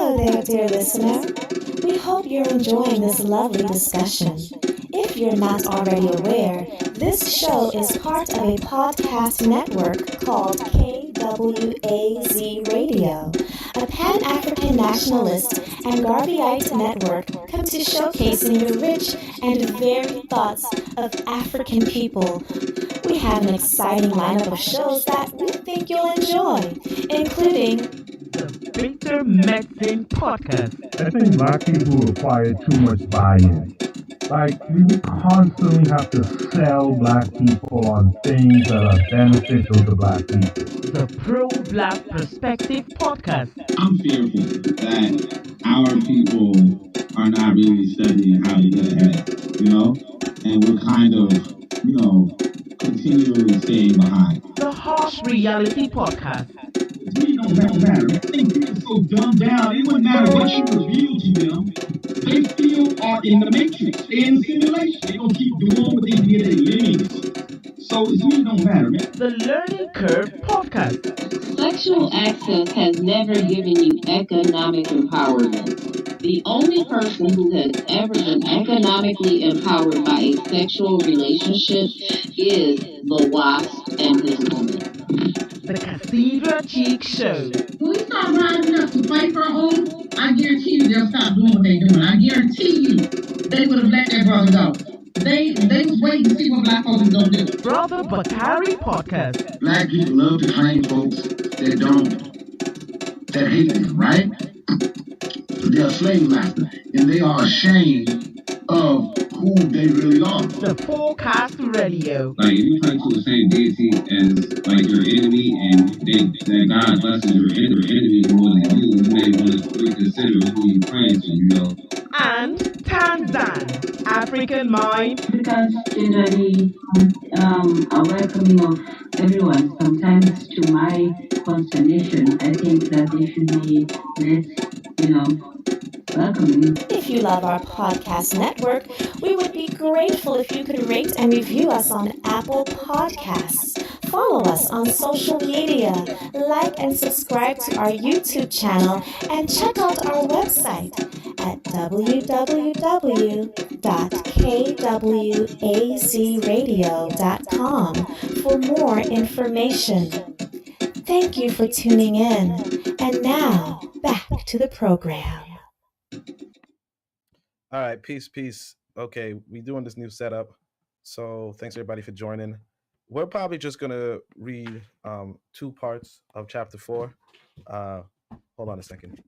Hello there, dear listener. We hope you're enjoying this lovely discussion. If you're not already aware, this show is part of a podcast network called KWAZ Radio, a Pan-African Nationalist and Garveyite network come to showcasing the rich and varied thoughts of African people. We have an exciting lineup of shows that we think you'll enjoy, including the Bitter Medicine Podcast. I think black people require too much buy-in. Like, we constantly have to sell black people on things that are beneficial to black people. The Pro-Black Perspective Podcast. I'm fearful that our people are not really studying how to get ahead, and we're kind of, continually staying behind. The Harsh Reality Podcast. It really don't matter. I think people are so dumbed down, it wouldn't matter what you reveal to them. They still are in the matrix. They're in the simulation. They're going to keep doing what they did at limits. So it really don't matter, man. The Learning Curve Podcast. Sexual access has never given you economic empowerment. The only person who has ever been economically empowered by a sexual relationship is the wasp and his woman. The Cathedral Cheek Show. When we start rising up to fight for our own, I guarantee you they'll stop doing what they're doing. I guarantee you they would have let their brother go. They was waiting to see what black folks was going to do. Brother Bakari Podcast. Black people love to claim folks that hate them, right? They're slave masters, and they are ashamed of who they really are. The Forecast Radio. Like, if you pray to the same deity as, like, your enemy, and that God blesses your enemy more than you may want to reconsider who you praying to, And Tanzan, African Mind. Africans generally are welcoming of everyone. Sometimes, to my consternation, I think that they should be less, welcoming. If you love our podcast network, we would be grateful if you could rate and review us on Apple Podcasts. Follow us on social media, like and subscribe to our YouTube channel, and check out our website at www.kwazradio.com for more information. Thank you for tuning in. And now, back to the program. All right, peace. Okay, we doing this new setup, so thanks everybody for joining. We're probably just gonna read 2 parts of chapter 4. Hold on a second.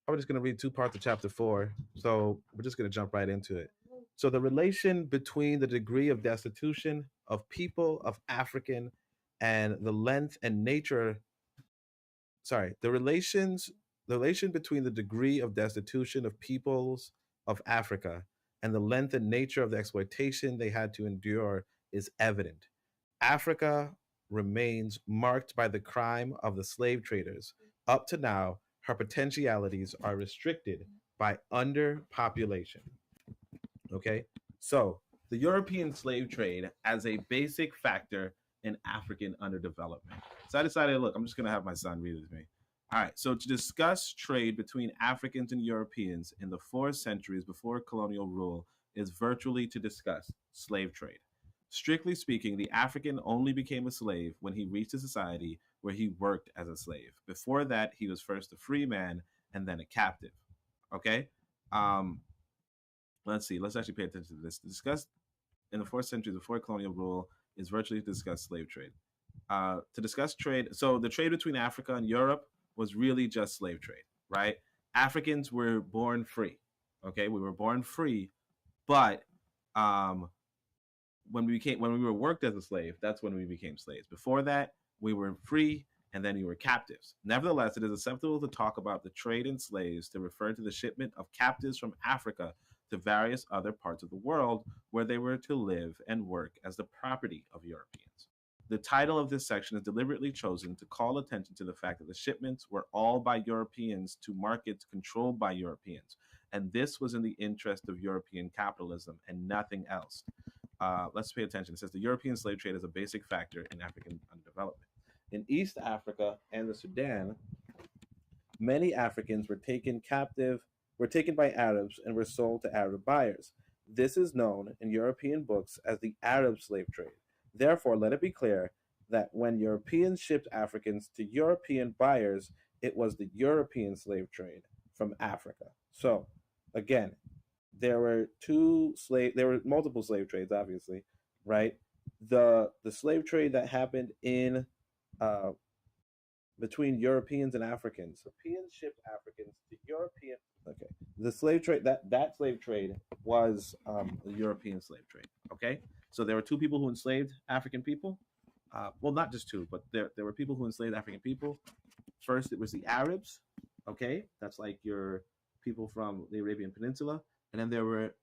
I'm just gonna read 2 parts of chapter 4, so we're just gonna jump right into it. So the relation between the degree of destitution of people of African and the length and nature. The relation between the degree of destitution of peoples of Africa and the length and nature of the exploitation they had to endure is evident. Africa remains marked by the crime of the slave traders. Up to now, her potentialities are restricted by underpopulation. Okay, so the European slave trade as a basic factor in African underdevelopment. So I decided, look, I'm just going to have my son read it with me. All right, so to discuss trade between Africans and Europeans in the 4 centuries before colonial rule is virtually to discuss slave trade. Strictly speaking, the African only became a slave when he reached a society where he worked as a slave. Before that, he was first a free man and then a captive. Okay? Let's see. Let's actually pay attention to this. To discuss in the 4th century before colonial rule is virtually to discuss slave trade. To discuss trade, so the trade between Africa and Europe was really just slave trade, right? Africans were born free, okay? We were born free, but when we were worked as a slave, that's when we became slaves. Before that, we were free, and then we were captives. Nevertheless, it is acceptable to talk about the trade in slaves to refer to the shipment of captives from Africa to various other parts of the world where they were to live and work as the property of Europeans. The title of this section is deliberately chosen to call attention to the fact that the shipments were all by Europeans to markets controlled by Europeans, and this was in the interest of European capitalism and nothing else. Let's pay attention. It says the European slave trade is a basic factor in African underdevelopment. In East Africa and the Sudan, Many Africans were taken by Arabs and were sold to Arab buyers. This is known in European books as the Arab slave trade. Therefore, let it be clear that when Europeans shipped Africans to European buyers, it was the European slave trade from Africa. So, again, there were multiple slave trades, obviously, right? The slave trade that happened in uh, between Europeans and Africans. Europeans shipped Africans to European. Okay, the slave trade that slave trade was the European slave trade. Okay, so there were two people who enslaved African people. Well, not just two, but there were people who enslaved African people. First, it was the Arabs. Okay, that's like your people from the Arabian Peninsula, and then there were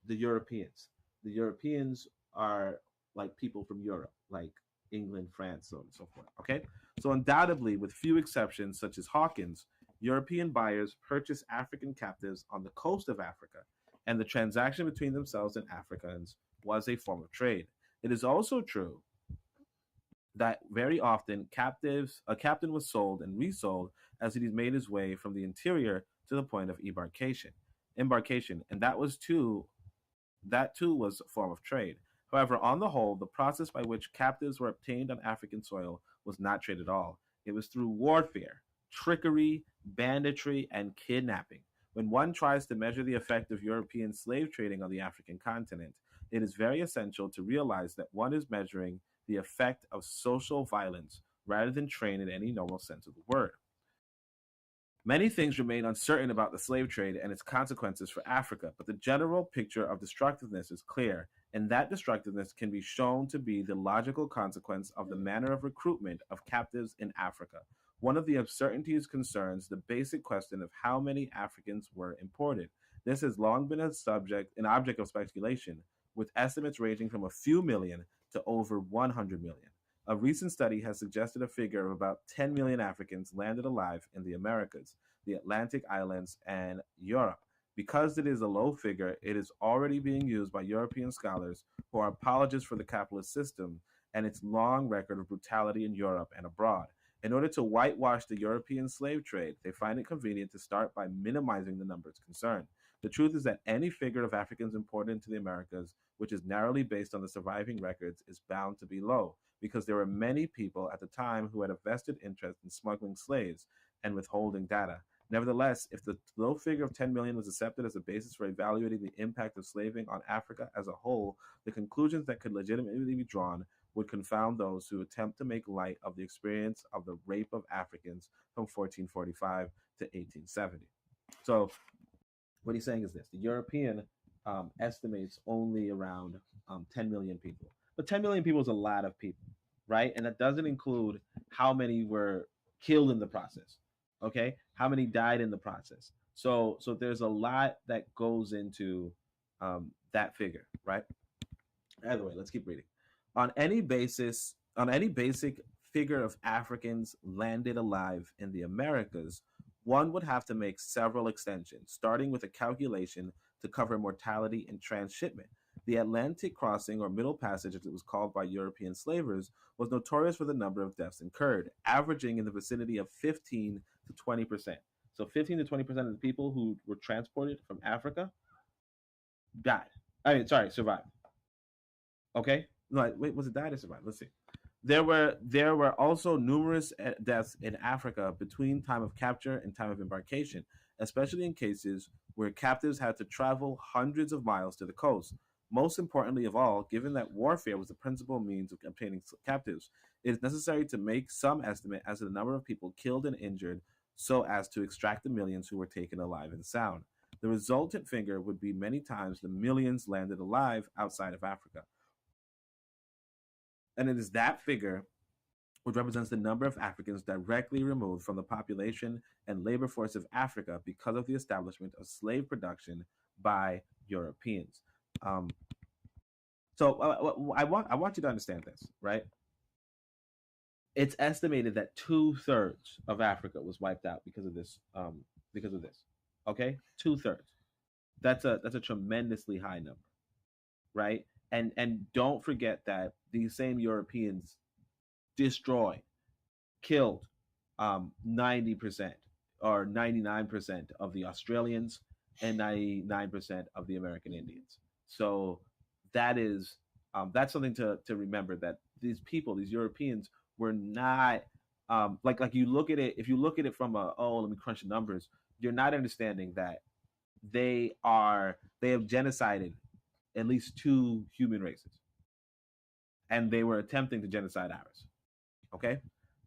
the Europeans. The Europeans are like people from Europe, like England, France, so on and so forth. Okay, so undoubtedly, with few exceptions, such as Hawkins, European buyers purchased African captives on the coast of Africa, and the transaction between themselves and Africans was a form of trade. It is also true that very often a captain was sold and resold as he made his way from the interior to the point of embarkation, and that too was a form of trade. However, on the whole, the process by which captives were obtained on African soil was not trade at all. It was through warfare, trickery, banditry, and kidnapping. When one tries to measure the effect of European slave trading on the African continent, it is very essential to realize that one is measuring the effect of social violence rather than trade in any normal sense of the word. Many things remain uncertain about the slave trade and its consequences for Africa, but the general picture of destructiveness is clear, and that destructiveness can be shown to be the logical consequence of the manner of recruitment of captives in Africa. One of the uncertainties concerns the basic question of how many Africans were imported. This has long been an object of speculation, with estimates ranging from a few million to over 100 million. A recent study has suggested a figure of about 10 million Africans landed alive in the Americas, the Atlantic islands, and Europe. Because it is a low figure, it is already being used by European scholars who are apologists for the capitalist system and its long record of brutality in Europe and abroad. In order to whitewash the European slave trade, they find it convenient to start by minimizing the numbers concerned. The truth is that any figure of Africans imported into the Americas, which is narrowly based on the surviving records, is bound to be low, because there were many people at the time who had a vested interest in smuggling slaves and withholding data. Nevertheless, if the low figure of 10 million was accepted as a basis for evaluating the impact of slaving on Africa as a whole, the conclusions that could legitimately be drawn would confound those who attempt to make light of the experience of the rape of Africans from 1445 to 1870. So what he's saying is this: the European estimates only around 10 million people. But 10 million people is a lot of people, right? And that doesn't include how many were killed in the process, okay? How many died in the process. So there's a lot that goes into that figure, right? Either way, let's keep reading. On any basic figure of Africans landed alive in the Americas, one would have to make several extensions, starting with a calculation to cover mortality and transshipment. The Atlantic crossing, or Middle Passage as it was called by European slavers, was notorious for the number of deaths incurred, averaging in the vicinity of 15 to 20%. So 15 to 20% of the people who were transported from Africa survived. Okay? No, wait, was it died or survived? Let's see. There were also numerous deaths in Africa between time of capture and time of embarkation, especially in cases where captives had to travel hundreds of miles to the coast. Most importantly of all, given that warfare was the principal means of obtaining captives, it is necessary to make some estimate as to the number of people killed and injured so as to extract the millions who were taken alive and sound. The resultant figure would be many times the millions landed alive outside of Africa. And it is that figure which represents the number of Africans directly removed from the population and labor force of Africa because of the establishment of slave production by Europeans. So I want you to understand this, right? It's estimated that 2/3 of Africa was wiped out because of this. Okay, 2/3. That's a tremendously high number, right? And don't forget that these same Europeans destroyed, killed 90%, or 99% of the Australians and 99% of the American Indians. So that is that's something to remember, that these people, these Europeans, were not like you look at it. If you look at it from let me crunch the numbers, you're not understanding that they have genocided at least 2 human races, and they were attempting to genocide ours. Okay,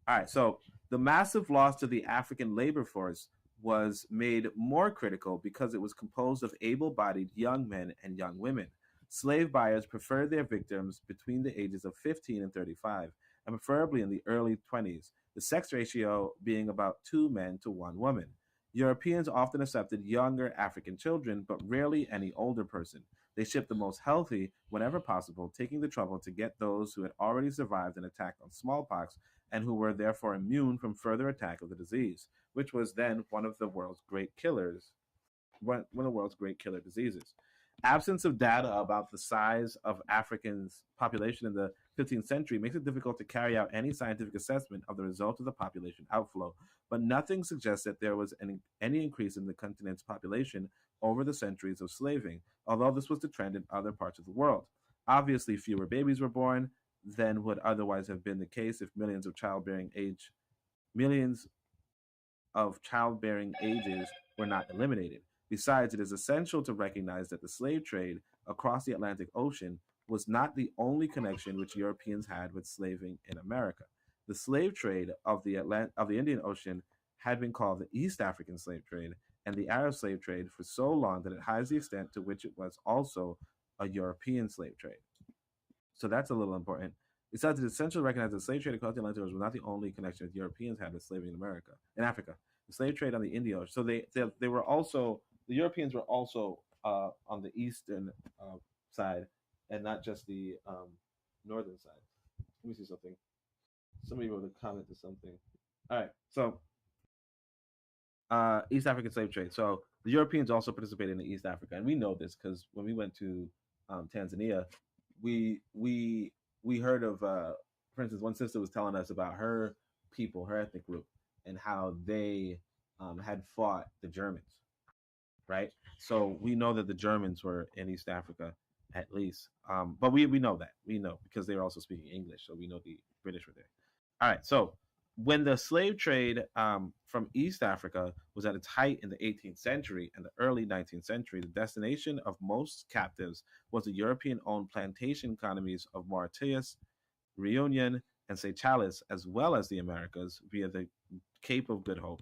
all right. So the massive loss to the African labor force was made more critical because it was composed of able-bodied young men and young women. Slave buyers preferred their victims between the ages of 15 and 35, and preferably in the early 20s, the sex ratio being about 2 men to 1 woman. Europeans often accepted younger African children, but rarely any older person. They shipped the most healthy whenever possible, taking the trouble to get those who had already survived an attack on smallpox and who were therefore immune from further attack of the disease, which was then one of the world's great killers, one of the world's great killer diseases. Absence of data about the size of Africans' population in the 15th century makes it difficult to carry out any scientific assessment of the result of the population outflow, but nothing suggests that there was any increase in the continent's population over the centuries of slaving, although this was the trend in other parts of the world. Obviously, fewer babies were born than would otherwise have been the case if millions of childbearing ages were not eliminated. Besides, it is essential to recognize that the slave trade across the Atlantic Ocean was not the only connection which Europeans had with slaving in America. The slave trade of the Indian Ocean had been called the East African slave trade and the Arab slave trade for so long that it hides the extent to which it was also a European slave trade. So that's a little important. Besides, it is essential to recognize that the slave trade across the Atlantic Ocean was not the only connection that Europeans had with slavery in Africa. The slave trade on the Indian Ocean. So they were also, the Europeans were also on the eastern side and not just the northern side. Let me see something. Somebody wrote a comment to something. All right, so East African slave trade. So the Europeans also participated in the East Africa, and we know this because when we went to Tanzania, we heard of, for instance, one sister was telling us about her people, her ethnic group, and how they had fought the Germans, right? So we know that the Germans were in East Africa, at least. But we know that. We know because they were also speaking English, so we know the British were there. All right, so when the slave trade from East Africa was at its height in the 18th century and the early 19th century, the destination of most captives was the European-owned plantation economies of Mauritius, Reunion, and Seychelles, as well as the Americas via the Cape of Good Hope.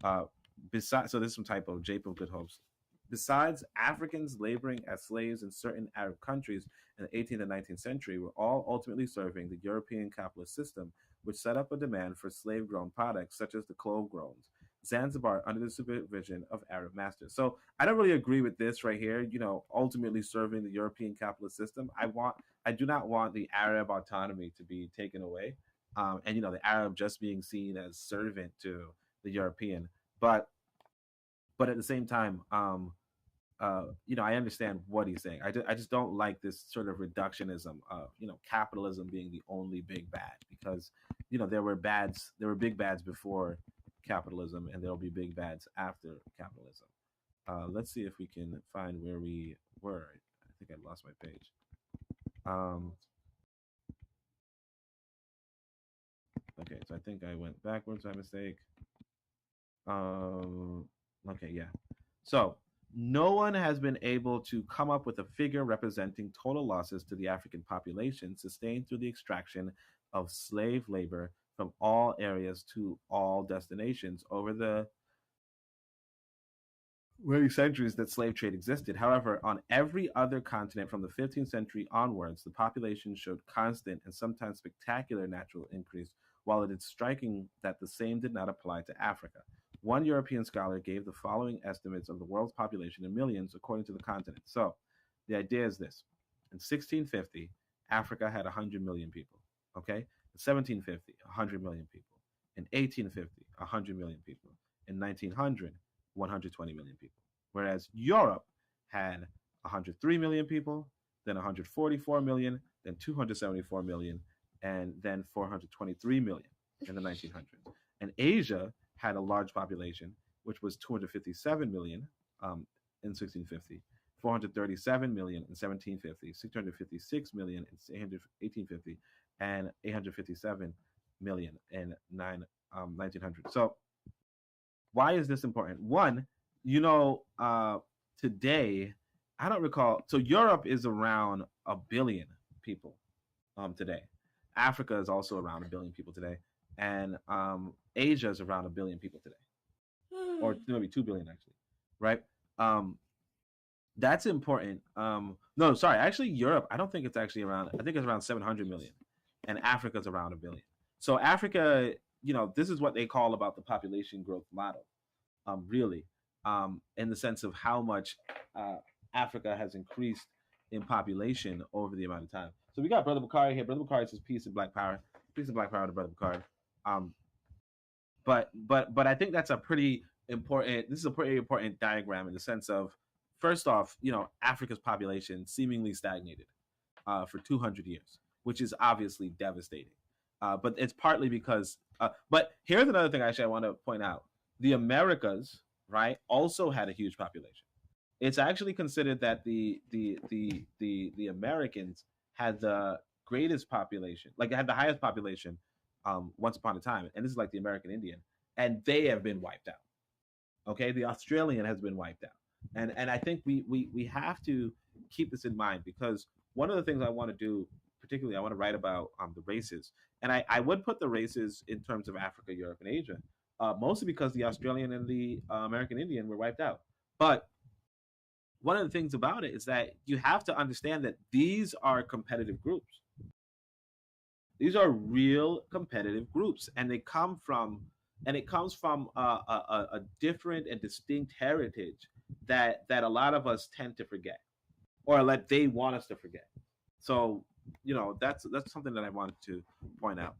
So this is some type of Cape of Good Hopes. Besides, Africans laboring as slaves in certain Arab countries in the 18th and 19th century were all ultimately serving the European capitalist system, which set up a demand for slave-grown products such as the clove groans. Zanzibar under the supervision of Arab masters. So I don't really agree with this right here, ultimately serving the European capitalist system. I do not want the Arab autonomy to be taken away. And the Arab just being seen as servant to the European. But at the same time, I understand what he's saying. I just don't like this sort of reductionism of, capitalism being the only big bad, because, there were big bads before capitalism, and there'll be big bads after capitalism. Let's see if we can find where we were. I think I lost my page. Okay, so I think I went backwards by mistake. Okay, yeah. So no one has been able to come up with a figure representing total losses to the African population sustained through the extraction of slave labor from all areas to all destinations over the many centuries that slave trade existed. However, on every other continent from the 15th century onwards, the population showed constant and sometimes spectacular natural increase, while it is striking that the same did not apply to Africa. One European scholar gave the following estimates of the world's population in millions according to the continent. So the idea is this. In 1650, Africa had 100 million people. Okay? In 1750, 100 million people. In 1850, 100 million people. In 1900, 120 million people. Whereas Europe had 103 million people, then 144 million, then 274 million, and then 423 million in the 1900s. And Asia had a large population which was 257 million in 1650, 437 million in 1750, 656 million in 1850, and 857 million in 1900. So why is this important? One, today, I don't recall. So Europe is around 1 billion people today. Africa is also around 1 billion people today. And Asia is around 1 billion people today. Or maybe 2 billion, actually. Right? That's important. No, sorry. Actually, Europe, I don't think it's actually around. I think it's around 700 million. And Africa is around 1 billion. So Africa, this is what they call about the population growth model, really, in the sense of how much Africa has increased in population over the amount of time. So we got Brother Bakari here. Brother Bakari says peace and black power. Peace and black power to Brother Bakari. But I think that's a pretty important. This is a pretty important diagram in the sense of, first off, Africa's population seemingly stagnated for 200 years, which is obviously devastating. But it's partly because. But here's another thing actually I want to point out: the Americas, right, also had a huge population. It's actually considered that the Americans had the greatest population, like had the highest population once upon a time, and this is like the American Indian, and they have been wiped out. Okay, the Australian has been wiped out, and I think we have to keep this in mind, because one of the things I want to do, particularly, I want to write about the races, and I would put the races in terms of Africa, Europe, and Asia, mostly because the Australian and the American Indian were wiped out, but one of the things about it is that you have to understand that these are competitive groups. These are real competitive groups, and it comes from a different and distinct heritage that a lot of us tend to forget, or that they want us to forget. So, that's something that I wanted to point out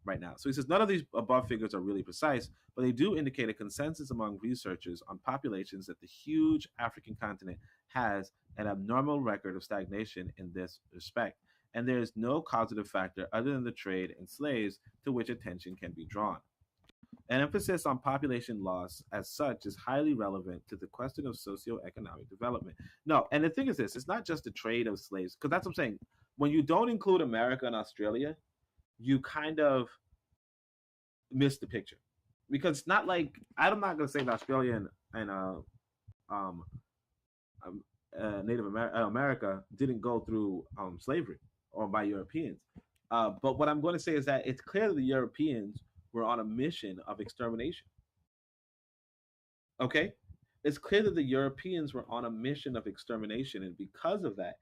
right now. So he says none of these above figures are really precise, but they do indicate a consensus among researchers on populations that the huge African continent has an abnormal record of stagnation in this respect, and there is no causative factor other than the trade in slaves to which attention can be drawn. An emphasis on population loss as such is highly relevant to the question of socioeconomic development. No, and the thing is this, it's not just the trade of slaves, because that's what I'm saying. When you don't include America and Australia, you kind of miss the picture, because it's not like, I'm not going to say that Australia and Native America didn't go through slavery or by Europeans. But what I'm going to say is that it's clear that the Europeans were on a mission of extermination. Okay? It's clear that the Europeans were on a mission of extermination, and because of that,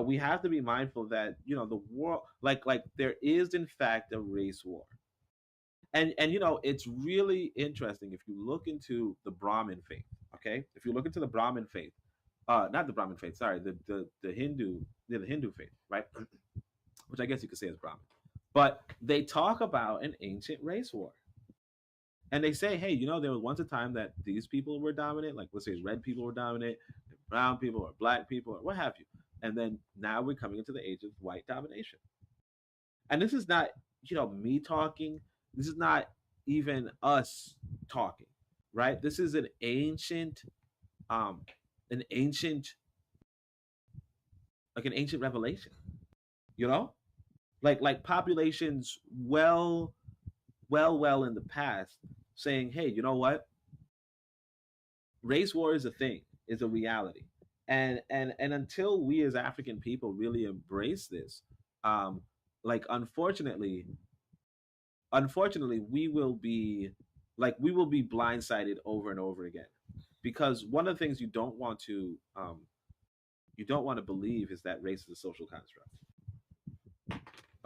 we have to be mindful that the war, like there is in fact a race war, and it's really interesting if you look into the Brahmin faith. Okay, if you look into the Brahmin faith, not the Brahmin faith, sorry, the Hindu faith, right? Which I guess you could say is Brahmin, but they talk about an ancient race war. And they say, hey, there was once a time that these people were dominant, like let's say red people were dominant, brown people or black people or what have you. And then now we're coming into the age of white domination. And this is not, me talking. This is not even us talking, right? This is an ancient revelation, like populations well in the past saying, hey, you know what? Race war is a thing, is a reality. And until we as African people really embrace this, unfortunately, we will be blindsided over and over again, because one of the things you don't want to believe is that race is a social construct.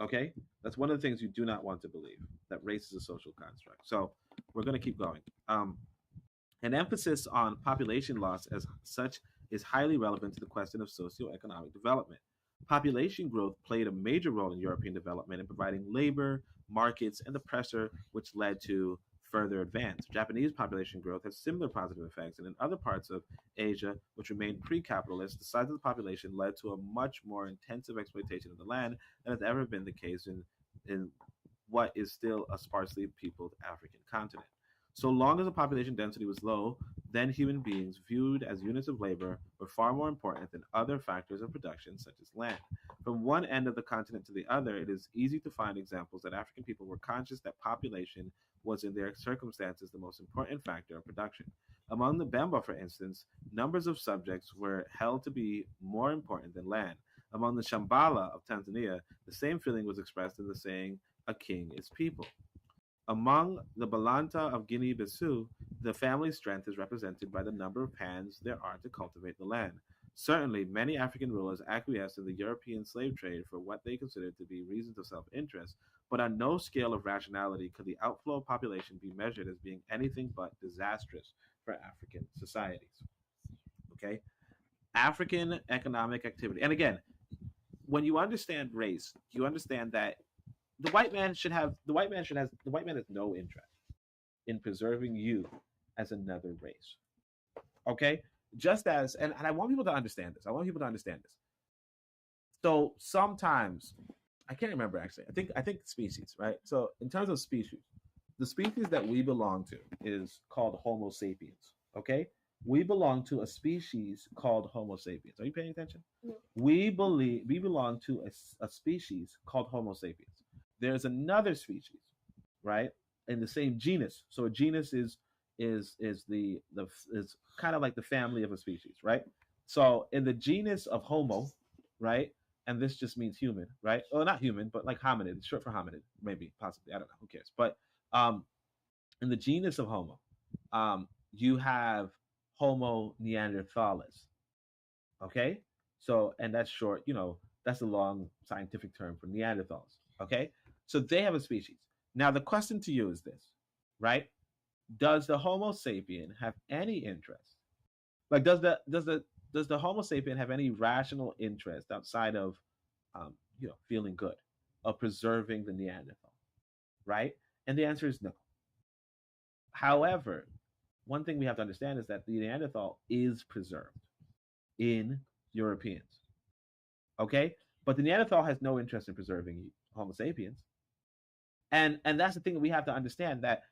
Okay, that's one of the things you do not want to believe, that race is a social construct. So we're going to keep going. An emphasis on population loss as such is highly relevant to the question of socioeconomic development. Population growth played a major role in European development in providing labor, markets, and the pressure which led to further advance. Japanese population growth has similar positive effects, and in other parts of Asia, which remained pre-capitalist, the size of the population led to a much more intensive exploitation of the land than has ever been the case in what is still a sparsely peopled African continent. So long as the population density was low, then human beings viewed as units of labor were far more important than other factors of production such as land. From one end of the continent to the other, it is easy to find examples that African people were conscious that population was in their circumstances the most important factor of production. Among the Bemba, for instance, numbers of subjects were held to be more important than land. Among the Shambhala of Tanzania, the same feeling was expressed in the saying, a king is people. Among the Balanta of Guinea-Bissau, the family strength is represented by the number of hands there are to cultivate the land. Certainly, many African rulers acquiesced in the European slave trade for what they considered to be reasons of self-interest, but on no scale of rationality could the outflow of population be measured as being anything but disastrous for African societies. Okay? African economic activity. And again, when you understand race, you understand that the white man has no interest in preserving you as another race. Okay? Just as, and I want people to understand this. So sometimes, I can't remember actually. I think species, right? So in terms of species, the species that we belong to is called Homo sapiens. Okay? We belong to a species called Homo sapiens. Are you paying attention? No. We belong to a species called Homo sapiens. There's another species, right, in the same genus. So a genus is kind of like the family of a species, right? So in the genus of Homo, right, and this just means human, right? Well, not human, but like hominid. It's short for hominid, maybe, possibly. I don't know. Who cares? But in the genus of Homo, you have Homo neanderthalis. Okay? So, and that's short, that's a long scientific term for Neanderthals. Okay? So they have a species. Now, the question to you is this, right? Does the Homo sapien have any interest? Like, does the Homo sapien have any rational interest outside of, feeling good, of preserving the Neanderthal, right? And the answer is no. However, one thing we have to understand is that the Neanderthal is preserved in Europeans. Okay? But the Neanderthal has no interest in preserving Homo sapiens. And that's the thing that we have to understand, that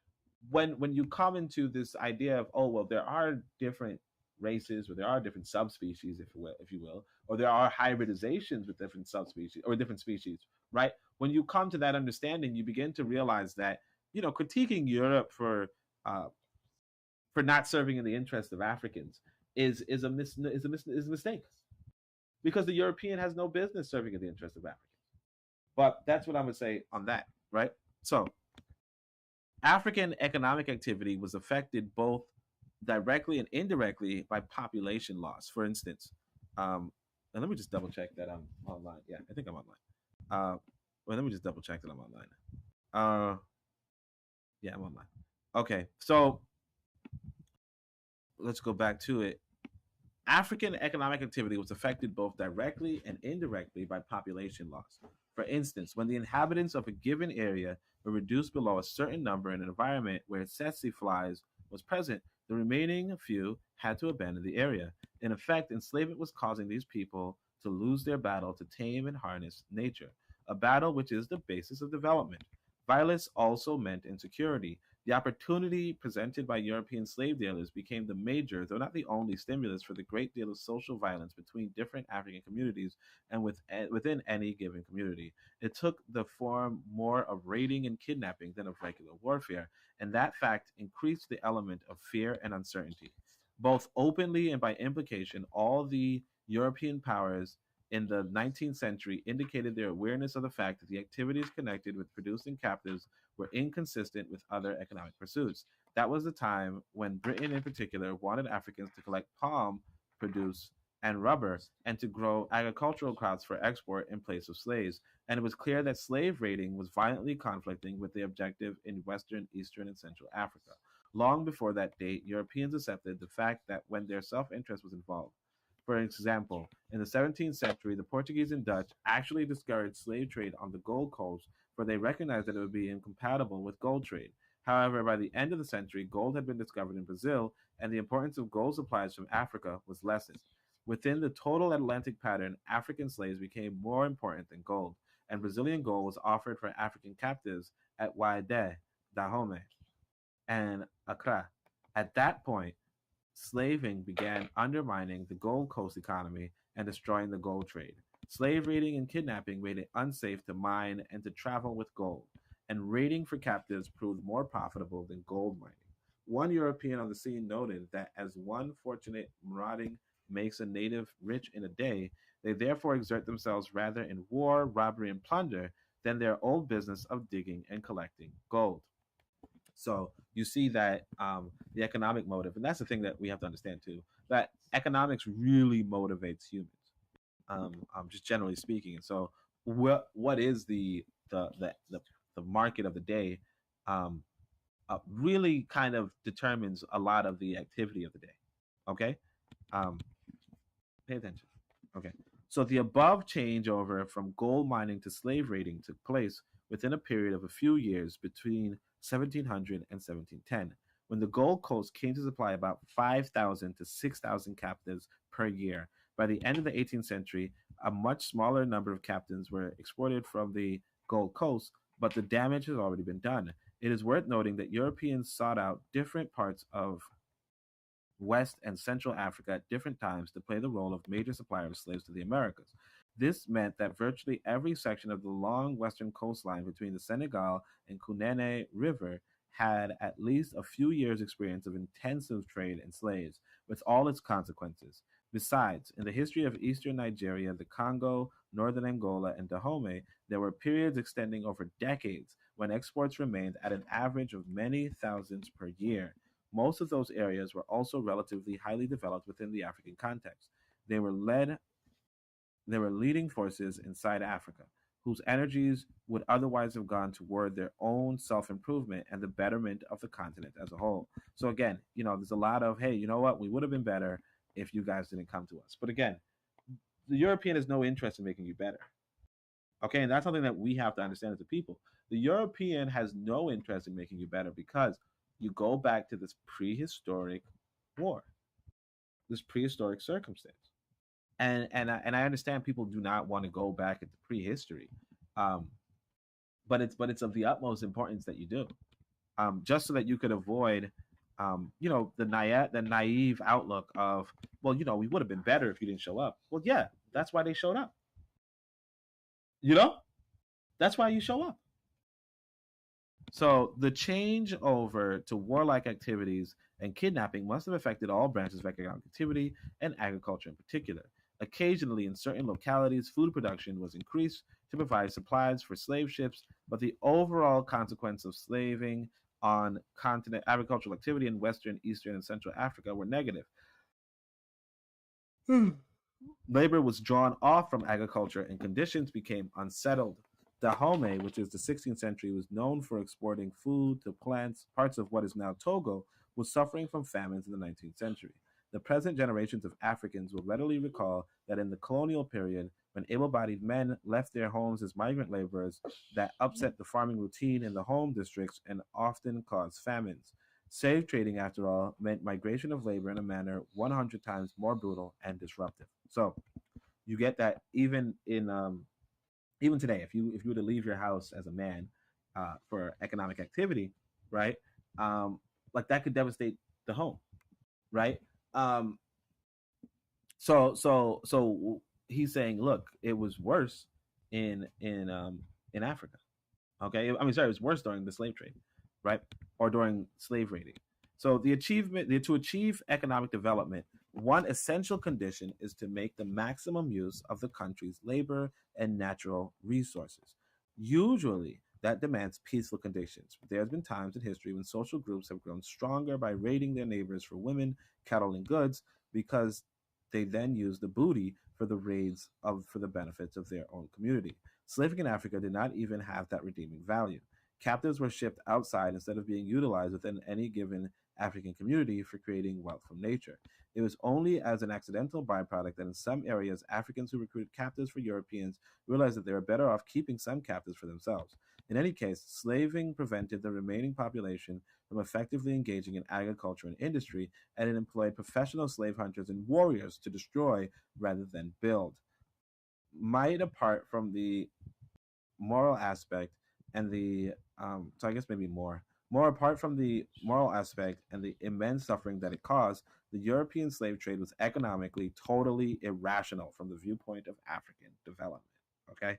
when you come into this idea of, oh, well, there are different races, or there are different subspecies, if you will, or there are hybridizations with different subspecies or different species, right? When you come to that understanding, you begin to realize that, critiquing Europe for not serving in the interest of Africans is a mistake, because the European has no business serving in the interest of Africans. But that's what I'm going to say on that, right? So African economic activity was affected both directly and indirectly by population loss. For instance, and let me just double check that I'm online. Yeah, I think I'm online. Let me just double check that I'm online. Yeah, I'm online. Okay, so let's go back to it. African economic activity was affected both directly and indirectly by population loss. For instance, when the inhabitants of a given area were reduced below a certain number in an environment where tsetse flies was present, the remaining few had to abandon the area. In effect, enslavement was causing these people to lose their battle to tame and harness nature, a battle which is the basis of development. Violence also meant insecurity. The opportunity presented by European slave dealers became the major, though not the only, stimulus for the great deal of social violence between different African communities and within any given community. It took the form more of raiding and kidnapping than of regular warfare, and that fact increased the element of fear and uncertainty. Both openly and by implication, all the European powers in the 19th century indicated their awareness of the fact that the activities connected with producing captives were inconsistent with other economic pursuits. That was the time when Britain in particular wanted Africans to collect palm produce and rubber and to grow agricultural crops for export in place of slaves. And it was clear that slave raiding was violently conflicting with the objective in Western, Eastern, and Central Africa. Long before that date, Europeans accepted the fact that when their self-interest was involved. For example, in the 17th century, the Portuguese and Dutch actually discouraged slave trade on the Gold Coast, for they recognized that it would be incompatible with gold trade. However, by the end of the century, gold had been discovered in Brazil, and the importance of gold supplies from Africa was lessened. Within the total Atlantic pattern, African slaves became more important than gold, and Brazilian gold was offered for African captives at Waide, Dahomey, and Accra. At that point, slaving began undermining the Gold Coast economy and destroying the gold trade. Slave raiding and kidnapping made it unsafe to mine and to travel with gold, and raiding for captives proved more profitable than gold mining. One European on the scene noted that as one fortunate marauding makes a native rich in a day, they therefore exert themselves rather in war, robbery, and plunder than their old business of digging and collecting gold. So you see that the economic motive, and that's the thing that we have to understand too, that economics really motivates humans, just generally speaking. And so, what is the market of the day? Really kind of determines a lot of the activity of the day. Okay, um, pay attention. Okay, so the above changeover from gold mining to slave raiding took place within a period of a few years between 1700 and 1710, when the Gold Coast came to supply about 5,000 to 6,000 captives per year. By the end of the 18th century, a much smaller number of captains were exported from the Gold Coast, but the damage has already been done. It is worth noting that Europeans sought out different parts of West and Central Africa at different times to play the role of major supplier of slaves to the Americas. This meant that virtually every section of the long western coastline between the Senegal and Kunene River had at least a few years' experience of intensive trade in slaves, with all its consequences. Besides, in the history of eastern Nigeria, the Congo, northern Angola, and Dahomey, there were periods extending over decades when exports remained at an average of many thousands per year. Most of those areas were also relatively highly developed within the African context. They were leading forces inside Africa, whose energies would otherwise have gone toward their own self-improvement and the betterment of the continent as a whole. So again, there's a lot of, hey, you know what, we would have been better if you guys didn't come to us. But again, the European has no interest in making you better. Okay, and that's something that we have to understand as a people. The European has no interest in making you better because you go back to this prehistoric war, this prehistoric circumstance. And I understand people do not want to go back into prehistory, but it's of the utmost importance that you do, just so that you could avoid, the naive outlook of, well, we would have been better if you didn't show up. Well, yeah, that's why they showed up. That's why you show up. So the change over to warlike activities and kidnapping must have affected all branches of economic activity and agriculture in particular. Occasionally, in certain localities, food production was increased to provide supplies for slave ships, but the overall consequence of slaving on continent agricultural activity in Western, Eastern, and Central Africa were negative. Labor was drawn off from agriculture and conditions became unsettled. Dahomey, which is the 16th century, was known for exporting food to parts of what is now Togo, was suffering from famines in the 19th century. The present generations of Africans will readily recall that in the colonial period, when able-bodied men left their homes as migrant laborers, that upset the farming routine in the home districts and often caused famines. Slave trading, after all, meant migration of labor in a manner 100 times more brutal and disruptive. So you get that even today, if you were to leave your house as a man for economic activity, right, like that could devastate the home, right? So he's saying, look, it was worse in Africa. Okay, I mean, sorry, it was worse during the slave trade, right, or during slave raiding. So to achieve economic development, one essential condition is to make the maximum use of the country's labor and natural resources. Usually, that demands peaceful conditions. There has been times in history when social groups have grown stronger by raiding their neighbors for women, cattle, and goods because they then use the booty for the raids for the benefits of their own community. Slavery in Africa did not even have that redeeming value. Captives were shipped outside instead of being utilized within any given African community for creating wealth from nature. It was only as an accidental byproduct that in some areas, Africans who recruited captives for Europeans realized that they were better off keeping some captives for themselves. In any case, slaving prevented the remaining population from effectively engaging in agriculture and industry, and it employed professional slave hunters and warriors to destroy rather than build. Might apart from the moral aspect and the, so I guess maybe more, More apart from the moral aspect and the immense suffering that it caused, the European slave trade was economically totally irrational from the viewpoint of African development. Okay?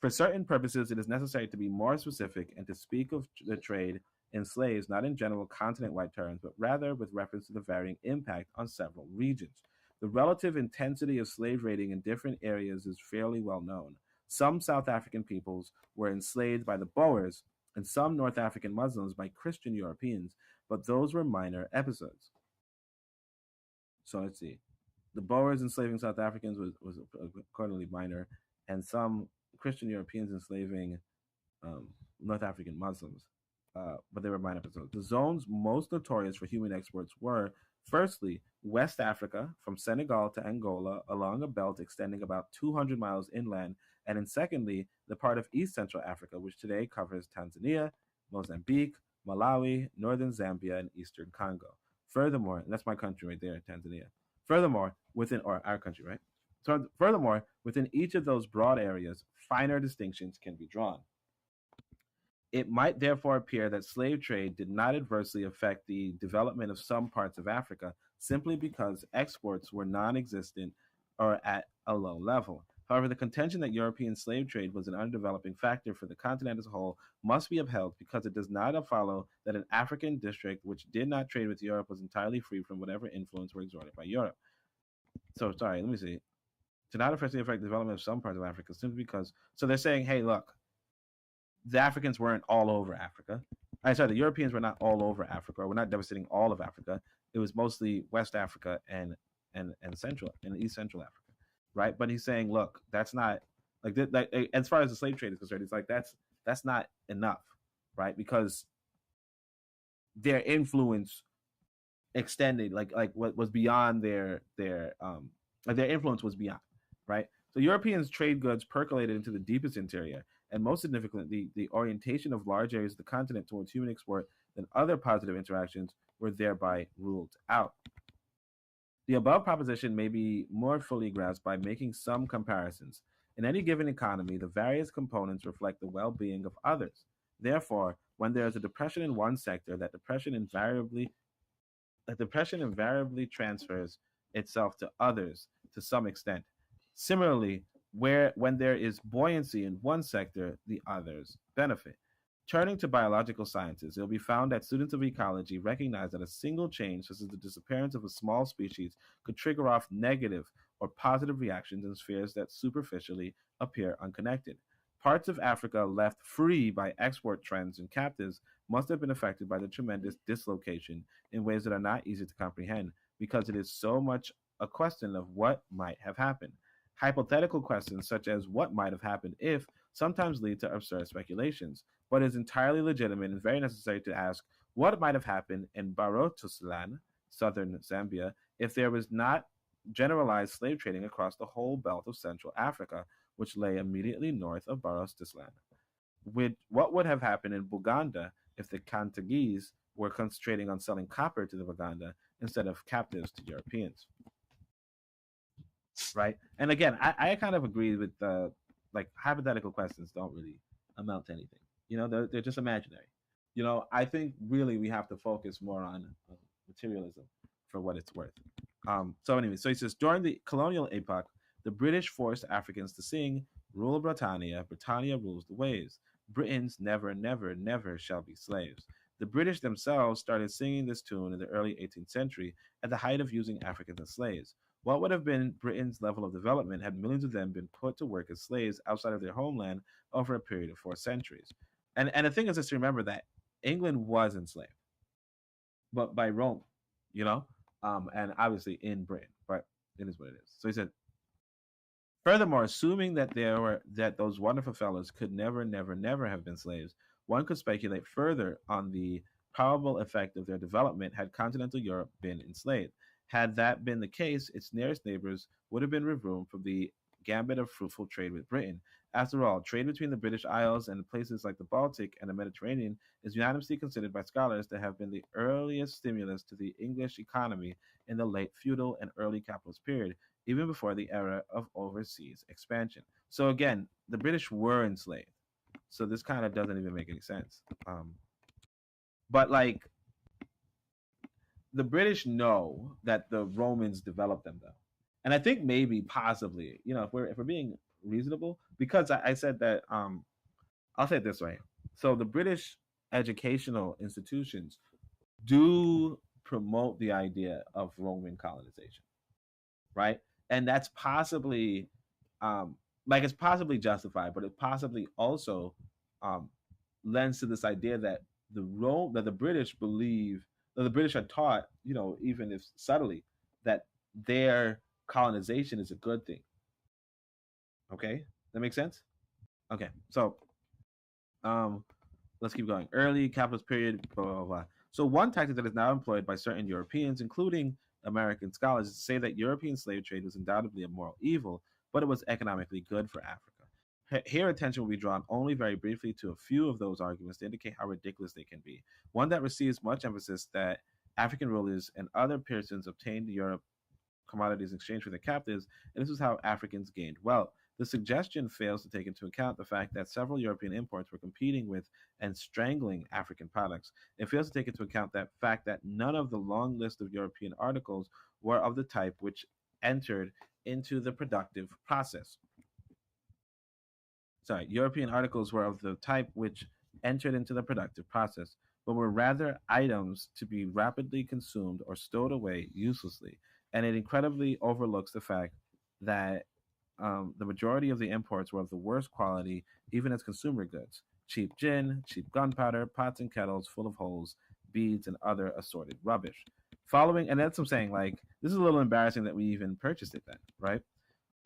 For certain purposes, it is necessary to be more specific and to speak of the trade in slaves not in general continent-wide terms, but rather with reference to the varying impact on several regions. The relative intensity of slave raiding in different areas is fairly well known. Some South African peoples were enslaved by the Boers, and some North African Muslims by Christian Europeans, but those were minor episodes. So let's see. The Boers enslaving South Africans was accordingly minor, and some Christian Europeans enslaving North African Muslims, but they were minor episodes. The zones most notorious for human exports were, firstly, West Africa, from Senegal to Angola, along a belt extending about 200 miles inland, and in secondly, the part of East Central Africa, which today covers Tanzania, Mozambique, Malawi, northern Zambia, and eastern Congo. Furthermore, and that's my country right there, Tanzania. Furthermore, within, or our country, right? So furthermore, within each of those broad areas, finer distinctions can be drawn. It might therefore appear that slave trade did not adversely affect the development of some parts of Africa simply because exports were non-existent or at a low level. However, the contention that European slave trade was an underdeveloping factor for the continent as a whole must be upheld because it does not follow that an African district which did not trade with Europe was entirely free from whatever influence were exerted by Europe. So, sorry, let me see. To not adversely affect the development of some parts of Africa simply because, so they're saying, hey, look, the Africans weren't all over Africa. The Europeans were not all over Africa, or were not devastating all of Africa. It was mostly West Africa and Central and East Central Africa, right? But he's saying, look, that's not like as far as the slave trade is concerned, it's like that's not enough, right? Because their influence extended, like what was beyond their influence was beyond, right? So Europeans' trade goods percolated into the deepest interior, and most significantly, the orientation of large areas of the continent towards human export and other positive interactions were thereby ruled out. The above proposition may be more fully grasped by making some comparisons. In any given economy, the various components reflect the well-being of others. Therefore, when there is a depression in one sector, that depression invariably transfers itself to others to some extent. Similarly, when there is buoyancy in one sector, the others benefit. Turning to biological sciences, it will be found that students of ecology recognize that a single change, such as the disappearance of a small species, could trigger off negative or positive reactions in spheres that superficially appear unconnected. Parts of Africa left free by export trends and captives must have been affected by the tremendous dislocation in ways that are not easy to comprehend, because it is so much a question of what might have happened. Hypothetical questions such as what might have happened if sometimes lead to absurd speculations, but it is entirely legitimate and very necessary to ask what might have happened in Barotosland, southern Zambia, if there was not generalized slave trading across the whole belt of Central Africa, which lay immediately north of Barotosland. What would have happened in Buganda if the Kantagese were concentrating on selling copper to the Buganda instead of captives to Europeans? Right? And again, I kind of agree with hypothetical questions don't really amount to anything. They're just imaginary. I think really we have to focus more on materialism for what it's worth. So he says, during the colonial epoch, the British forced Africans to sing, "Rule Britannia, Britannia rules the waves. Britons never, never, never shall be slaves." The British themselves started singing this tune in the early 18th century at the height of using Africans as slaves. What would have been Britain's level of development had millions of them been put to work as slaves outside of their homeland over a period of 4 centuries? And the thing is just to remember that England was enslaved, but by Rome, and obviously in Britain, but it is what it is. So he said, furthermore, assuming that those wonderful fellows could never, never, never have been slaves, one could speculate further on the probable effect of their development had continental Europe been enslaved. Had that been the case, its nearest neighbors would have been removed from the gambit of fruitful trade with Britain. After all, trade between the British Isles and places like the Baltic and the Mediterranean is unanimously considered by scholars to have been the earliest stimulus to the English economy in the late feudal and early capitalist period, even before the era of overseas expansion. So again, the British were enslaved. So this kind of doesn't even make any sense. But like the British know that the Romans developed them though. And I think maybe possibly, if we're being reasonable, because I said that I'll say it this way. So the British educational institutions do promote the idea of Roman colonization, right? And that's possibly like it's possibly justified, but it possibly also um, lends to this idea that the British believe that the British are taught, even if subtly, that their colonization is a good thing. Okay, that makes sense. Okay, so let's keep going. Early capitalist period, blah blah blah. So one tactic that is now employed by certain Europeans, including American scholars, is to say that European slave trade was undoubtedly a moral evil, but it was economically good for Africa. Here, attention will be drawn only very briefly to a few of those arguments to indicate how ridiculous they can be. One that receives much emphasis that African rulers and other persons obtained Europe commodities in exchange for their captives, and this is how Africans gained wealth. The suggestion fails to take into account the fact that several European imports were competing with and strangling African products. It fails to take into account that fact that none of the long list of European articles were of the type which entered into the productive process. European articles were of the type which entered into the productive process, but were rather items to be rapidly consumed or stowed away uselessly. And it incredibly overlooks the fact that the majority of the imports were of the worst quality, even as consumer goods. Cheap gin, cheap gunpowder, pots and kettles full of holes, beads, and other assorted rubbish. And that's what I'm saying, like, this is a little embarrassing that we even purchased it then, right?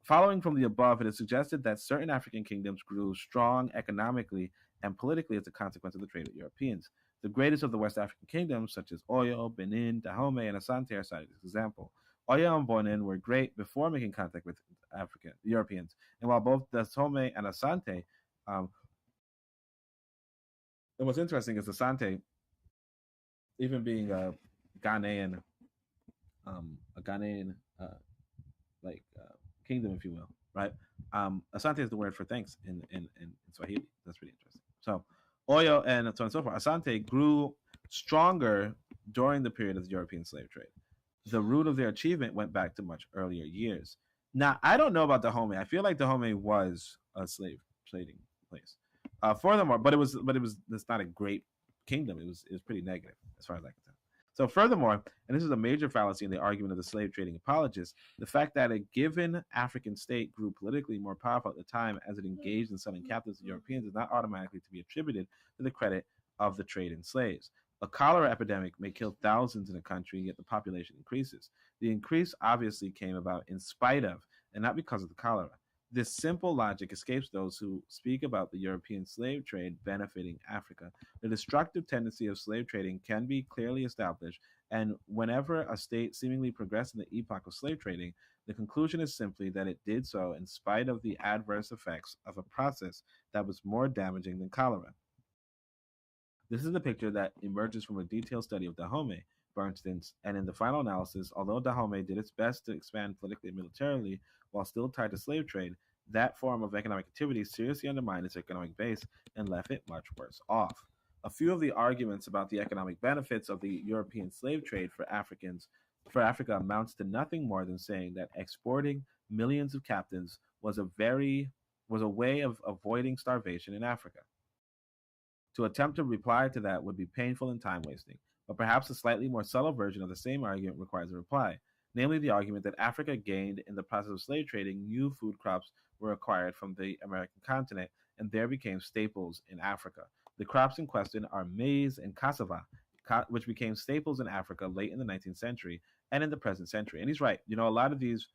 Following from the above, it is suggested that certain African kingdoms grew strong economically and politically as a consequence of the trade with Europeans. The greatest of the West African kingdoms, such as Oyo, Benin, Dahomey, and Asante, are cited as example. Oyo and Benin were great before making contact with Europeans, and while both Dahomey and Asante, and what's interesting is Asante, even being a Ghanaian kingdom, if you will, right? Asante is the word for thanks in Swahili. That's pretty interesting. So Oyo and so on and so forth. Asante grew stronger during the period of the European slave trade. The root of their achievement went back to much earlier years. Now, I don't know about Dahomey. I feel like Dahomey was a slave trading place. Furthermore, but it's not a great kingdom. It was pretty negative as far as I can tell. So furthermore, and this is a major fallacy in the argument of the slave trading apologists, the fact that a given African state grew politically more powerful at the time as it engaged in selling captives to Europeans is not automatically to be attributed to the credit of the trade in slaves. A cholera epidemic may kill thousands in a country, yet the population increases. The increase obviously came about in spite of, and not because of the cholera. This simple logic escapes those who speak about the European slave trade benefiting Africa. The destructive tendency of slave trading can be clearly established, and whenever a state seemingly progressed in the epoch of slave trading, the conclusion is simply that it did so in spite of the adverse effects of a process that was more damaging than cholera. This is the picture that emerges from a detailed study of Dahomey, for instance, and in the final analysis, although Dahomey did its best to expand politically and militarily while still tied to slave trade, that form of economic activity seriously undermined its economic base and left it much worse off. A few of the arguments about the economic benefits of the European slave trade for Africa amounts to nothing more than saying that exporting millions of captives was a way of avoiding starvation in Africa. To attempt to reply to that would be painful and time-wasting, but perhaps a slightly more subtle version of the same argument requires a reply, namely the argument that Africa gained in the process of slave trading. New food crops were acquired from the American continent and there became staples in Africa. The crops in question are maize and cassava, which became staples in Africa late in the 19th century and in the present century. And he's right. A lot of these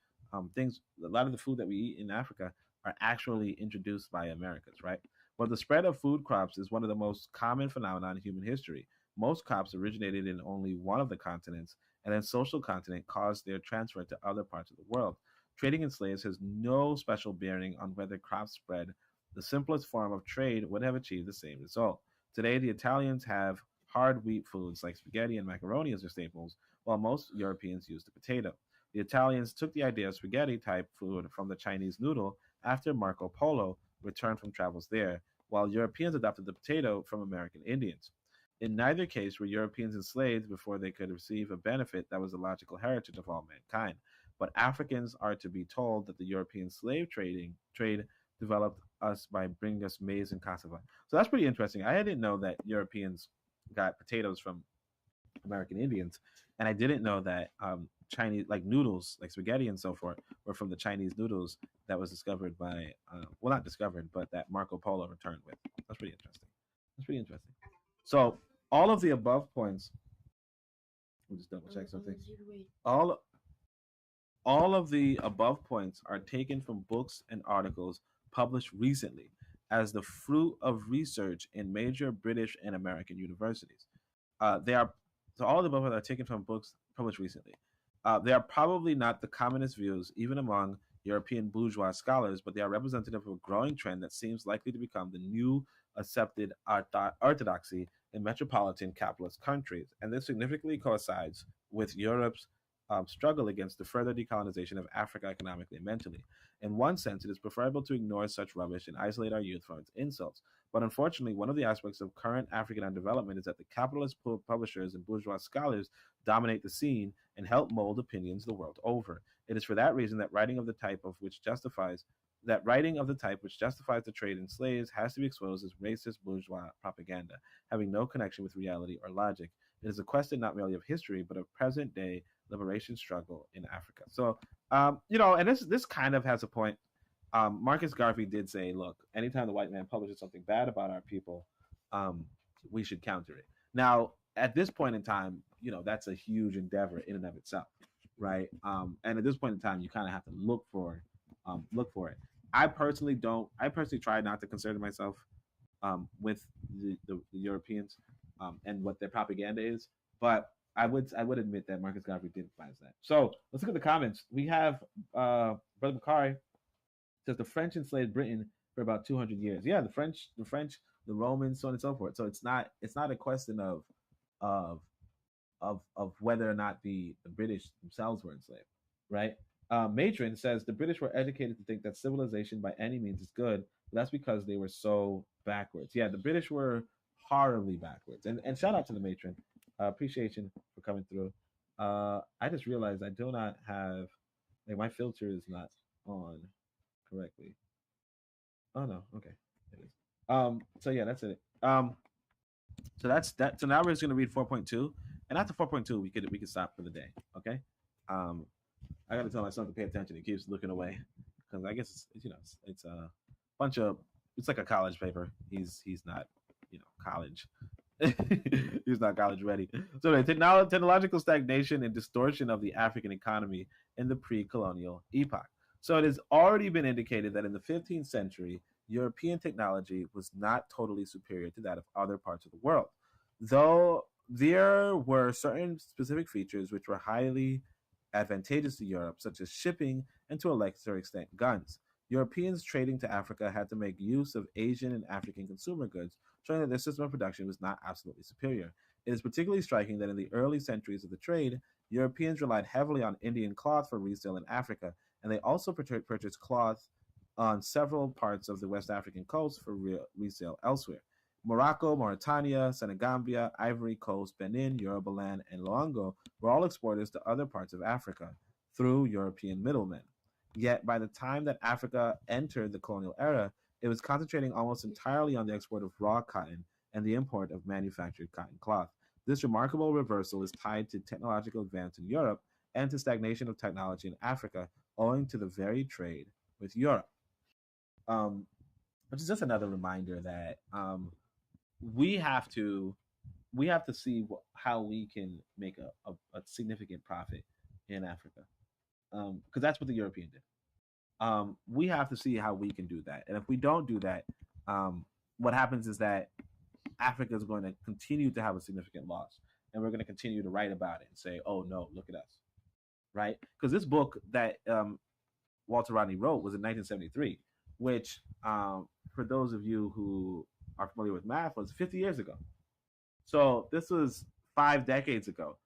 things, a lot of the food that we eat in Africa are actually introduced by Americans, right? But the spread of food crops is one of the most common phenomena in human history. Most crops originated in only one of the continents, and then social continent caused their transfer to other parts of the world. Trading in slaves has no special bearing on whether crops spread. The simplest form of trade would have achieved the same result. Today, the Italians have hard wheat foods like spaghetti and macaroni as their staples, while most Europeans use the potato. The Italians took the idea of spaghetti-type food from the Chinese noodle after Marco Polo returned from travels there, while Europeans adopted the potato from American Indians. In neither case were Europeans enslaved before they could receive a benefit that was the logical heritage of all mankind. But Africans are to be told that the European slave trade developed us by bringing us maize and cassava. So that's pretty interesting. I didn't know that Europeans got potatoes from American Indians, and I didn't know that Chinese, like noodles, like spaghetti and so forth, were from the Chinese noodles that was discovered by, well, not discovered, but that Marco Polo returned with. That's pretty interesting. That's pretty interesting. So all of the above points, we'll just double check something. All of the above points are taken from books and articles published recently as the fruit of research in major British and American universities. So all of the above are taken from books published recently. They are probably not the commonest views, even among European bourgeois scholars, but they are representative of a growing trend that seems likely to become the new accepted orthodoxy in metropolitan capitalist countries. And this significantly coincides with Europe's struggle against the further decolonization of Africa economically and mentally. In one sense, it is preferable to ignore such rubbish and isolate our youth from its insults. But unfortunately, one of the aspects of current African underdevelopment is that the capitalist publishers and bourgeois scholars dominate the scene and help mold opinions the world over. It is for that reason that writing of the type which justifies the trade in slaves has to be exposed as racist bourgeois propaganda, having no connection with reality or logic. It is a question not merely of history, but of present-day liberation struggle in Africa. So, and this kind of has a point. Marcus Garvey did say, look, anytime the white man publishes something bad about our people, we should counter it. Now, at this point in time, that's a huge endeavor in and of itself, right? And at this point in time, you kind of have to look for it. I personally try not to concern myself with the Europeans and what their propaganda is, but I would admit that Marcus Garvey did advise that. So let's look at the comments. We have Brother Macari says the French enslaved Britain for about 200 years. Yeah, the French, the Romans, so on and so forth. So it's not a question of whether or not the British themselves were enslaved, right? Matron says the British were educated to think that civilization by any means is good, but that's because they were so backwards. Yeah, the British were horribly backwards. And shout out to the Matron. Appreciation for coming through. I just realized I do not have, my filter is not on correctly. Oh no, okay, it is. So yeah, that's it. So that's that. So now we're just gonna read 4.2, and after 4.2, we could stop for the day. Okay. I gotta tell my son to pay attention. He keeps looking away because I guess it's a bunch of, it's like a college paper. He's not college. He's not college ready. So technological stagnation and distortion of the African economy in the pre-colonial epoch. So it has already been indicated that in the 15th century, European technology was not totally superior to that of other parts of the world, though there were certain specific features which were highly advantageous to Europe, such as shipping and to a lesser extent guns. Europeans trading to Africa had to make use of Asian and African consumer goods, showing that their system of production was not absolutely superior. It is particularly striking that in the early centuries of the trade, Europeans relied heavily on Indian cloth for resale in Africa, and they also purchased cloth on several parts of the West African coast for resale elsewhere. Morocco, Mauritania, Senegambia, Ivory Coast, Benin, Yorubaland, and Luango were all exporters to other parts of Africa through European middlemen. Yet by the time that Africa entered the colonial era, it was concentrating almost entirely on the export of raw cotton and the import of manufactured cotton cloth. This remarkable reversal is tied to technological advance in Europe and to stagnation of technology in Africa, owing to the very trade with Europe. Which is just another reminder that we have to see how we can make a significant profit in Africa, because that's what the European did. We have to see how we can do that, and if we don't do that, what happens is that Africa is going to continue to have a significant loss, and we're going to continue to write about it and say, "Oh no, look at us," right? Because this book that Walter Rodney wrote was in 1973, which, for those of you who are familiar with math, was 50 years ago. So this was 5 decades ago,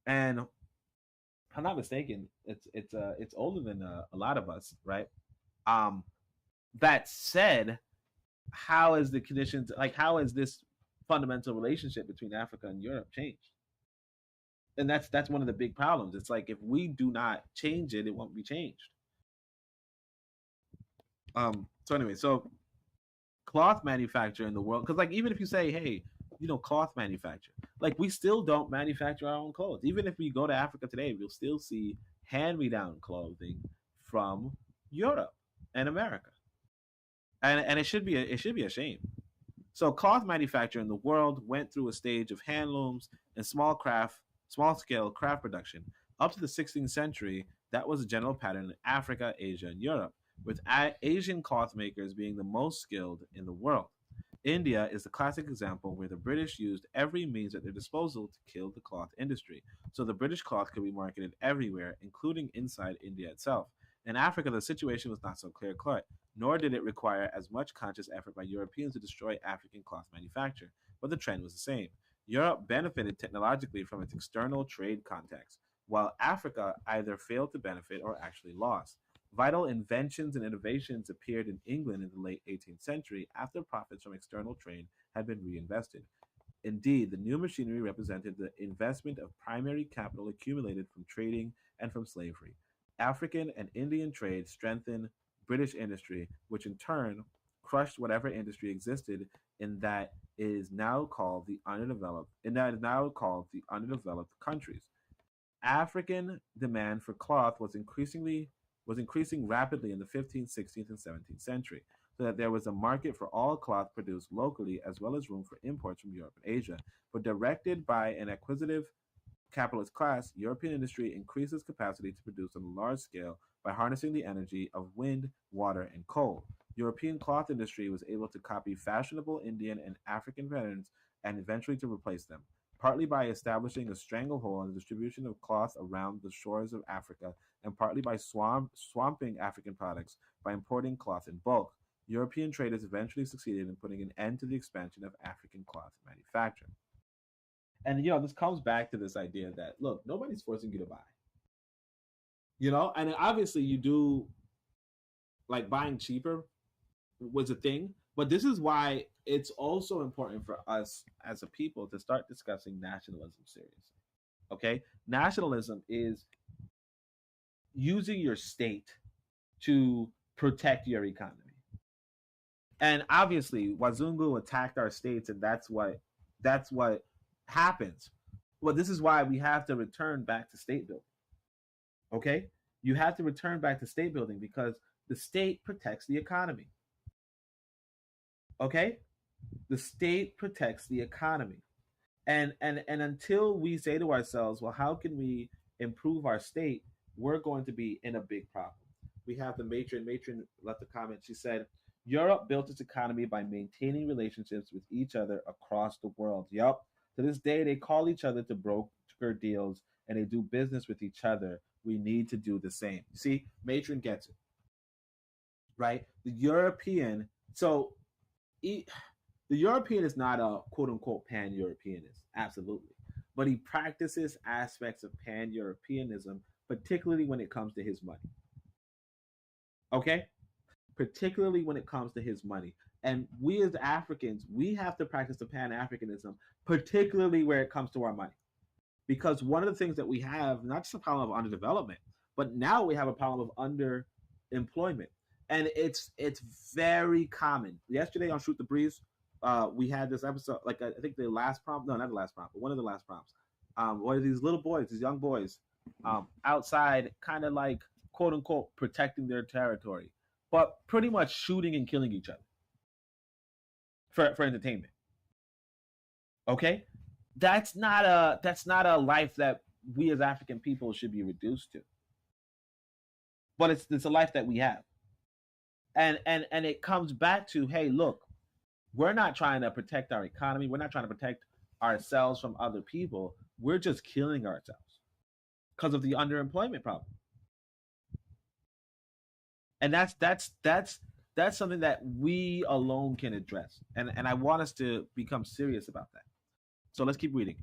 and if I'm not mistaken, it's older than a lot of us, right? That said, how is the conditions, like how is this fundamental relationship between Africa and Europe changed. And that's one of the big problems. It's like if we do not change it, it won't be changed. So anyway, so cloth manufacture in the world, because like even if you say, hey, cloth manufacture, like we still don't manufacture our own clothes. Even if we go to Africa today, we'll still see hand-me-down clothing from Europe and America, and it should be a shame. So cloth manufacture in the world went through a stage of handlooms and small-scale craft production. Up to the 16th century, that was a general pattern in Africa, Asia, and Europe, with Asian cloth makers being the most skilled in the world. India is the classic example where the British used every means at their disposal to kill the cloth industry, so the British cloth could be marketed everywhere, including inside India itself. In Africa, the situation was not so clear-cut, nor did it require as much conscious effort by Europeans to destroy African cloth manufacture, but the trend was the same. Europe benefited technologically from its external trade contacts, while Africa either failed to benefit or actually lost. Vital inventions and innovations appeared in England in the late 18th century after profits from external trade had been reinvested. Indeed, the new machinery represented the investment of primary capital accumulated from trading and from slavery. African and Indian trade strengthened British industry, which in turn crushed whatever industry existed in that is now called the underdeveloped countries. African demand for cloth was increasing rapidly in the 15th, 16th, and 17th century, so that there was a market for all cloth produced locally as well as room for imports from Europe and Asia. But directed by an acquisitive capitalist class, European industry increases capacity to produce on a large scale by harnessing the energy of wind, water, and coal. European cloth industry was able to copy fashionable Indian and African patterns and eventually to replace them, partly by establishing a stranglehold on the distribution of cloth around the shores of Africa, and partly by swamping African products by importing cloth in bulk. European traders eventually succeeded in putting an end to the expansion of African cloth manufacture. And this comes back to this idea that, look, nobody's forcing you to buy. And obviously you do, like, buying cheaper was a thing, but this is why it's also important for us as a people to start discussing nationalism seriously. Okay? Nationalism is using your state to protect your economy. And obviously, Wazungu attacked our states, and that's what happens. Well, this is why we have to return back to state building. Okay? You have to return back to state building because the state protects the economy. Okay? The state protects the economy. And until we say to ourselves, well, how can we improve our state? We're going to be in a big problem. We have the matron left a comment. She said, Europe built its economy by maintaining relationships with each other across the world. Yup. To this day, they call each other to broker deals and they do business with each other. We need to do the same. See, matron gets it. Right? The European is not a quote-unquote pan-Europeanist, absolutely. But he practices aspects of pan-Europeanism, particularly when it comes to his money. Okay? Particularly when it comes to his money. And we as Africans, we have to practice the Pan-Africanism, particularly where it comes to our money. Because one of the things that we have, not just a problem of underdevelopment, but now we have a problem of underemployment. And it's very common. Yesterday on Shoot the Breeze, we had this episode, like I think the last prompt, no, not the last prompt, but one of the last prompts. One of these little boys, these young boys, outside, kind of like, quote unquote, protecting their territory, but pretty much shooting and killing each other for entertainment. Okay? That's not a life that we as African people should be reduced to. But it's a life that we have. And it comes back to, hey, look, we're not trying to protect our economy. We're not trying to protect ourselves from other people. We're just killing ourselves because of the underemployment problem. And that's something that we alone can address. And I want us to become serious about that. So let's keep reading.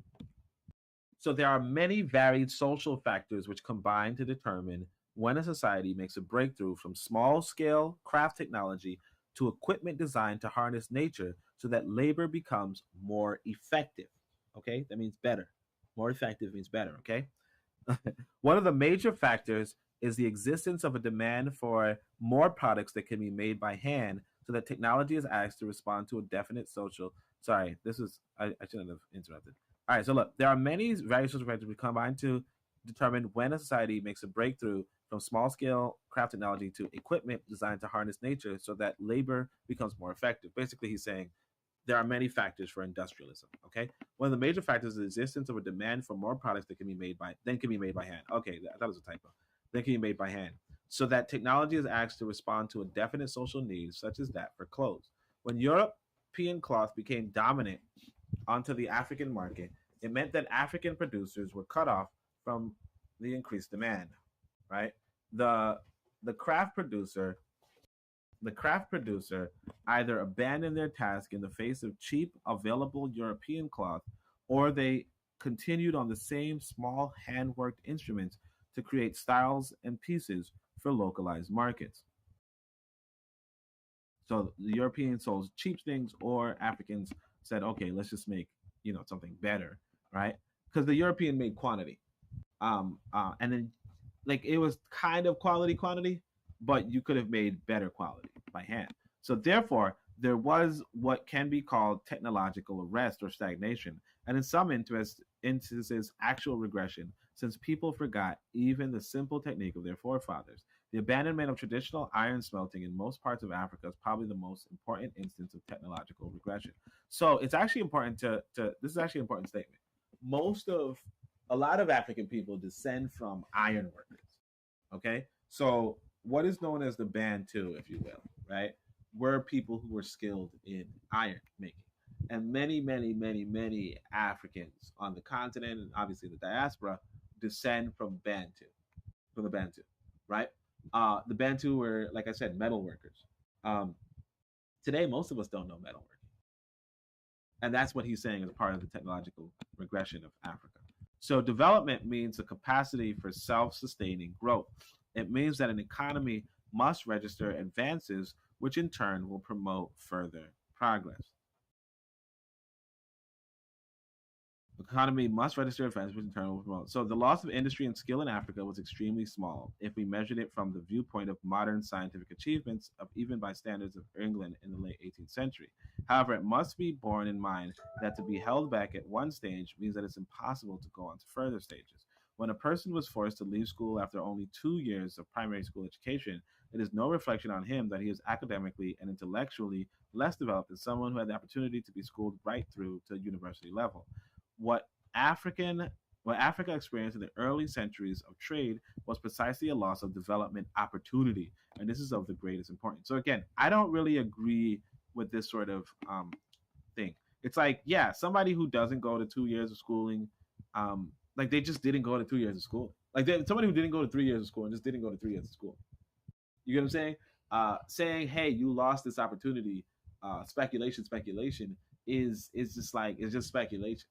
So there are many varied social factors which combine to determine when a society makes a breakthrough from small-scale craft technology to equipment designed to harness nature so that labor becomes more effective. Okay, that means better. More effective means better. Okay. One of the major factors is the existence of a demand for more products that can be made by hand so that technology is asked to respond to a definite social. Sorry, this is, I shouldn't have interrupted. All right, so look, there are many various social factors we combine to determine when a society makes a breakthrough from small scale craft technology to equipment designed to harness nature so that labor becomes more effective. Basically, he's saying there are many factors for industrialism. Okay, one of the major factors is the existence of a demand for more products that can be made by hand. Okay, I thought it was a typo. Then can be made by hand, so that technology is asked to respond to a definite social need, such as that for clothes. When European cloth became dominant onto the African market, it meant that African producers were cut off from the increased demand. Right, the the craft producer the craft producer either abandoned their task in the face of cheap, available European cloth, or they continued on the same small hand worked instruments to create styles and pieces for localized markets. So the Europeans sold cheap things, or Africans said, okay, let's just make something better, right? Because the European made quantity, and then like it was kind of quantity, but you could have made better quality by hand. So therefore, there was what can be called technological arrest or stagnation, and in some instances, actual regression, since people forgot even the simple technique of their forefathers. The abandonment of traditional iron smelting in most parts of Africa is probably the most important instance of technological regression. So it's actually important to this is actually an important statement. A lot of African people descend from iron workers. Okay, so what is known as the Bantu, if you will, right, were people who were skilled in iron making. And many, many, many, many Africans on the continent and obviously the diaspora descend from the Bantu, right? The Bantu were, like I said, metal workers. Today, most of us don't know metal working. And that's what he's saying is part of the technological regression of Africa. So development means a capacity for self-sustaining growth. It means that an economy must register advances, which in turn will promote further progress. The economy must register advances, which in turn will promote. So the loss of industry and skill in Africa was extremely small if we measured it from the viewpoint of modern scientific achievements, of even by standards of England in the late 18th century. However, it must be borne in mind that to be held back at one stage means that it's impossible to go on to further stages. When a person was forced to leave school after only 2 years of primary school education, it is no reflection on him that he is academically and intellectually less developed than someone who had the opportunity to be schooled right through to university level. What Africa experienced in the early centuries of trade was precisely a loss of development opportunity, and this is of the greatest importance. So again, I don't really agree with this sort of thing. It's like, yeah, somebody who doesn't go to 2 years of schooling, like they just didn't go to 2 years of school. Like somebody who didn't go to 3 years of school and just didn't go to 3 years of school. You get what I'm saying? Saying, hey, you lost this opportunity, speculation is just like, it's just speculation.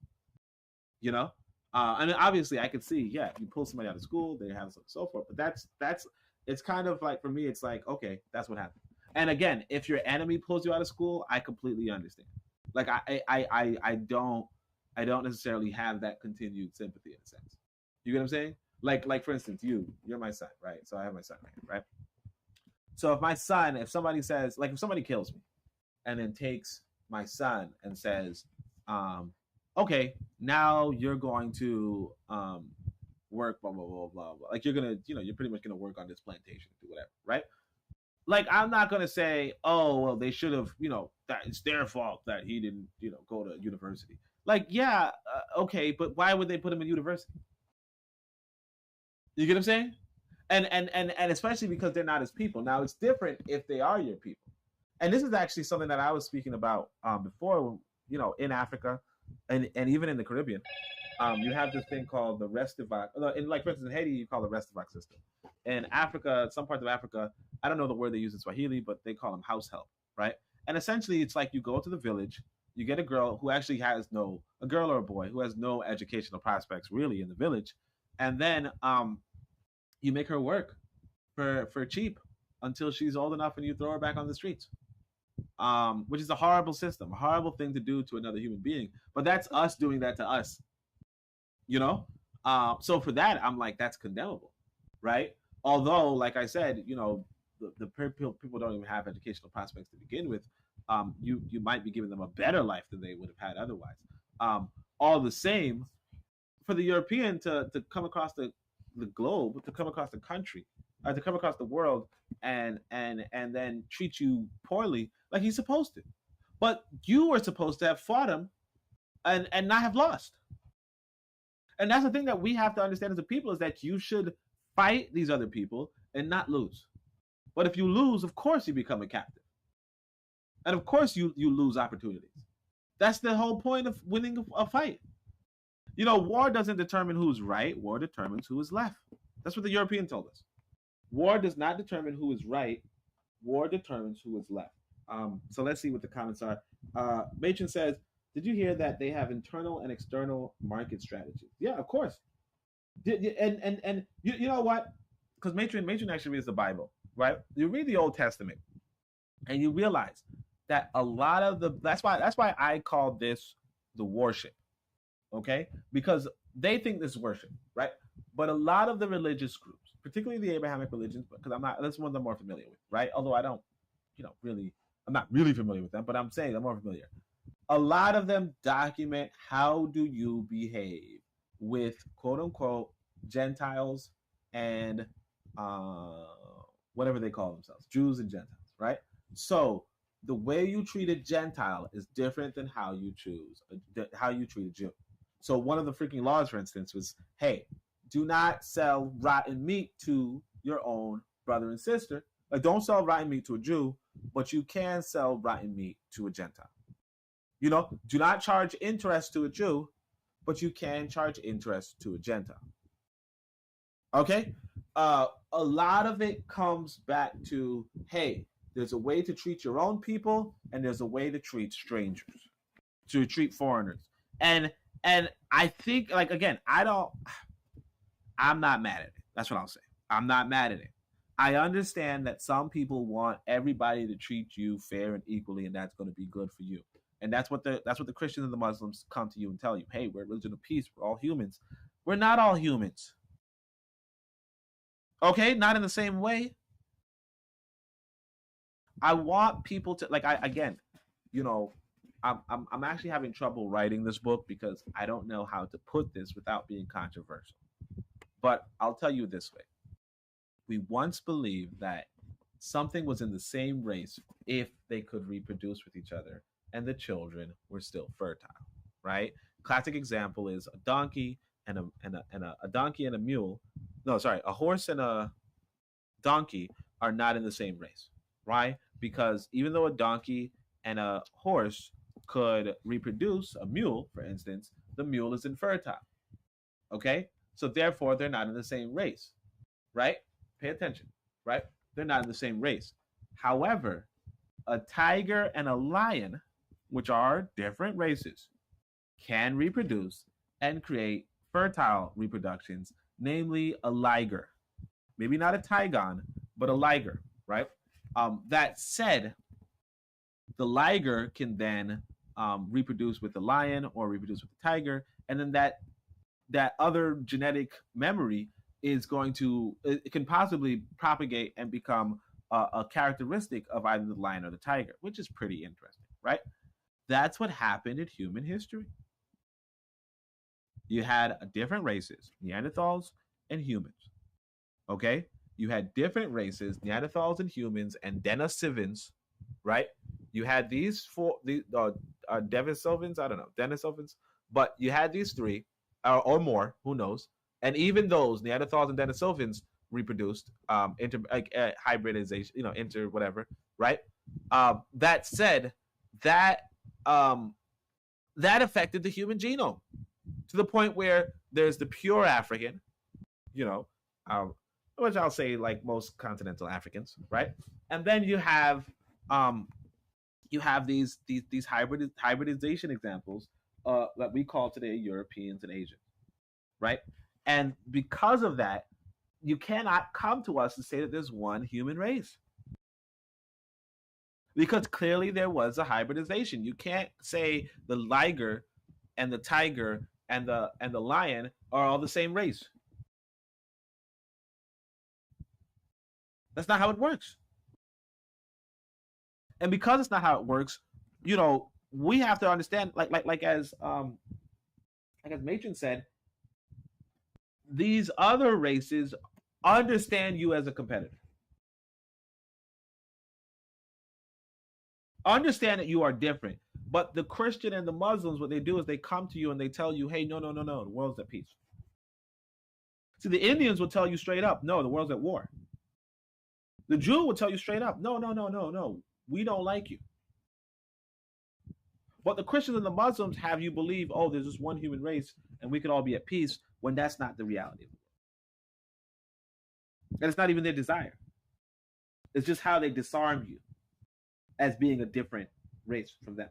And obviously I could see, yeah, if you pull somebody out of school, they have so forth. But that's it's kind of like, for me, it's like, okay, that's what happened. And again, if your enemy pulls you out of school, I completely understand. Like I don't necessarily have that continued sympathy in a sense. You get what I'm saying? Like for instance, you're my son, right? So I have my son right here, right? So if somebody says, like, if somebody kills me and then takes my son and says, okay, now you're going to work, blah, blah, blah, blah, blah. Like you're pretty much going to work on this plantation, do whatever, right? Like, I'm not going to say, oh, well, they should have, that it's their fault that he didn't, go to university. Like, yeah, okay, but why would they put him in university? You get what I'm saying? And especially because they're not his people. Now, it's different if they are your people. And this is actually something that I was speaking about before, in Africa and even in the Caribbean. You have this thing called the Restivac. Like, for instance, in Haiti, you call it the Restivac system. In Africa, some parts of Africa, I don't know the word they use in Swahili, but they call them house help, right? And essentially, it's like you go to the village, you get a girl who actually has a girl or a boy who has no educational prospects really in the village, and then you make her work for cheap until she's old enough and you throw her back on the streets. which is a horrible system, a horrible thing to do to another human being. But that's us doing that to us, you know. So for that, I'm like, that's condemnable, right? Although, like I said, you know, the people don't even have educational prospects to begin with. You might be giving them a better life than they would have had otherwise. All the same, for the European to come across the globe, to come across the country, to come across the world, and then treat you poorly like he's supposed to. But you were supposed to have fought him and not have lost. And that's the thing that we have to understand as a people, is that you should fight these other people and not lose. But if you lose, of course you become a captive. And of course you lose opportunities. That's the whole point of winning a fight. You know, war doesn't determine who's right. War determines who is left. That's what the European told us. War does not determine who is right. War determines who is left. So let's see what the comments are. Matron says, did you hear that they have internal and external market strategies? Yeah, of course. And you know what? Because Matron actually reads the Bible, right? You read the Old Testament, and you realize that a lot of that's why I call this the worship, okay? Because they think this is worship, right? But a lot of the religious groups, particularly the Abrahamic religions, because that's one I'm more familiar with, right? Although I don't, I'm not really familiar with them, but I'm saying I'm more familiar. A lot of them document how do you behave with quote unquote Gentiles and whatever they call themselves, Jews and Gentiles, right? So the way you treat a Gentile is different than how you treat a Jew. So one of the freaking laws, for instance, was, hey, do not sell rotten meat to your own brother and sister. Like, don't sell rotten meat to a Jew, but you can sell rotten meat to a Gentile. You know, do not charge interest to a Jew, but you can charge interest to a Gentile. Okay? A lot of it comes back to, hey, there's a way to treat your own people, and there's a way to treat strangers, to treat foreigners. And I think, like, again, I'm not mad at it. That's what I'll say. I'm not mad at it. I understand that some people want everybody to treat you fair and equally, and that's going to be good for you. And that's what the Christians and the Muslims come to you and tell you. Hey, we're a religion of peace. We're all humans. We're not all humans. Okay? Not in the same way. I want people to, like, I'm actually having trouble writing this book because I don't know how to put this without being controversial. But I'll tell you this way. We once believed that something was in the same race if they could reproduce with each other and the children were still fertile, right? Classic example is a donkey and a donkey and a mule. No, sorry, a horse and a donkey are not in the same race, right? Because even though a donkey and a horse could reproduce, a mule, for instance, the mule is infertile. Okay? So therefore, they're not in the same race, right? Pay attention, right? They're not in the same race. However, a tiger and a lion, which are different races, can reproduce and create fertile reproductions, namely a liger. Maybe not a tigon, but a liger, right? That said, the liger can then reproduce with the lion or reproduce with the tiger, and then that other genetic memory is going to, it can possibly propagate and become a characteristic of either the lion or the tiger, which is pretty interesting, right? That's what happened in human history. You had different races, Neanderthals and humans, okay? You had different races, Neanderthals and humans, and Denisovans, right? You had these four, Denisovans, I don't know, Denisovans, but you had these three, or more, who knows? And even those Neanderthals and Denisovans reproduced, hybridization, inter whatever, right? That said, that affected the human genome to the point where there's the pure African, which I'll say like most continental Africans, right? And then you have these hybridization examples that we call today Europeans and Asians, right? And because of that, you cannot come to us and say that there's one human race. because clearly there was a hybridization. You can't say the liger and the tiger and the lion are all the same race. That's not how it works. And because it's not how it works, we have to understand, like as Matron said, these other races understand you as a competitor. Understand that you are different. But the Christian and the Muslims, what they do is they come to you and they tell you, hey, no, the world's at peace. See, the Indians will tell you straight up, no, the world's at war. The Jew will tell you straight up, no, we don't like you. But the Christians and the Muslims have you believe, oh, there's just one human race and we could all be at peace, when that's not the reality. And it's not even their desire. It's just how they disarm you as being a different race from them.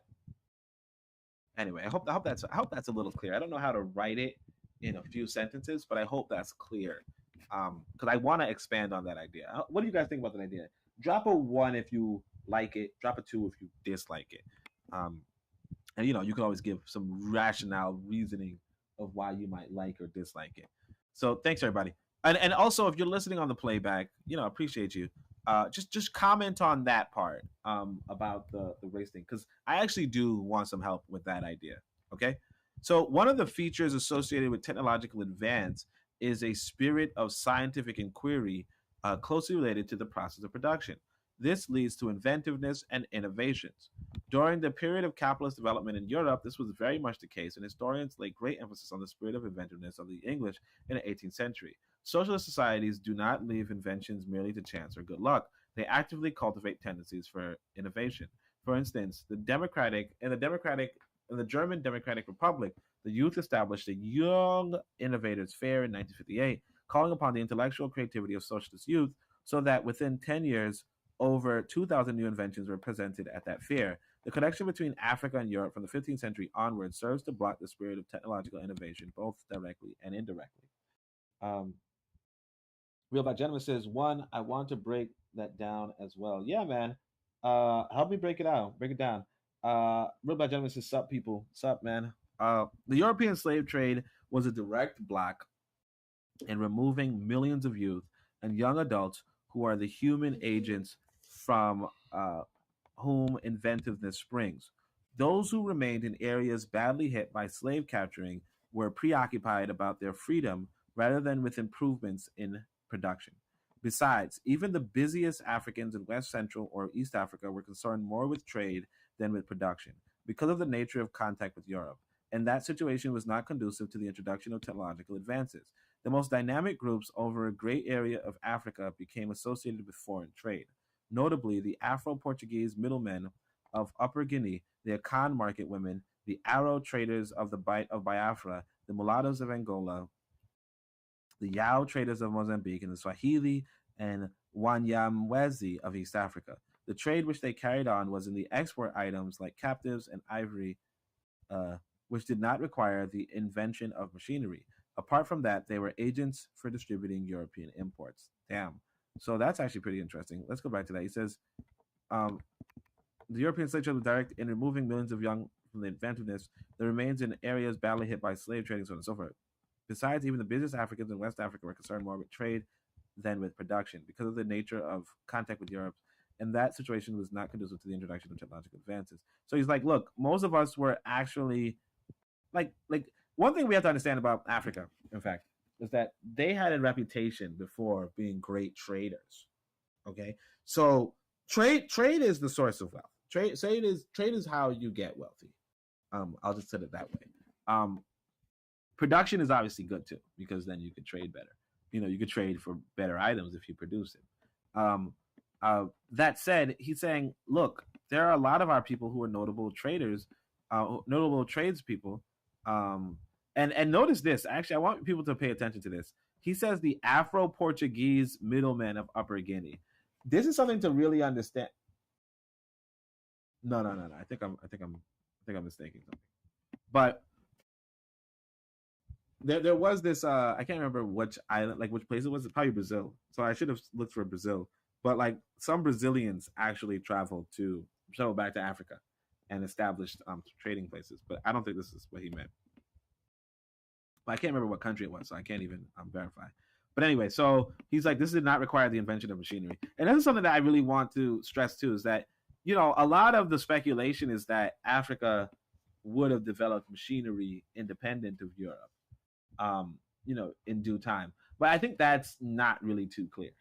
Anyway, I hope that's a little clear. I don't know how to write it in a few sentences, but I hope that's clear. Because I want to expand on that idea. What do you guys think about that idea? Drop a 1 if you like it. Drop a 2 if you dislike it. And you can always give some rationale reasoning of why you might like or dislike it. So thanks everybody. And also, if you're listening on the playback, appreciate you. Just comment on that part about the race thing, because I actually do want some help with that idea. Okay, so one of the features associated with technological advance is a spirit of scientific inquiry closely related to the process of production. This leads to inventiveness and innovations. During the period of capitalist development in Europe, this was very much the case, and historians lay great emphasis on the spirit of inventiveness of the English in the 18th century. Socialist societies do not leave inventions merely to chance or good luck. They actively cultivate tendencies for innovation. For instance, in the German Democratic Republic, the youth established a Young Innovators Fair in 1958, calling upon the intellectual creativity of socialist youth, so that within 10 years, over 2,000 new inventions were presented at that fair. The connection between Africa and Europe from the 15th century onward serves to block the spirit of technological innovation, both directly and indirectly. Real Black Gentleman says, 1, I want to break that down as well. Yeah, man. Help me break it down. Real Black Gentleman says, sup, people. Sup, man. The European slave trade was a direct block in removing millions of youth and young adults who are the human agents from whom inventiveness springs. Those who remained in areas badly hit by slave capturing were preoccupied about their freedom rather than with improvements in production. Besides, even the busiest Africans in West Central or East Africa were concerned more with trade than with production because of the nature of contact with Europe, and that situation was not conducive to the introduction of technological advances. The most dynamic groups over a great area of Africa became associated with foreign trade, notably the Afro-Portuguese middlemen of Upper Guinea, the Akan market women, the Aro traders of Biafra, the mulattoes of Angola, the Yao traders of Mozambique, and the Swahili and Wanyamwezi of East Africa. The trade which they carried on was in the export items like captives and ivory, which did not require the invention of machinery. Apart from that, they were agents for distributing European imports. Damn. So that's actually pretty interesting. Let's go back to that. He says, the European slave trade was direct in removing millions of young from the inventiveness that remains in areas badly hit by slave trading, so on and so forth. Besides, even the busiest Africans in West Africa were concerned more with trade than with production because of the nature of contact with Europe, and that situation was not conducive to the introduction of technological advances. So he's like, look, most of us were actually like one thing we have to understand about Africa, in fact, is that they had a reputation before being great traders. Okay, so trade is the source of wealth. Trade is how you get wealthy. I'll just put it that way. Production is obviously good too, because then you could trade better. You could trade for better items if you produce it. That said, he's saying, look, there are a lot of our people who are notable traders, notable tradespeople. And notice this. Actually, I want people to pay attention to this. He says the Afro-Portuguese middlemen of Upper Guinea. This is something to really understand. No. I think I'm mistaking something. But there was this. I can't remember which island, like which place it was. It's probably Brazil. So I should have looked for Brazil. But like some Brazilians actually traveled back to Africa and established trading places. But I don't think this is what he meant. But I can't remember what country it was, so I can't even verify. But anyway, so he's like, this did not require the invention of machinery. And this is something that I really want to stress too, is that, you know, a lot of the speculation is that Africa would have developed machinery independent of Europe, you know, in due time. But I think that's not really too clear.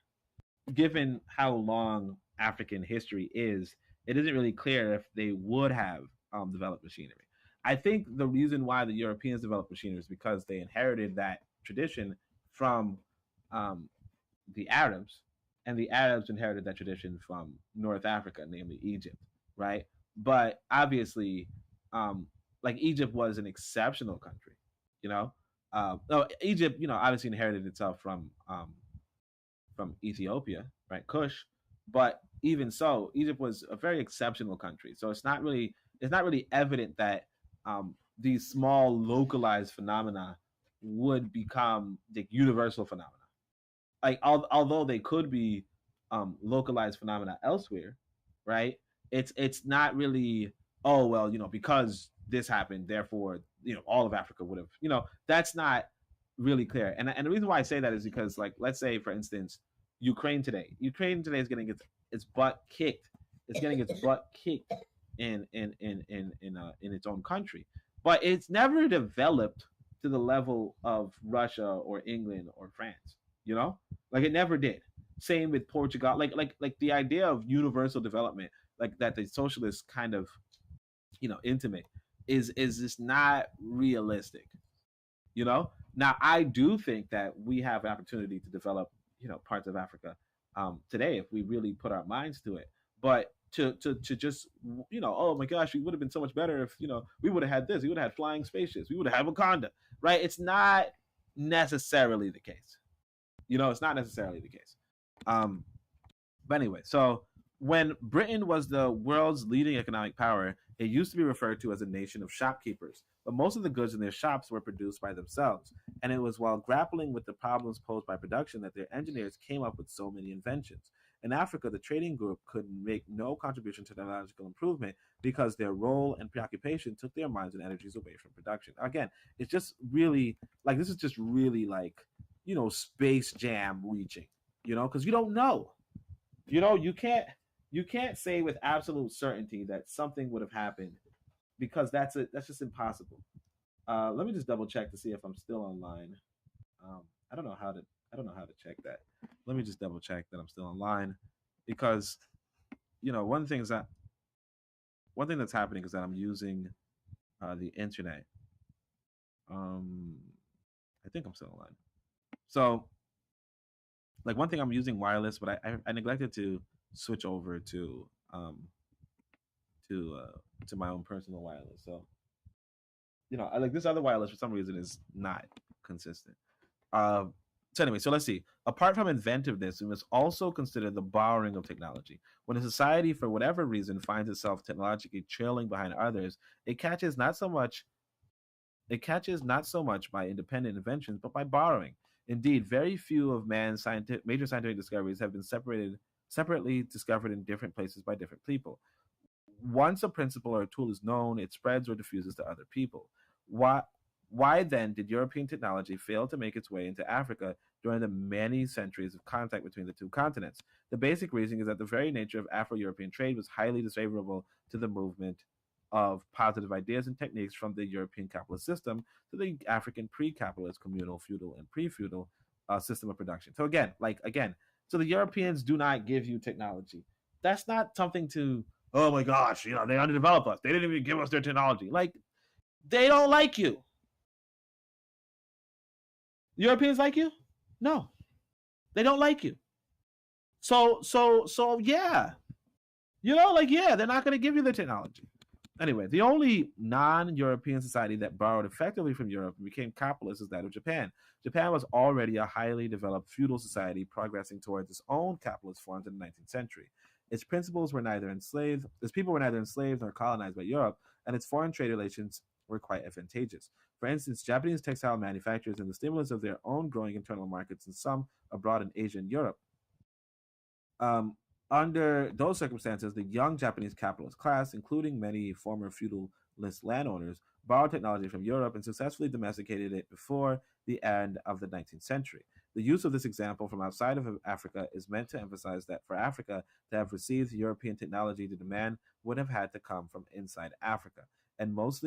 Given how long African history is, it isn't really clear if they would have developed machinery. I think the reason why the Europeans developed machinery is because they inherited that tradition from the Arabs, and the Arabs inherited that tradition from North Africa, namely Egypt, right? But obviously, like Egypt was an exceptional country, you know. Egypt, you know, obviously inherited itself from Ethiopia, right, Kush, but even so, Egypt was a very exceptional country. So it's not really evident that these small localized phenomena would become the universal phenomena. Like although they could be localized phenomena elsewhere, right? It's not really, oh well, you know, because this happened, therefore, you know, all of Africa would have, you know, that's not really clear. And the reason why I say that is because, like, let's say for instance, Ukraine today is getting its butt kicked. It's getting its butt kicked in its own country, but it's never developed to the level of Russia or England or France. You know, like it never did. Same with Portugal. Like the idea of universal development, like that the socialists kind of, you know, intimate, is just not realistic. You know, now I do think that we have an opportunity to develop, you know, parts of Africa today if we really put our minds to it. But to just, you know, oh my gosh, we would have been so much better if, you know, we would have had this, we would have had flying spaceships, we would have had Wakanda, right? It's not necessarily the case. You know, it's not necessarily the case. But anyway, so when Britain was the world's leading economic power, it used to be referred to as a nation of shopkeepers. But most of the goods in their shops were produced by themselves. And it was while grappling with the problems posed by production that their engineers came up with so many inventions. In Africa, the trading group could make no contribution to technological improvement because their role and preoccupation took their minds and energies away from production. Again, it's just really, like, this is just really like, you know, Space Jam reaching, you know, because you don't know. You know, you can't say with absolute certainty that something would have happened, because that's just impossible. Let me just double check to see if I'm still online. I don't know how to check that. Let me just double check that I'm still online, because, you know, one thing that's happening is that I'm using the internet. I think I'm still online. So, like, one thing, I'm using wireless, but I neglected to switch over to my own personal wireless. So, you know, like this other wireless for some reason is not consistent. So anyway, so let's see. Apart from inventiveness, we must also consider the borrowing of technology. When a society, for whatever reason, finds itself technologically trailing behind others, it catches not so much by independent inventions, but by borrowing. Indeed, very few of man's major scientific discoveries have been separately discovered in different places by different people. Once a principle or a tool is known, it spreads or diffuses to other people. Why then did European technology fail to make its way into Africa during the many centuries of contact between the two continents? The basic reason is that the very nature of Afro-European trade was highly disfavorable to the movement of positive ideas and techniques from the European capitalist system to the African pre-capitalist, communal, feudal, and pre-feudal system of production. So so the Europeans do not give you technology. That's not something to, oh my gosh, you know, they underdeveloped us. They didn't even give us their technology. Like, they don't like you. Europeans like you? No, they don't like you. So yeah, you know, like, yeah, they're not going to give you the technology. Anyway, the only non-European society that borrowed effectively from Europe and became capitalist is that of Japan. Japan was already a highly developed feudal society progressing towards its own capitalist forms in the 19th century. Its people were neither enslaved nor colonized by Europe, and its foreign trade relations were quite advantageous. For instance, Japanese textile manufacturers and the stimulus of their own growing internal markets, and some abroad in Asia and Europe, Under those circumstances, the young Japanese capitalist class, including many former feudalist landowners, borrowed technology from Europe and successfully domesticated it before the end of the 19th century. The use of this example from outside of Africa is meant to emphasize that for Africa to have received European technology, the demand would have had to come from inside Africa, and most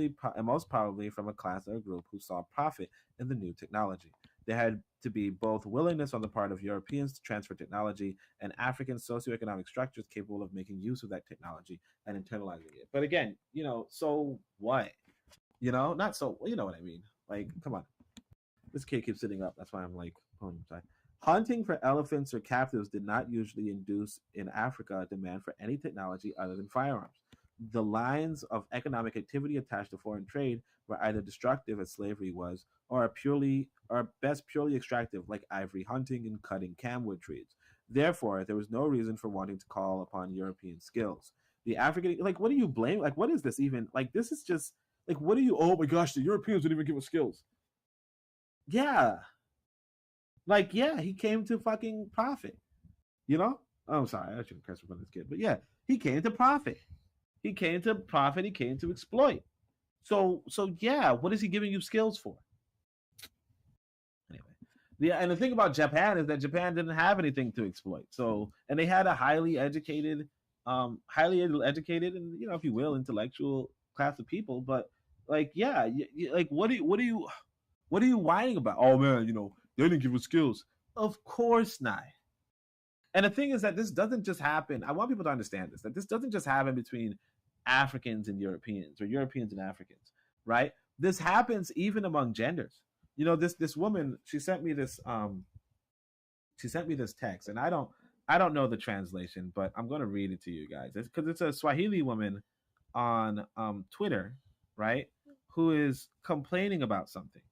probably from a class or a group who saw profit in the new technology. There had to be both willingness on the part of Europeans to transfer technology and African socioeconomic structures capable of making use of that technology and internalizing it. But again, so what? Not so, you know what I mean? Like, come on. This kid keeps sitting up. That's why I'm like, hunting for elephants or captives did not usually induce in Africa a demand for any technology other than firearms. The lines of economic activity attached to foreign trade were either destructive, as slavery was, or purely extractive, like ivory hunting and cutting camwood trees. Therefore, there was no reason for wanting to call upon European skills. The African, like, what do you blame? Like, what is this even? Like, this is just, like, what do you, oh my gosh, the Europeans didn't even give us skills. Yeah. Like, yeah, he came to fucking profit. Oh, I'm sorry, I shouldn't curse in front of this kid. But yeah, he came to profit. He came to profit. He came to exploit. So yeah, what is he giving you skills for? Anyway, and the thing about Japan is that Japan didn't have anything to exploit. So, and they had a highly educated and, if you will, intellectual class of people. But like, yeah, like, what are you whining about? Oh man, they didn't give us skills. Of course not. And the thing is that this doesn't just happen. I want people to understand this, that this doesn't just happen between Africans and Europeans or Europeans and Africans, right? This happens even among genders. This woman, she sent me this text, and I don't know the translation, but I'm going to read it to you guys. It's because it's a Swahili woman on Twitter, right, who is complaining about something.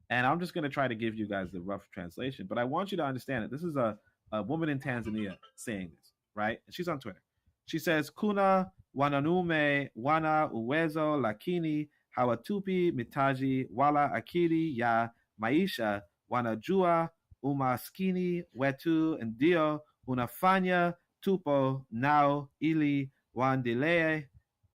And I'm just going to try to give you guys the rough translation, but I want you to understand it. This is a woman in Tanzania saying this, right? And she's on Twitter. She says, kuna wananume wana uwezo lakini hawatupi mitaji wala akili ya maisha, wanajua umaskini wetu ndio unafanya tupo nao ili waendelee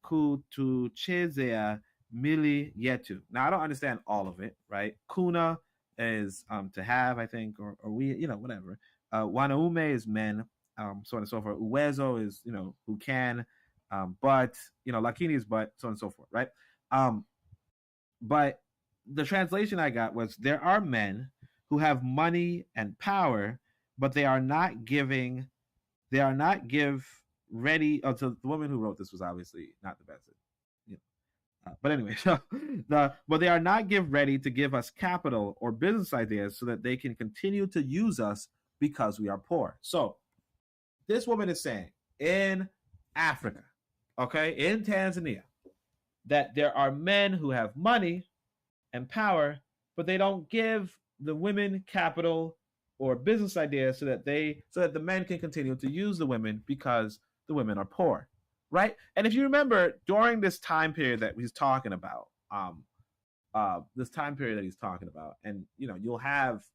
kutuchezea mili yetu. Now, I don't understand all of it, right? Kuna is to have, I think, or we, whatever. Wanaume is men, so on and so forth. Uwezo is, who can, but, lakini is but, so on and so forth, right? But the translation I got was, there are men who have money and power, but they are not ready. Oh, so the woman who wrote this was obviously not the best. But anyway, but they are not ready to give us capital or business ideas so that they can continue to use us because we are poor. So this woman is saying in Africa, okay, in Tanzania, that there are men who have money and power, but they don't give the women capital or business ideas so that the men can continue to use the women because the women are poor. Right? And if you remember, during this time period that he's talking about, and you'll have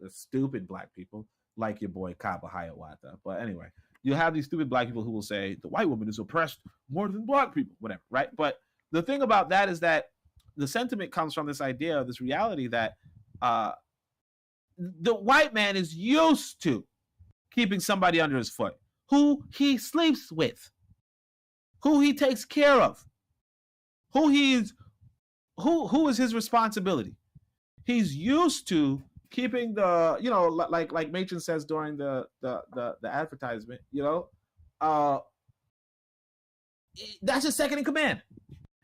the stupid black people like your boy Kaba Hiawatha. But anyway, you'll have these stupid black people who will say the white woman is oppressed more than black people, whatever, right? But the thing about that is that the sentiment comes from this idea, this reality that the white man is used to keeping somebody under his foot who he sleeps with, who he takes care of, who is his responsibility. He's used to keeping the, like Machen says during the advertisement, that's his second in command,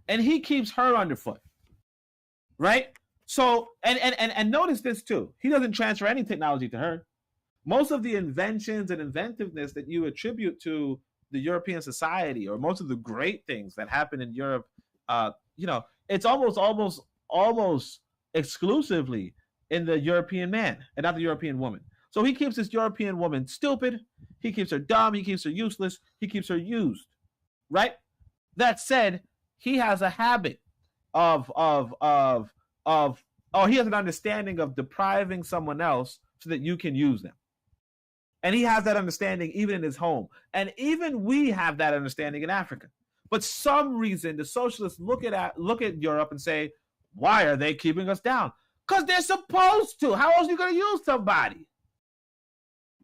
and he keeps her underfoot, right? So and notice this too. He doesn't transfer any technology to her. Most of the inventions and inventiveness that you attribute to the European society, or most of the great things that happen in Europe, it's almost exclusively in the European man and not the European woman. So he keeps this European woman stupid. He keeps her dumb. He keeps her useless. He keeps her used, right? That said, he has a habit of he has an understanding of depriving someone else so that you can use them, And he has that understanding even in his home. And even we have that understanding in Africa. But some reason the socialists look at Europe and say, why are they keeping us down? Because they're supposed to. How else are you going to use somebody?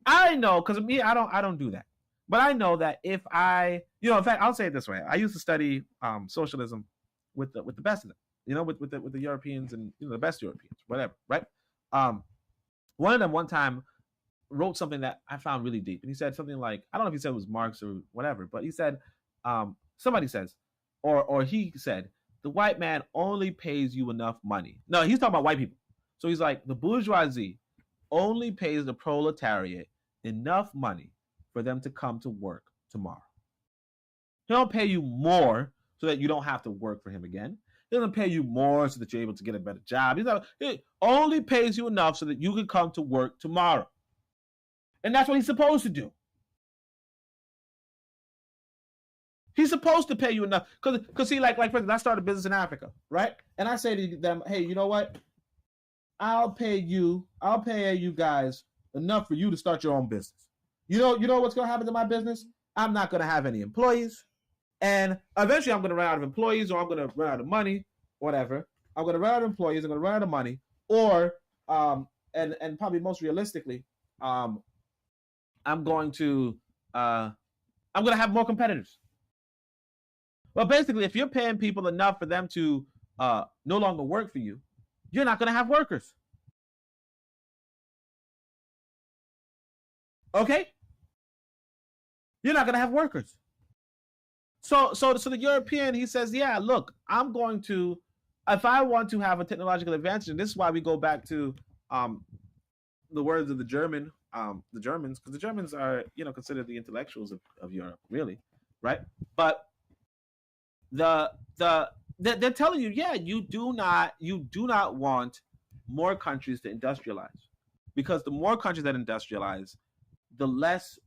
I know, because me, I don't do that. But I know that if in fact, I'll say it this way. I used to study socialism with the best of them, with the Europeans and the best Europeans, whatever, right? One of them one time wrote something that I found really deep. And he said something like, I don't know if he said it was Marx or whatever, but he said, somebody says, or he said, the white man only pays you enough money. No, he's talking about white people. So he's like, the bourgeoisie only pays the proletariat enough money for them to come to work tomorrow. He don't pay you more so that you don't have to work for him again. He doesn't pay you more so that you're able to get a better job. He only pays you enough so that you can come to work tomorrow. And that's what he's supposed to do. He's supposed to pay you enough. Because see, like for instance, I started a business in Africa, right? And I say to them, hey, you know what? I'll pay you guys enough for you to start your own business. You know what's going to happen to my business? I'm not going to have any employees. And eventually I'm going to run out of employees, or I'm going to run out of money, whatever. I'm going to run out of employees, I'm going to run out of money, or, and probably most realistically, I'm going to have more competitors. Well, basically, if you're paying people enough for them to no longer work for you, you're not going to have workers. Okay? You're not going to have workers. So the European, he says, yeah, look, I'm going to, if I want to have a technological advantage, and this is why we go back to the words of the Germans, because the Germans are, considered the intellectuals of Europe, really, right? But they're telling you, yeah, you do not want more countries to industrialize, because the more countries that industrialize, the less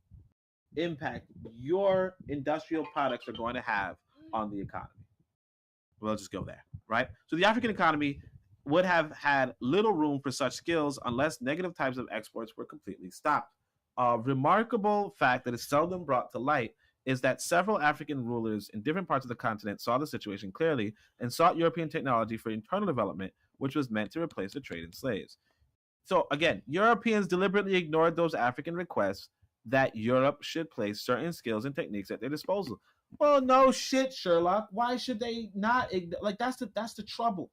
impact your industrial products are going to have on the economy. We'll just go there, right? So the African economy would have had little room for such skills unless negative types of exports were completely stopped. A remarkable fact that is seldom brought to light is that several African rulers in different parts of the continent saw the situation clearly and sought European technology for internal development, which was meant to replace the trade in slaves. So again, Europeans deliberately ignored those African requests that Europe should place certain skills and techniques at their disposal. Well, no shit, Sherlock. Why should they not? Like that's the trouble.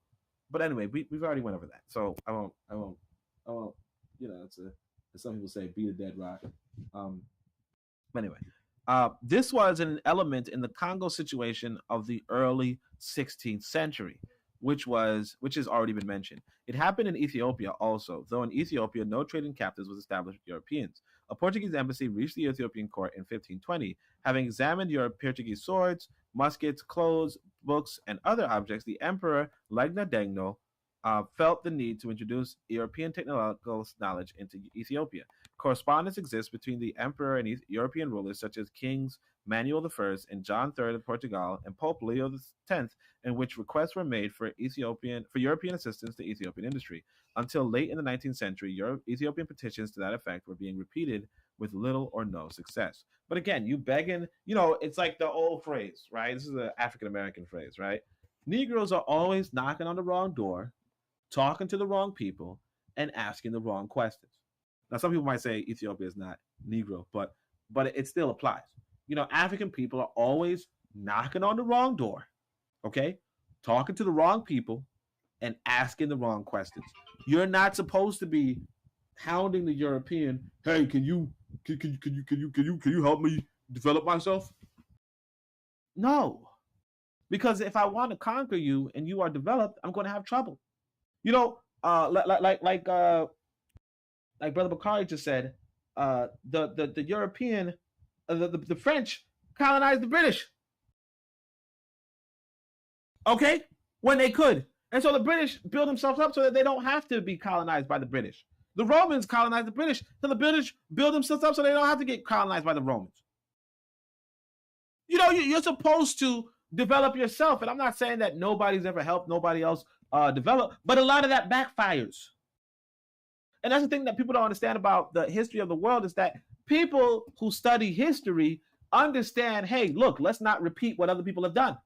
But anyway, we've already went over that, so I won't. As some people say, beat a dead rock. Anyway, this was an element in the Congo situation of the early 16th century, which has already been mentioned. It happened in Ethiopia also, though in Ethiopia no trade in captives was established with Europeans. A Portuguese embassy reached the Ethiopian court in 1520. Having examined Portuguese swords, muskets, clothes, books, and other objects, the emperor Lagnadegno felt the need to introduce European technological knowledge into Ethiopia. Correspondence exists between the emperor and European rulers such as Kings Manuel I and John III of Portugal and Pope Leo X, in which requests were made for European assistance to Ethiopian industry. Until late in the 19th century, Ethiopian petitions to that effect were being repeated with little or no success. But again, you begging, it's like the old phrase, right? This is an African-American phrase, right? Negroes are always knocking on the wrong door, talking to the wrong people, and asking the wrong questions. Now, some people might say Ethiopia is not Negro, but it still applies. African people are always knocking on the wrong door, okay? Talking to the wrong people and asking the wrong questions. You're not supposed to be hounding the European, hey, can you help me develop myself? No. Because if I want to conquer you and you are developed, I'm going to have trouble. Like Brother Bakari just said, the European, the French colonized the British. Okay? When they could. And so the British build themselves up so that they don't have to be colonized by the British. The Romans colonized the British, so the British build themselves up so they don't have to get colonized by the Romans. You're supposed to develop yourself. And I'm not saying that nobody's ever helped nobody else develop, but a lot of that backfires. And that's the thing that people don't understand about the history of the world is that People who study history understand, hey, look, let's not repeat what other people have done.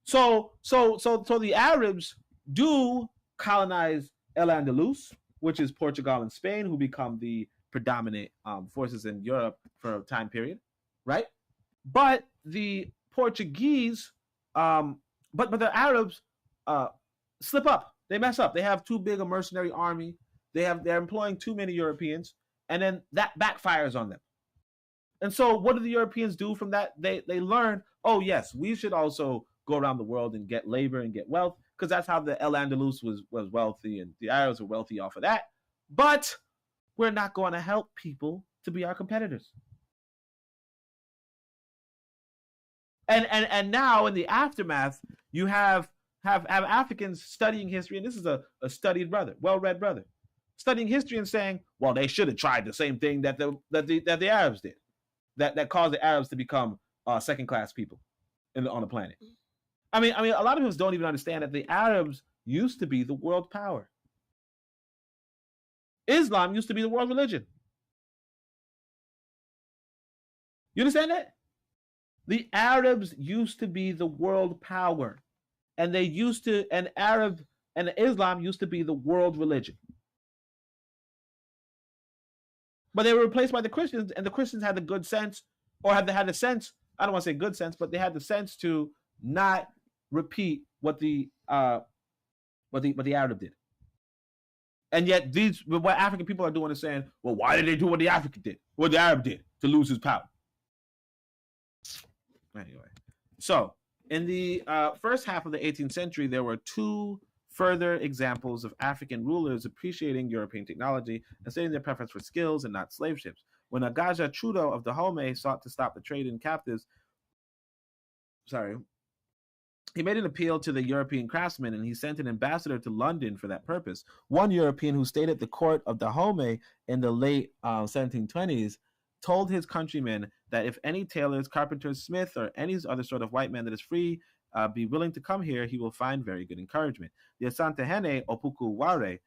So the Arabs do colonize El-Andalus, which is Portugal and Spain, who become the predominant forces in Europe for a time period, right? But the Portuguese, but the Arabs slip up. They mess up. They have too big a mercenary army. They're employing too many Europeans, and then that backfires on them. And so what do the Europeans do from that? They learn, oh yes, we should also go around the world and get labor and get wealth, because that's how the El-Andalus was wealthy, and the Arabs were wealthy off of that. But we're not going to help people to be our competitors. And now in the aftermath, you have Africans studying history, and this is a studied brother, well-read brother, studying history and saying, well, they should have tried the same thing that the Arabs did, that caused the Arabs to become second-class people on the planet. I mean, a lot of us don't even understand that the Arabs used to be the world power. Islam used to be the world religion. You understand that? The Arabs used to be the world power, and Islam used to be the world religion. But they were replaced by the Christians, and the Christians had the good sense, or had the sense, I don't want to say good sense, but they had the sense to not repeat what the Arab did. And yet what African people are doing is saying, well, why did they do what the Arab did to lose his power? Anyway, so in the first half of the 18th century, there were two further examples of African rulers appreciating European technology and stating their preference for skills and not slave ships. When Agaja Trudeau of Dahomey sought to stop the trade in captives, he made an appeal to the European craftsmen, and he sent an ambassador to London for that purpose. One European who stayed at the court of Dahomey in the late 1720s told his countrymen that if any tailors, carpenters, smith, or any other sort of white man that is free be willing to come here, he will find very good encouragement. The Asante Hene Opuku Ware,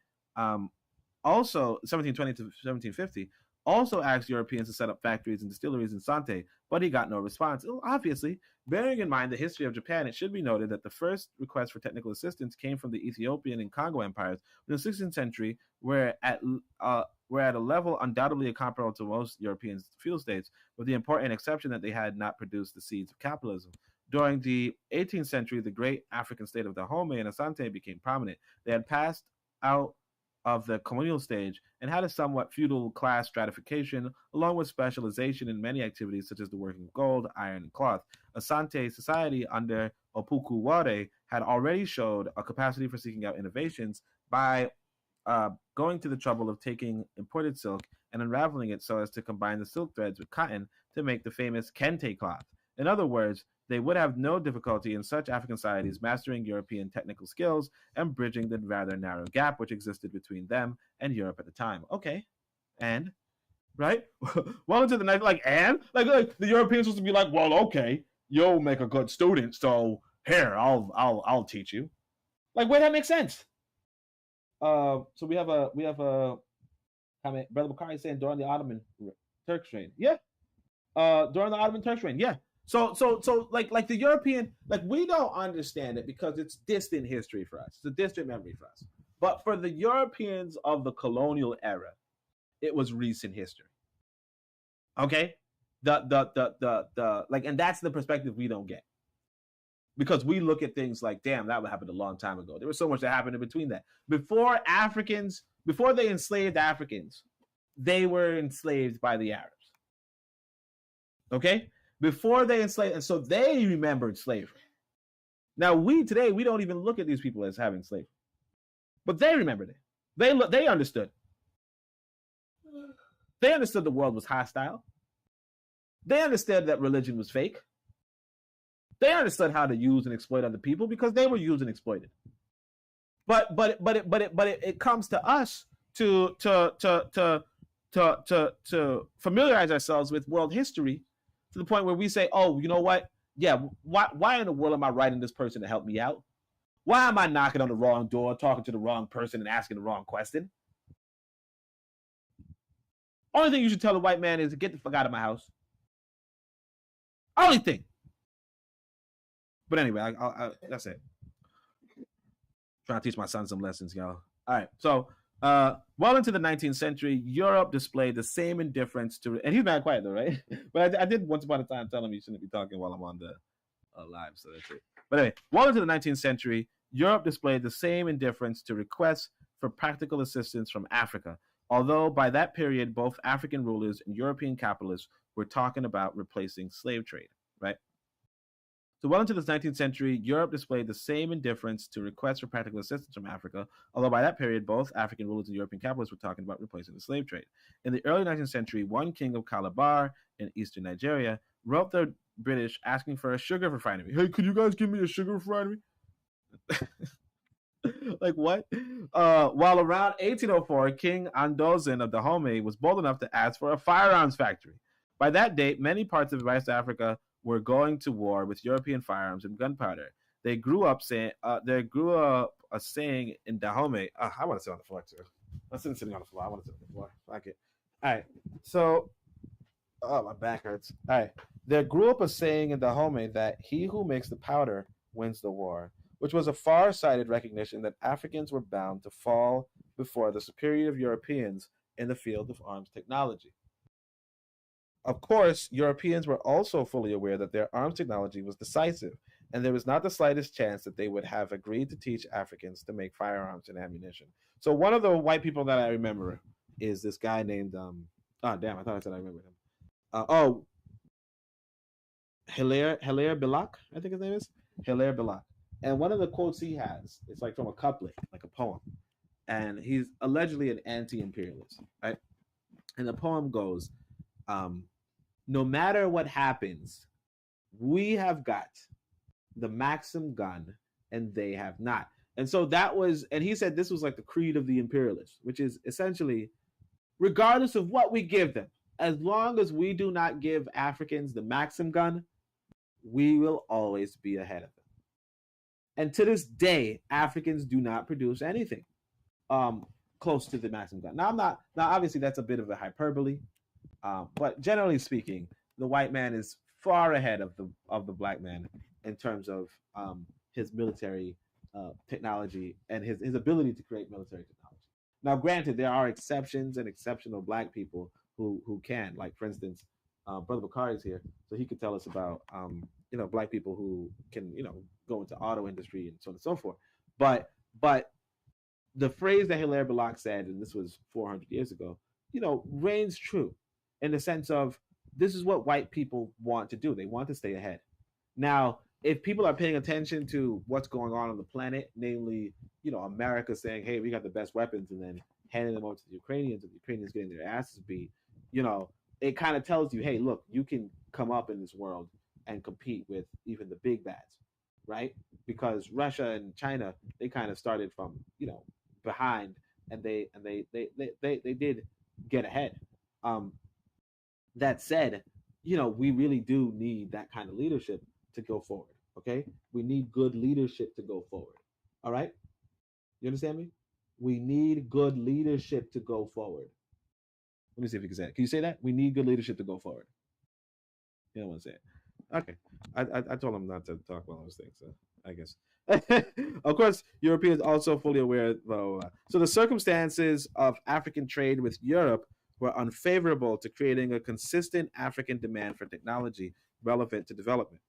also 1720 to 1750, also asked Europeans to set up factories and distilleries in Sante, but he got no response. Obviously, bearing in mind the history of Japan, it should be noted that the first request for technical assistance came from the Ethiopian and Congo empires in the 16th century, where at a level undoubtedly comparable to most European feudal states, with the important exception that they had not produced the seeds of capitalism. During the 18th century, the great African state of Dahomey and Asante became prominent. They had passed out of the colonial stage and had a somewhat feudal class stratification, along with specialization in many activities such as the working of gold, iron, and cloth. Asante society under Opuku Ware had already showed a capacity for seeking out innovations by going to the trouble of taking imported silk and unraveling it so as to combine the silk threads with cotton to make the famous kente cloth. In other words, they would have no difficulty in such African societies mastering European technical skills and bridging the rather narrow gap which existed between them and Europe at the time. Okay, and right? Well into the night, like the Europeans supposed to be like, well, okay, you'll make a good student, so here, I'll teach you. Like, where that makes sense? So we have a comment. Brother Bakari saying during the Ottoman Turkish reign. Yeah. During the Ottoman Turkish reign. Yeah. So like the European, like, we don't understand it because it's distant history for us. It's a distant memory for us. But for the Europeans of the colonial era, it was recent history. Okay? The like, and that's the perspective we don't get. Because we look at things like, damn, that happened a long time ago. There was so much that happened in between that. Before they enslaved Africans, they were enslaved by the Arabs. Okay? Before they enslaved, and so they remembered slavery. Now, today, we don't even look at these people as having slavery. But they remembered it. They understood. They understood the world was hostile. They understood that religion was fake. They understood how to use and exploit other people because they were used and exploited. But it comes to us to familiarize ourselves with world history to the point where we say, oh, you know what? Yeah, why in the world am I writing this person to help me out? Why am I knocking on the wrong door, talking to the wrong person, and asking the wrong question? Only thing you should tell the white man is to get the fuck out of my house. Only thing. But anyway, that's it. Trying to teach my son some lessons, y'all. All right. So, well into the 19th century, Europe displayed the same indifference to, and he's mad quiet though, right? But I did once upon a time tell him he shouldn't be talking while I'm on the live, so that's it. But anyway, well into the 19th century, Europe displayed the same indifference to requests for practical assistance from Africa. Although by that period, both African rulers and European capitalists were talking about replacing slave trade, right? So well into the 19th century, Europe displayed the same indifference to requests for practical assistance from Africa, although by that period, both African rulers and European capitalists were talking about replacing the slave trade. In the early 19th century, one king of Calabar in eastern Nigeria wrote the British asking for a sugar refinery. Hey, could you guys give me a sugar refinery? Like what? While around 1804, King Andozin of Dahomey was bold enough to ask for a firearms factory. By that date, many parts of West Africa were going to war with European firearms and gunpowder. They grew up a saying in Dahomey. I want to sit on the floor too. I'm sitting on the floor. I want to sit on the floor. Fuck it. All right. So, my back hurts. All right. There grew up a saying in Dahomey that he who makes the powder wins the war, which was a far-sighted recognition that Africans were bound to fall before the superiority of Europeans in the field of arms technology. Of course, Europeans were also fully aware that their arms technology was decisive, and there was not the slightest chance that they would have agreed to teach Africans to make firearms and ammunition. So one of the white people that I remember is this guy named, I thought I said I remembered him. Hilaire Belloc, I think his name is. Hilaire Belloc. And one of the quotes he has, it's like from a couplet, like a poem. And he's allegedly an anti-imperialist, right? And the poem goes, no matter what happens, we have got the Maxim gun and they have not. And so that was, and he said this was like the creed of the imperialists, which is essentially, regardless of what we give them, as long as we do not give Africans the Maxim gun, we will always be ahead of them. And to this day, Africans do not produce anything close to the Maxim gun. Now obviously that's a bit of a hyperbole. But generally speaking, the white man is far ahead of the black man in terms of his military technology and his ability to create military technology. Now, granted, there are exceptions and exceptional black people who can, like for instance, Brother Bakari is here, so he could tell us about black people who can go into auto industry and so on and so forth. But the phrase that Hilaire Belloc said, and this was 400 years ago, reigns true. In the sense of, this is what white people want to do. They want to stay ahead. Now, if people are paying attention to what's going on the planet, namely, America saying, hey, we got the best weapons, and then handing them over to the Ukrainians, and the Ukrainians getting their asses beat, it kind of tells you, hey, look, you can come up in this world and compete with even the big bads, right? Because Russia and China, they kind of started from, behind, and they did get ahead. That said, we really do need that kind of leadership to go forward, okay? We need good leadership to go forward, all right? You understand me? We need good leadership to go forward. Let me see if you can say it. Can you say that? We need good leadership to go forward. You don't want to say it. Okay. I told him not to talk while I was saying, so I guess. Of course, Europeans also fully aware, though. So the circumstances of African trade with Europe were unfavorable to creating a consistent African demand for technology relevant to development.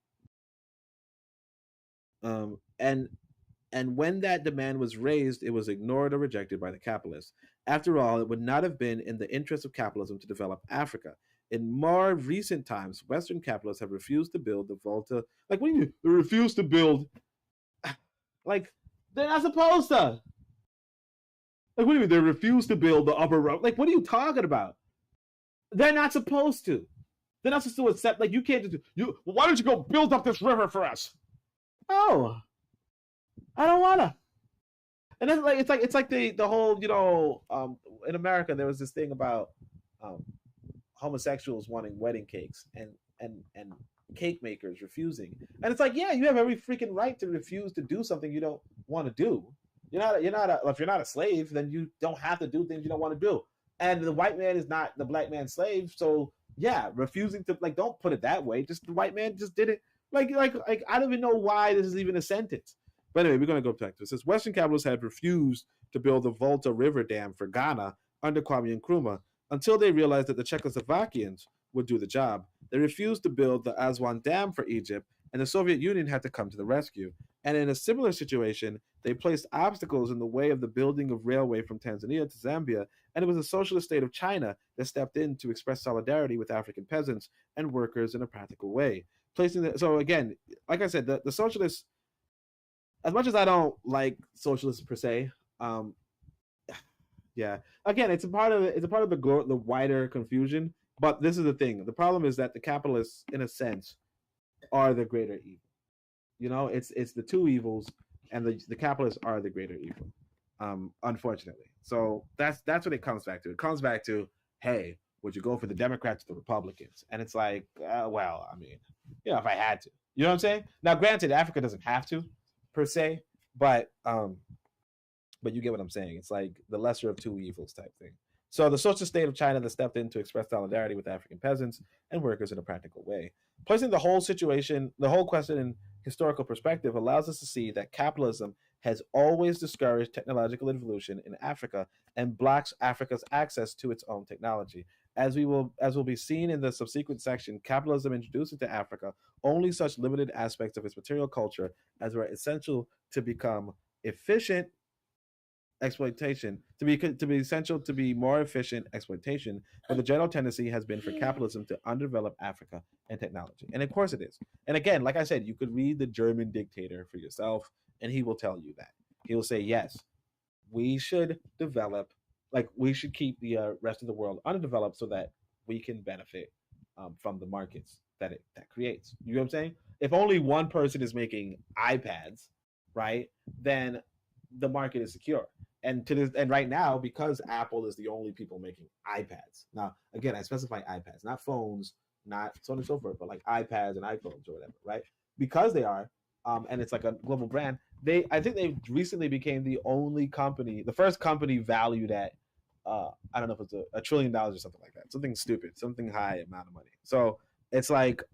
And when that demand was raised, it was ignored or rejected by the capitalists. After all, it would not have been in the interest of capitalism to develop Africa. In more recent times, Western capitalists have refused to build the Volta. Like, what do you mean? They refuse to build? Like, they're not supposed to. Like, what do you mean? They refuse to build the upper road? Like, what are you talking about? They're not supposed to. They're not supposed to accept. Like, you can't just why don't you go build up this river for us? Oh, I don't wanna. And then it's like the whole in America there was this thing about homosexuals wanting wedding cakes and cake makers refusing. And it's like, yeah, you have every freaking right to refuse to do something you don't want to do. If you're not a slave, then you don't have to do things you don't want to do. and the white man is not the black man's slave. So yeah, refusing to, like, don't put it that way. Just the white man just did it. Like I don't even know why this is even a sentence. But anyway, we're gonna go back to it. It says Western capitalists had refused to build the Volta River Dam for Ghana under Kwame Nkrumah until they realized that the Czechoslovakians would do the job. They refused to build the Aswan Dam for Egypt, and the Soviet Union had to come to the rescue. And in a similar situation, they placed obstacles in the way of the building of railway from Tanzania to Zambia, and it was the socialist state of China that stepped in to express solidarity with African peasants and workers in a practical way. So again, like I said, the socialists, as much as I don't like socialists per se, yeah, again, it's a part of the wider confusion. But this is the thing: the problem is that the capitalists, in a sense, are the greater evil. You know, it's the two evils, and the capitalists are the greater evil. Unfortunately, so that's what it comes back to. It comes back to, hey, would you go for the Democrats or the Republicans? And it's like, well, I mean, you know, if I had to, you know what I'm saying? Now, granted, Africa doesn't have to, per se, but you get what I'm saying. It's like the lesser of two evils type thing. So the socialist state of China that stepped in to express solidarity with African peasants and workers in a practical way. Placing the whole situation, the whole question in historical perspective allows us to see that capitalism has always discouraged technological evolution in Africa and blocks Africa's access to its own technology. As will be seen in the subsequent section, capitalism introduced into Africa only such limited aspects of its material culture as were essential to become efficient exploitation, to be essential to be more efficient exploitation, but the general tendency has been for capitalism to underdevelop Africa and technology. And of course it is. And again, like I said, you could read The German Dictator for yourself, and he will tell you that. He will say, yes, we should develop, like we should keep the rest of the world underdeveloped so that we can benefit from the markets that creates. You know what I'm saying? If only one person is making iPads, right, then the market is secure. And right now, because Apple is the only people making iPads. Now, again, I specify iPads, not phones, not so on and so forth, but like iPads and iPhones or whatever, right? Because they are, and it's like a global brand. I think they recently became the only company, the first company valued at, I don't know if it's $1 trillion or something like that, something stupid, something high amount of money. So it's like,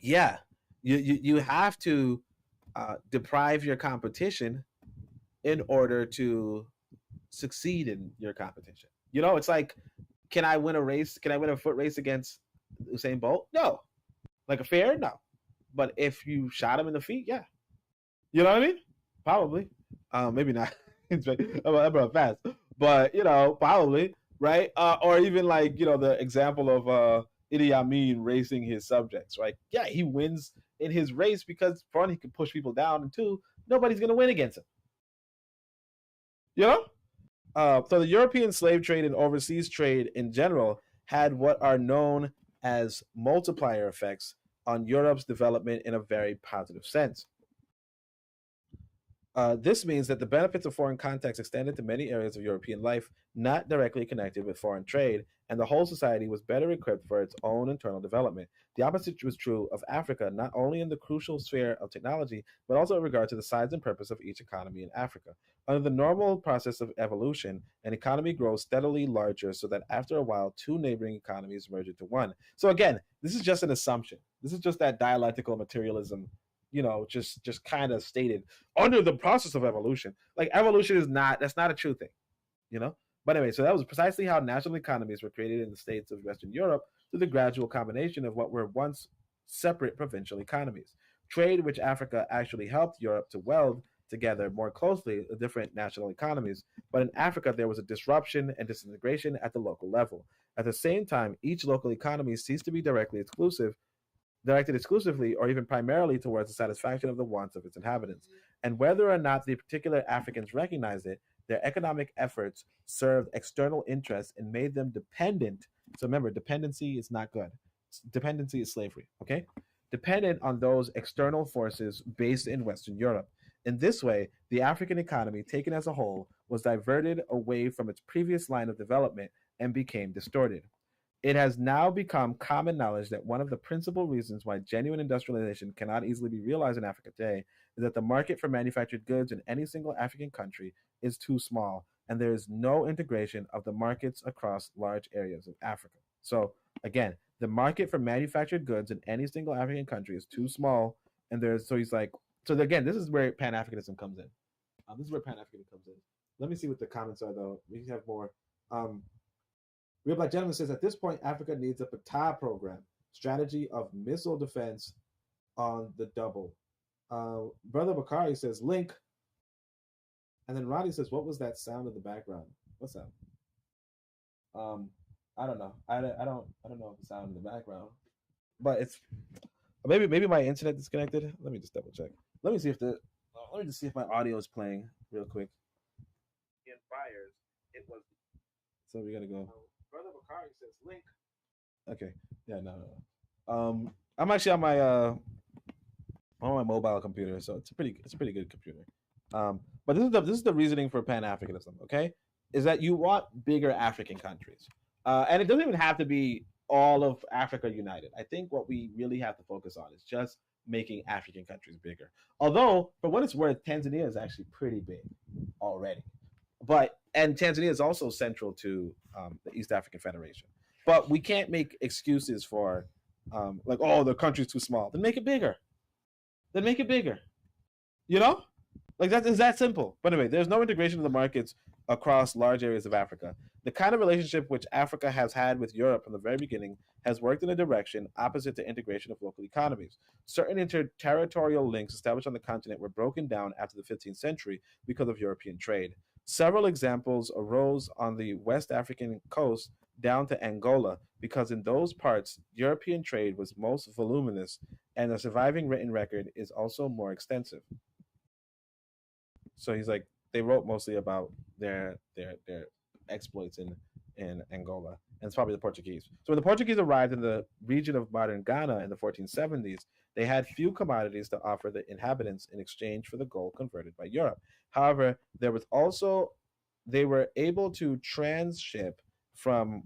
yeah, you have to deprive your competition in order to succeed in your competition. You know, it's like, can I win a race? Can I win a foot race against Usain Bolt? No. Like a fair? No. But if you shot him in the feet, yeah. You know what I mean? Probably. Maybe not. I'm fast. But, you know, probably, right? Or even like, you know, the example of Idi Amin racing his subjects, right? Yeah, he wins in his race because, for one, he can push people down, and two, nobody's going to win against him. You know? So the European slave trade and overseas trade in general had what are known as multiplier effects on Europe's development in a very positive sense. This means that the benefits of foreign contacts extended to many areas of European life not directly connected with foreign trade, and the whole society was better equipped for its own internal development. The opposite was true of Africa, not only in the crucial sphere of technology, but also in regard to the size and purpose of each economy in Africa. Under the normal process of evolution, an economy grows steadily larger so that after a while, two neighboring economies merge into one. So again, this is just an assumption. This is just that dialectical materialism, you know, just kind of stated under the process of evolution. Like evolution is that's not a true thing, you know? But anyway, so that was precisely how national economies were created in the states of Western Europe through the gradual combination of what were once separate provincial economies. Trade, which Africa actually helped Europe to weld together more closely the different national economies. But in Africa, there was a disruption and disintegration at the local level. At the same time, each local economy ceased to be directed exclusively or even primarily towards the satisfaction of the wants of its inhabitants. And whether or not the particular Africans recognized it, their economic efforts served external interests and made them dependent. So remember, dependency is not good. Dependency is slavery, okay? Dependent on those external forces based in Western Europe. In this way, the African economy, taken as a whole, was diverted away from its previous line of development and became distorted. It has now become common knowledge that one of the principal reasons why genuine industrialization cannot easily be realized in Africa today is that the market for manufactured goods in any single African country is too small, and there is no integration of the markets across large areas of Africa. So again, the market for manufactured goods in any single African country is too small, and he's like, so again, this is where Pan-Africanism comes in. This is where Pan-Africanism comes in. Let me see what the comments are, though. We have more. Real Black Gentleman says, at this point, Africa needs a Ptah program, strategy of missile defense on the double. Brother Bakari says, link. And then Roddy says, what was that sound in the background? What's that? I don't know. I don't know the sound in the background. But it's maybe my internet disconnected. Let me just double check. Let me just see if my audio is playing real quick. In Fires, it was. So we gotta go. Brother Bakari says link. Okay. Yeah. No. I'm actually on my mobile computer, so it's a pretty good computer. But this is the reasoning for Pan-Africanism. Okay, is that you want bigger African countries, and it doesn't even have to be all of Africa united. I think what we really have to focus on is just making African countries bigger. Although, for what it's worth, Tanzania is actually pretty big already. And Tanzania is also central to the East African Federation. But we can't make excuses for like, oh, the country's too small. Then make it bigger. You know? Like it's that simple. But anyway, there's no integration of the markets across large areas of Africa. The kind of relationship which Africa has had with Europe from the very beginning has worked in a direction opposite to integration of local economies. Certain interterritorial links established on the continent were broken down after the 15th century because of European trade. Several examples arose on the West African coast down to Angola because in those parts, European trade was most voluminous and the surviving written record is also more extensive. So he's like, they wrote mostly about their exploits in Angola, and it's probably the Portuguese. So when the Portuguese arrived in the region of modern Ghana in the 1470s, they had few commodities to offer the inhabitants in exchange for the gold converted by Europe. However, they were able to transship from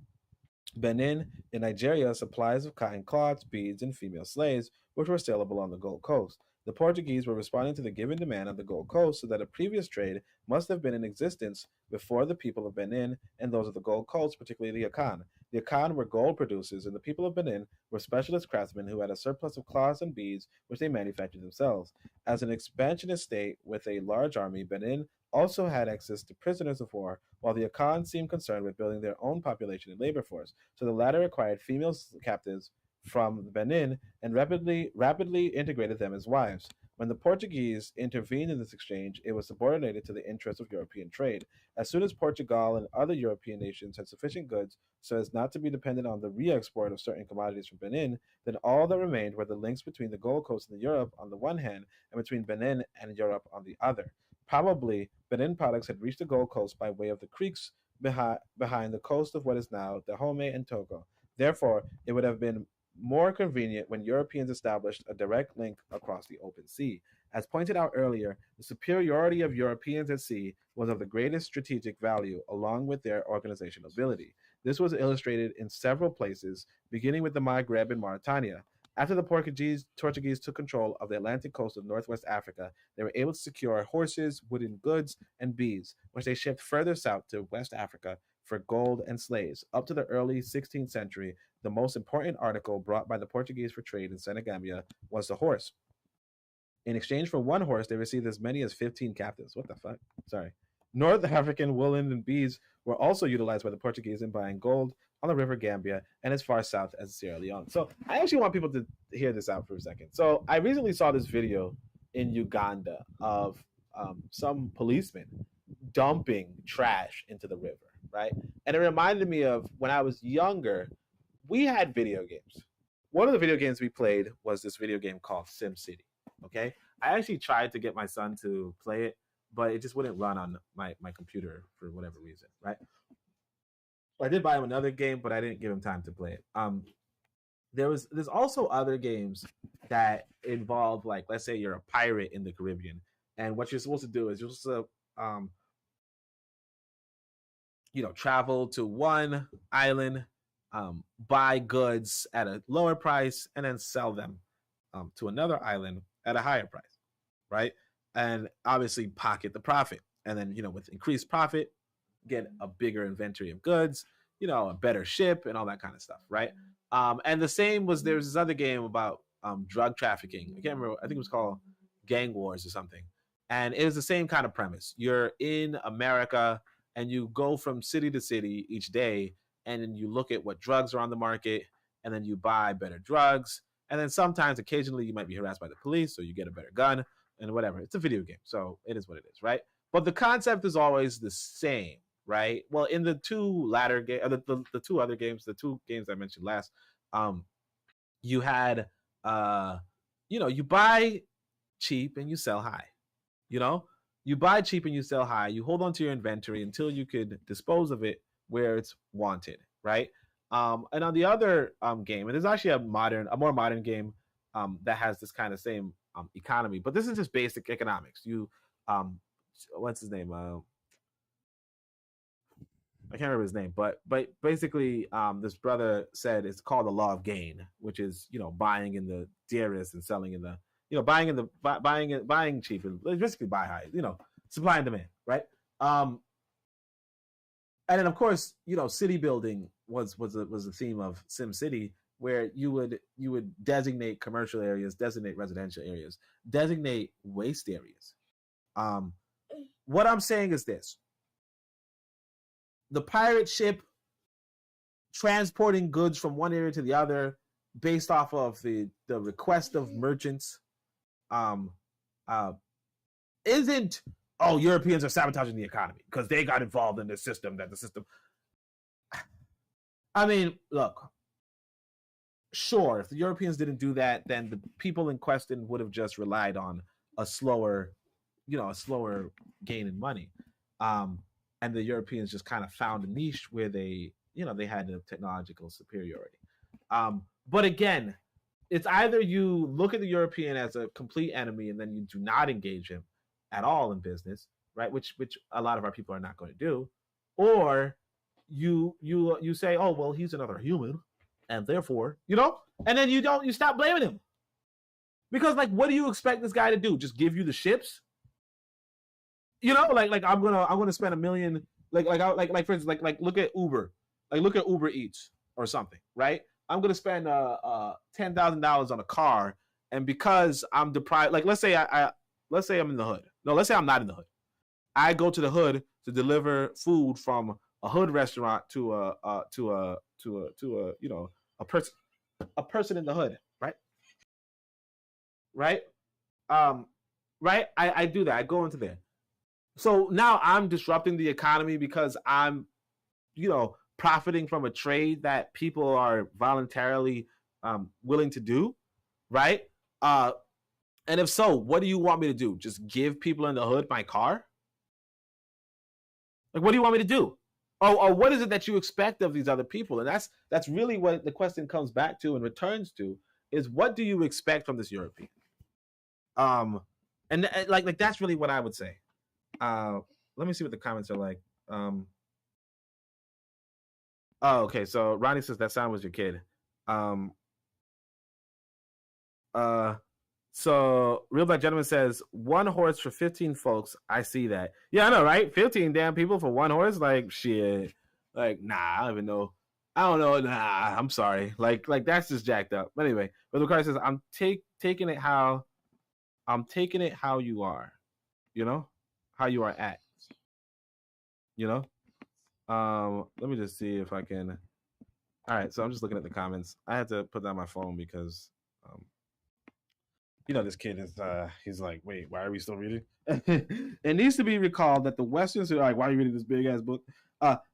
Benin in Nigeria supplies of cotton cloths, beads, and female slaves, which were saleable on the Gold Coast. The Portuguese were responding to the given demand on the Gold Coast, so that a previous trade must have been in existence before the people of Benin and those of the Gold Coast, particularly the Akan. The Akan were gold producers, and the people of Benin were specialist craftsmen who had a surplus of cloths and beads, which they manufactured themselves. As an expansionist state with a large army, Benin also had access to prisoners of war, while the Akan seemed concerned with building their own population and labor force. So the latter acquired female captives from Benin and rapidly integrated them as wives. When the Portuguese intervened in this exchange, it was subordinated to the interests of European trade. As soon as Portugal and other European nations had sufficient goods so as not to be dependent on the re-export of certain commodities from Benin, then all that remained were the links between the Gold Coast and Europe on the one hand, and between Benin and Europe on the other. Probably, Benin products had reached the Gold Coast by way of the creeks behind the coast of what is now Dahomey and Togo. Therefore, it would have been more convenient when Europeans established a direct link across the open sea. As pointed out earlier, the superiority of Europeans at sea was of the greatest strategic value, along with their organizational ability. This was illustrated in several places, beginning with the Maghreb and Mauritania. After the Portuguese took control of the Atlantic coast of northwest Africa, they were able to secure horses, wooden goods, and beads, which they shipped further south to West Africa for gold and slaves. Up to the early 16th century, the most important article brought by the Portuguese for trade in Senegambia was the horse. In exchange for one horse, they received as many as 15 captives. What the fuck? Sorry. North African woolen and beads were also utilized by the Portuguese in buying gold on the River Gambia and as far south as Sierra Leone. So I actually want people to hear this out for a second. So I recently saw this video in Uganda of some policemen dumping trash into the river, right? And it reminded me of when I was younger, we had video games. One of the video games we played was this video game called SimCity, okay? I actually tried to get my son to play it, but it just wouldn't run on my computer for whatever reason, right? I did buy him another game, but I didn't give him time to play it. There's also other games that involve, like, let's say you're a pirate in the Caribbean, and what you're supposed to do is you're supposed to travel to one island, buy goods at a lower price, and then sell them to another island at a higher price, right? And obviously pocket the profit. And then, with increased profit, get a bigger inventory of goods, you know, a better ship and all that kind of stuff, right? And the same was, there was this other game about drug trafficking. I can't remember. I think it was called Gang Wars or something. And it was the same kind of premise. You're in America and you go from city to city each day, and then you look at what drugs are on the market, and then you buy better drugs. And then sometimes, occasionally, you might be harassed by the police, so you get a better gun and whatever. It's a video game, so it is what it is, right? But the concept is always the same, right? Well, in the two latter games, the two other games, the two games I mentioned last, you had, you know, you buy cheap and you sell high. You know, you buy cheap and you sell high. You hold on to your inventory until you could dispose of it where it's wanted, right? And on the other game, and there's actually a more modern game that has this kind of same economy, but this is just basic economics. You, what's his name? I can't remember his name, but basically, this brother said it's called the law of gain, which is, you know, buying in the dearest and selling in the, you know, buying cheap and basically buy high, you know, supply and demand, right? And then of course, you know, city building was the theme of Sim City, where you would designate commercial areas, designate residential areas, designate waste areas. What I'm saying is this: the pirate ship transporting goods from one area to the other based off of the request of merchants isn't, oh, Europeans are sabotaging the economy because they got involved in the system, I mean, look, sure, if the Europeans didn't do that, then the people in question would have just relied on a slower gain in money. And the Europeans just kind of found a niche where they, you know, they had a technological superiority. But again, it's either you look at the European as a complete enemy and then you do not engage him at all in business, right? Which a lot of our people are not going to do, or you say, oh, well, he's another human, and therefore, you know, and then you stop blaming him, because like, what do you expect this guy to do? Just give you the ships? You know, like I'm gonna spend $1 million, like for instance, like look at Uber, like look at Uber Eats or something, right? I'm gonna spend $10,000 on a car, and because I'm deprived, like let's say I'm in the hood. No, let's say I'm not in the hood. I go to the hood to deliver food from a hood restaurant to a you know, a person in the hood, right? Right? Right? I do that. I go into there. So now I'm disrupting the economy because I'm, you know, profiting from a trade that people are voluntarily willing to do, right? And if so, what do you want me to do? Just give people in the hood my car? Like, what do you want me to do? Or what is it that you expect of these other people? And that's really what the question comes back to and returns to, is what do you expect from this European? And like that's really what I would say. Let me see what the comments are like. Oh, okay. So Ronnie says that sound was your kid. So Real Black Gentleman says 1 horse for 15 folks. I see that. Yeah, I know, right? 15 damn people for 1 horse. Like shit. Like nah, I don't even know. I don't know. Nah, I'm sorry. Like that's just jacked up. But anyway, Brother Carter says I'm taking it how you are. You know, how you are at. You know. Let me just see if I can. All right, so I'm just looking at the comments. I had to put down my phone because you know, this kid is he's like, wait, why are we still reading? It needs to be recalled that the Westerns are like, why are you reading this big ass book?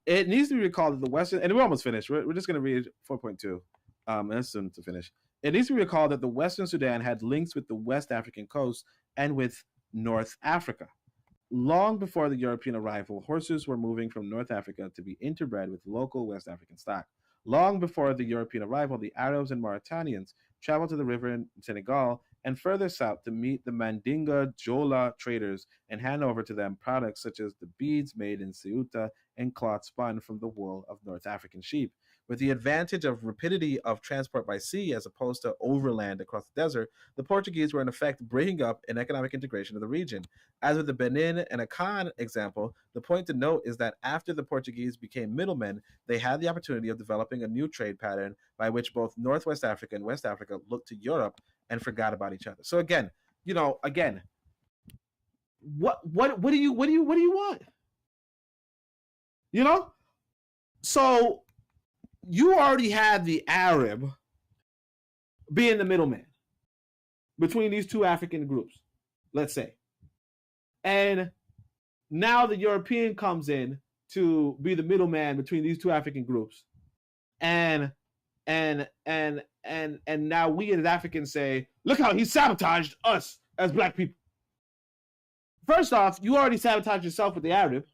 It needs to be recalled that the Western, and we're almost finished. We're just gonna read 4.2. And that's soon to finish. It needs to be recalled that the Western Sudan had links with the West African coast and with North Africa. Long before the European arrival, horses were moving from North Africa to be interbred with local West African stock. Long before the European arrival, the Arabs and Mauritanians traveled to the river in Senegal and further south to meet the Mandinga Jola traders and hand over to them products such as the beads made in Ceuta and cloth spun from the wool of North African sheep. With the advantage of rapidity of transport by sea as opposed to overland across the desert, the Portuguese were in effect bringing up an economic integration of the region. As with the Benin and Akan example, the point to note is that after the Portuguese became middlemen, they had the opportunity of developing a new trade pattern by which both Northwest Africa and West Africa looked to Europe and forgot about each other. So again, what do you want? So you already had the Arab being the middleman between these two African groups, let's say. And now the European comes in to be the middleman between these two African groups. And now we as Africans say, look how he sabotaged us as black people. First off, you already sabotaged yourself with the Arab,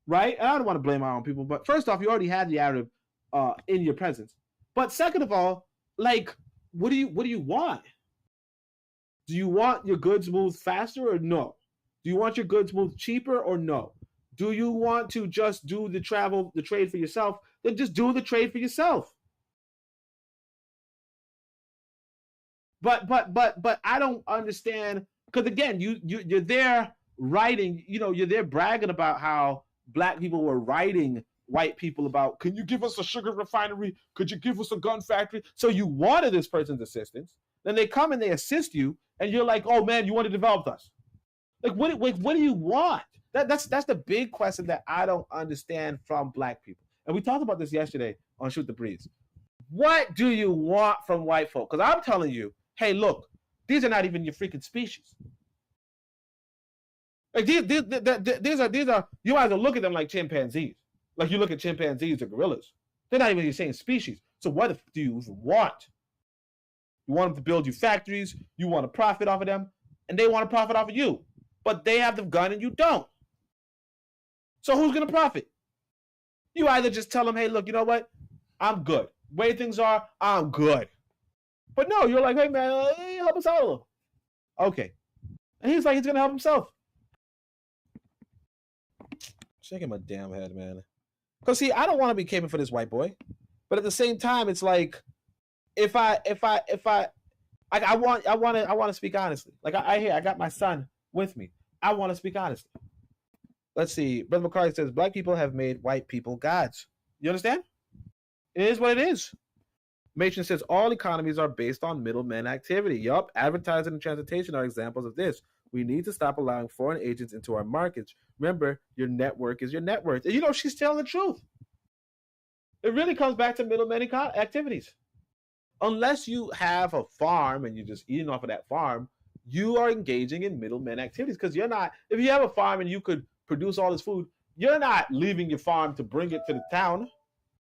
right? And I don't want to blame our own people, but first off, you already had the Arab in your presence. But second of all, like, what do you want? Do you want your goods moved faster or no? Do you want your goods moved cheaper or no? Do you want to just do the trade for yourself? Then just do the trade for yourself. But I don't understand, because again, you're there writing, you're there bragging about how black people were writing white people about, can you give us a sugar refinery? Could you give us a gun factory? So you wanted this person's assistance. Then they come and they assist you, and you're like, oh man, you want to develop us. Like, what do you want? That's the big question that I don't understand from black people. And we talked about this yesterday on Shoot the Breeze. What do you want from white folk? Because I'm telling you, hey, look, these are not even your freaking species. Like these are you might as well look at them like chimpanzees. Like you look at chimpanzees or gorillas. They're not even your same species. So what do you want? You want them to build you factories, you want to profit off of them, and they want to profit off of you. But they have the gun and you don't. So who's going to profit? You either just tell them, hey, look, you know what? I'm good. The way things are, I'm good. But no, you're like, hey, man, help us out a little. Okay. And he's like, he's going to help himself. Shaking my damn head, man. Because, see, I don't want to be caping for this white boy. But at the same time, it's like, I want to speak honestly. Like, I got my son with me. I want to speak honestly. Let's see. Brother McCarthy says, black people have made white people gods. You understand? It is what it is. Matron says, all economies are based on middlemen activity. Yup, advertising and transportation are examples of this. We need to stop allowing foreign agents into our markets. Remember, your network is your net worth. And she's telling the truth. It really comes back to middlemen activities. Unless you have a farm and you're just eating off of that farm, you are engaging in middlemen activities, because you're not, if you have a farm and you could produce all this food, you're not leaving your farm to bring it to the town,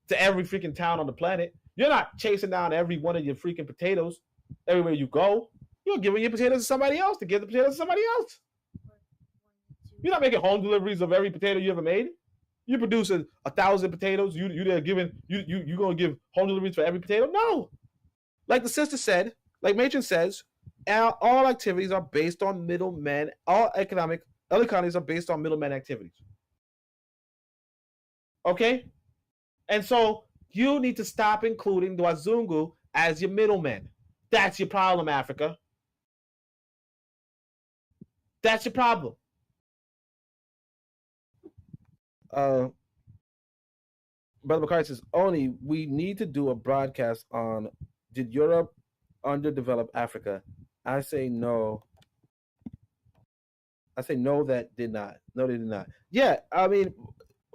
to every freaking town on the planet. You're not chasing down every one of your freaking potatoes everywhere you go. You're giving your potatoes to somebody else to give the potatoes to somebody else. You're not making home deliveries of every potato you ever made. You're producing 1,000 potatoes. You're gonna give home deliveries for every potato? No. Like the sister said, like Matron says, all activities are based on middlemen. All economies are based on middlemen activities. Okay? And so you need to stop including the Wazungu as your middlemen. That's your problem, Africa. That's your problem. Brother McCarthy says, only we need to do a broadcast on, did Europe underdevelop Africa? I say no. That did not. No, they did not. Yeah, I mean,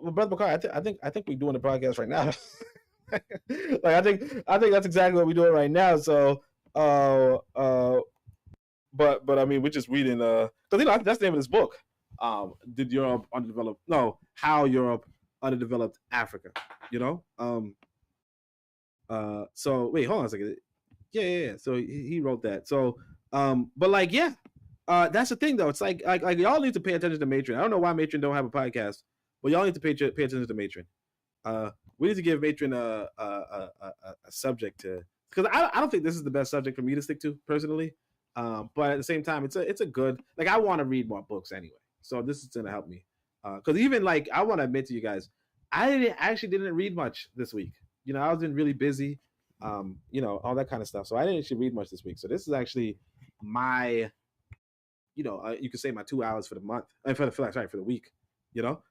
Brother McCarthy, I think we're doing the podcast right now. Like I think that's exactly what we're doing right now. So, but I mean, we're just reading. Because that's the name of this book. Did Europe underdevelop? No, how Europe underdeveloped Africa. So wait, hold on a second. Yeah. So he wrote that. So, but like, yeah, that's the thing though. It's like y'all need to pay attention to Matron. I don't know why Matron don't have a podcast, but y'all need to pay attention to Matron. We need to give Matron a subject to, because I don't think this is the best subject for me to stick to personally. But at the same time, it's a good, like, I want to read more books anyway. So this is gonna help me. Because even like, I want to admit to you guys, I actually didn't read much this week. I was been really busy, all that kind of stuff. So I didn't actually read much this week. So this is actually my, you could say my 2 hours for the month, for the week.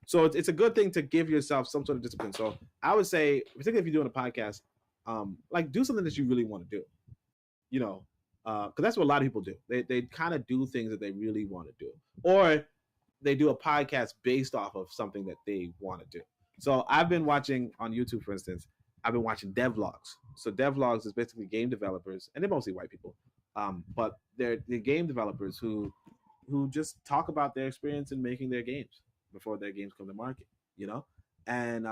So it's a good thing to give yourself some sort of discipline. So I would say, particularly if you're doing a podcast, like do something that you really want to do. Because that's what a lot of people do. They kind of do things that they really want to do, or they do a podcast based off of something that they want to do. So I've been watching on YouTube, for instance, I've been watching devlogs. So devlogs is basically game developers, and they're mostly white people, but they're game developers who just talk about their experience in making their games before their games come to market. And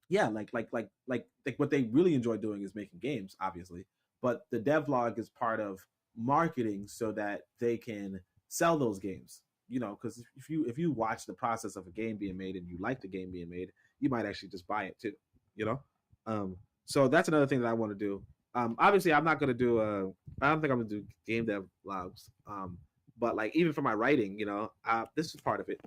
yeah, like what they really enjoy doing is making games, obviously. But the devlog is part of marketing so that they can sell those games. Because if you watch the process of a game being made and you like the game being made, you might actually just buy it too. So that's another thing that I want to do. Obviously, I'm not going to do I don't think I'm going to do game dev vlogs. But like even for my writing, this is part of it.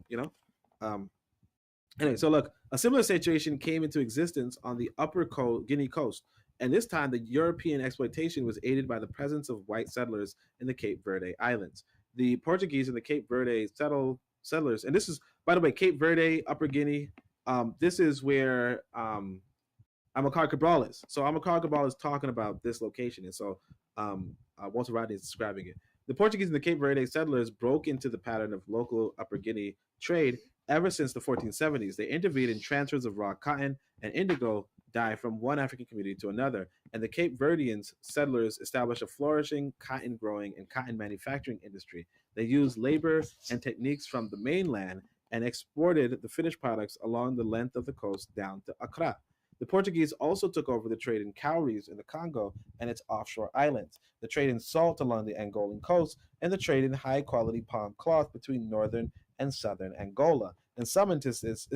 Anyway, so look, a similar situation came into existence on the Upper Guinea coast, and this time the European exploitation was aided by the presence of white settlers in the Cape Verde Islands. The Portuguese and the Cape Verde settlers, and this is, by the way, Cape Verde, Upper Guinea. This is where Amilcar Cabral is. So Amilcar Cabral is talking about this location, and so Walter Rodney is describing it. The Portuguese and the Cape Verde settlers broke into the pattern of local Upper Guinea trade ever since the 1470s. They intervened in transfers of raw cotton and indigo dye from one African community to another, and the Cape Verdean settlers established a flourishing cotton growing and cotton manufacturing industry. They used labor and techniques from the mainland and exported the finished products along the length of the coast down to Accra. The Portuguese also took over the trade in cowries in the Congo and its offshore islands, the trade in salt along the Angolan coast, and the trade in high-quality palm cloth between northern and southern Angola. In some instances,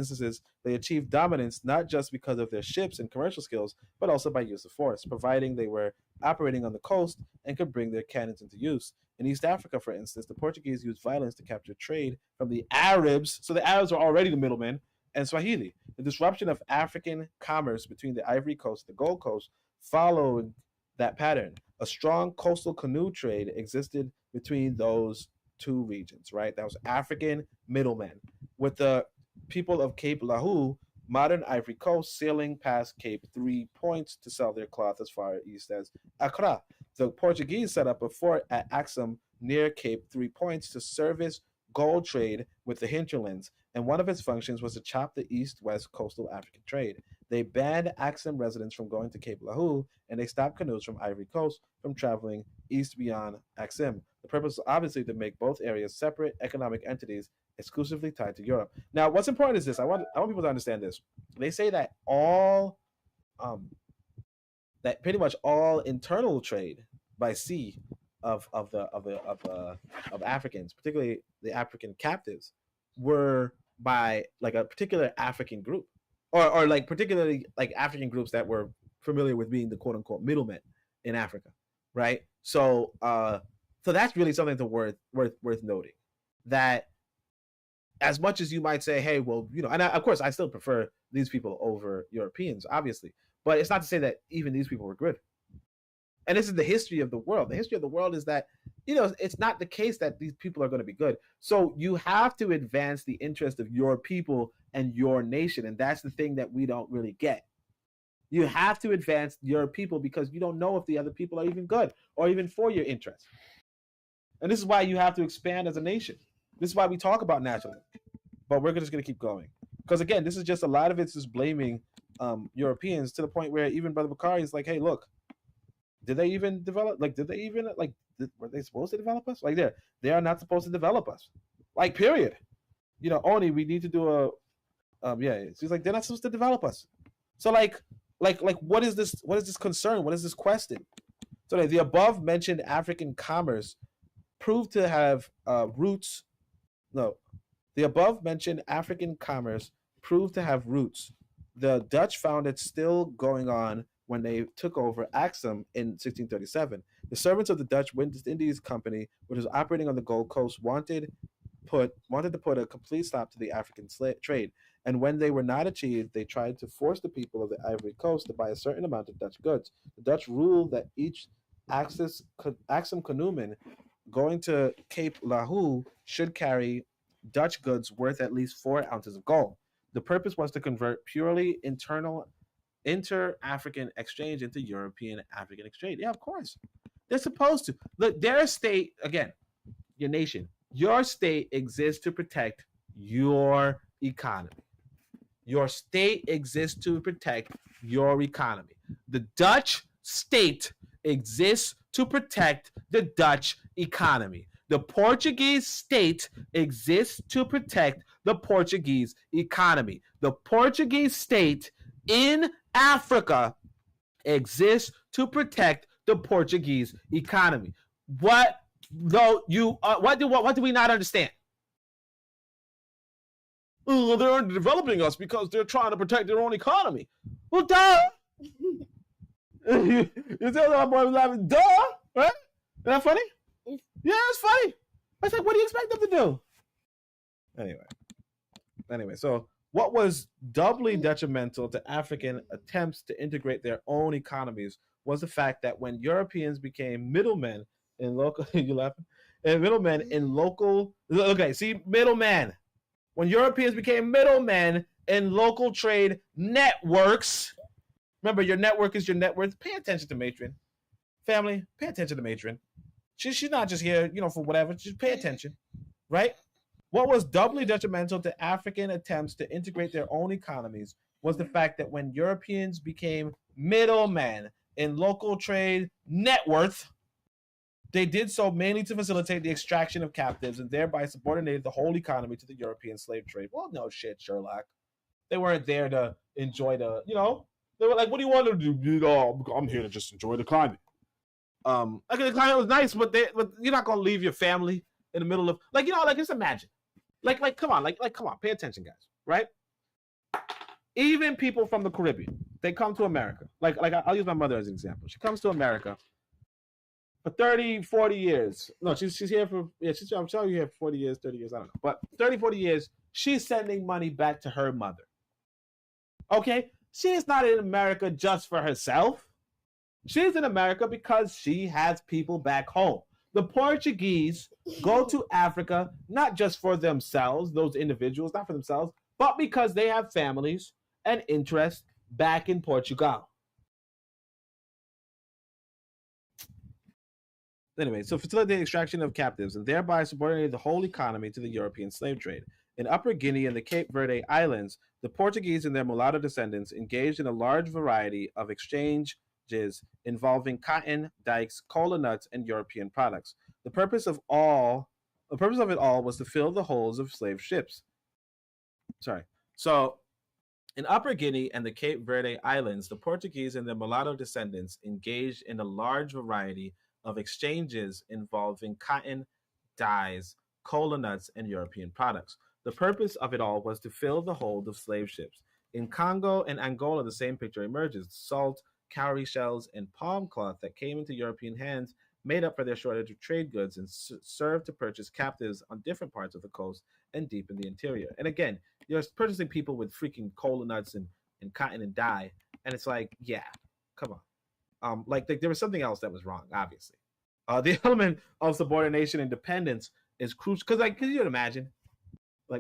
they achieved dominance not just because of their ships and commercial skills, but also by use of force, providing they were operating on the coast and could bring their cannons into use. In East Africa, for instance, the Portuguese used violence to capture trade from the Arabs, so the Arabs were already the middlemen, and Swahili. The disruption of African commerce between the Ivory Coast and the Gold Coast followed that pattern. A strong coastal canoe trade existed between those two regions, right? That was African middlemen, with the people of Cape Lahu, modern Ivory Coast, sailing past Cape 3 Points to sell their cloth as far east as Accra. The Portuguese set up a fort at Axum near Cape 3 Points to service gold trade with the hinterlands, and one of its functions was to chop the east-west coastal African trade. They banned Axum residents from going to Cape Lahu, and they stopped canoes from Ivory Coast from traveling east beyond Axum. The purpose was obviously to make both areas separate economic entities exclusively tied to Europe. Now, what's important is this. I want people to understand this. They say that that pretty much all internal trade by sea of Africans, particularly the African captives, were by like a particular African group, or like particularly like African groups that were familiar with being the quote unquote middlemen in Africa, right? So that's really something to worth noting. That as much as you might say, hey, well, and of course I still prefer these people over Europeans, obviously, but it's not to say that even these people were good. And this is the history of the world. The history of the world is that, it's not the case that these people are going to be good. So you have to advance the interest of your people and your nation. And that's the thing that we don't really get. You have to advance your people because you don't know if the other people are even good or even for your interest. And this is why you have to expand as a nation. This is why we talk about nationalism. But we're just going to keep going. Because again, this is just a lot of it's just blaming Europeans to the point where even Brother Bakari is like, hey, look, did they even develop? Like, did they even were they supposed to develop us? Like, they are not supposed to develop us. Like, period. Only we need to do a She's like, they're not supposed to develop us. So like, what is this? What is this concern? What is this question? So the above mentioned African commerce proved to have roots. No, the above mentioned African commerce proved to have roots. The Dutch found it still going on when they took over Axum in 1637. The servants of the Dutch West Indies Company, which was operating on the Gold Coast, wanted to put a complete stop to the African trade. And when they were not achieved, they tried to force the people of the Ivory Coast to buy a certain amount of Dutch goods. The Dutch ruled that each Axum canoeman going to Cape Lahu should carry Dutch goods worth at least 4 ounces of gold. The purpose was to convert purely inter-African exchange into European African exchange. Yeah, of course. They're supposed to. Look, their state, again, your nation, your state exists to protect your economy. Your state exists to protect your economy. The Dutch state exists to protect the Dutch economy. The Portuguese state exists to protect the Portuguese economy. The Portuguese state in Africa exists to protect the Portuguese economy. What do we not understand? Oh, they're underdeveloping us because they're trying to protect their own economy. Well, duh. You tell that boy was laughing, duh, right? Isn't that funny? Yeah, it's funny. I was like, what do you expect them to do? Anyway, so what was doubly detrimental to African attempts to integrate their own economies was the fact that when Europeans became middlemen in local, middlemen. When Europeans became middlemen in local trade networks, remember, your network is your net worth. Pay attention to Matron. Family, pay attention to Matron. She's not just here, for whatever. Just pay attention, right? What was doubly detrimental to African attempts to integrate their own economies was the fact that when Europeans became middlemen in local trade net worth, they did so mainly to facilitate the extraction of captives and thereby subordinated the whole economy to the European slave trade. Well, no shit, Sherlock. They weren't there to enjoy they were like, what do you want to do? I'm here to just enjoy the climate. The climate was nice, but you're not gonna leave your family in the middle of just imagine. Come on, pay attention, guys, right? Even people from the Caribbean, they come to America. I'll use my mother as an example. She comes to America for 30, 40 years. No, she's here for, I'm telling you, here for 40 years, 30 years, I don't know. But 30, 40 years, she's sending money back to her mother. Okay? She's not in America just for herself. She's in America because she has people back home. The Portuguese go to Africa not just for themselves, those individuals, not for themselves, but because they have families and interests back in Portugal. Anyway, so facilitate the extraction of captives and thereby subordinated the whole economy to the European slave trade. In Upper Guinea and the Cape Verde Islands, the Portuguese and their mulatto descendants engaged in a large variety of exchanges involving cotton, dikes, cola nuts, and European products. The purpose of it all was to fill the holds of slave ships. So in Upper Guinea and the Cape Verde Islands, the Portuguese and their mulatto descendants engaged in a large variety of exchanges involving cotton, dyes, cola nuts, and European products. The purpose of it all was to fill the hold of slave ships. In Congo and Angola, the same picture emerges. Salt, cowrie shells, and palm cloth that came into European hands made up for their shortage of trade goods and served to purchase captives on different parts of the coast and deep in the interior. And again, you're purchasing people with freaking cola nuts and cotton and dye, and it's like, yeah, come on. There was something else that was wrong, obviously. The element of subordination and dependence is crucial because, can you imagine,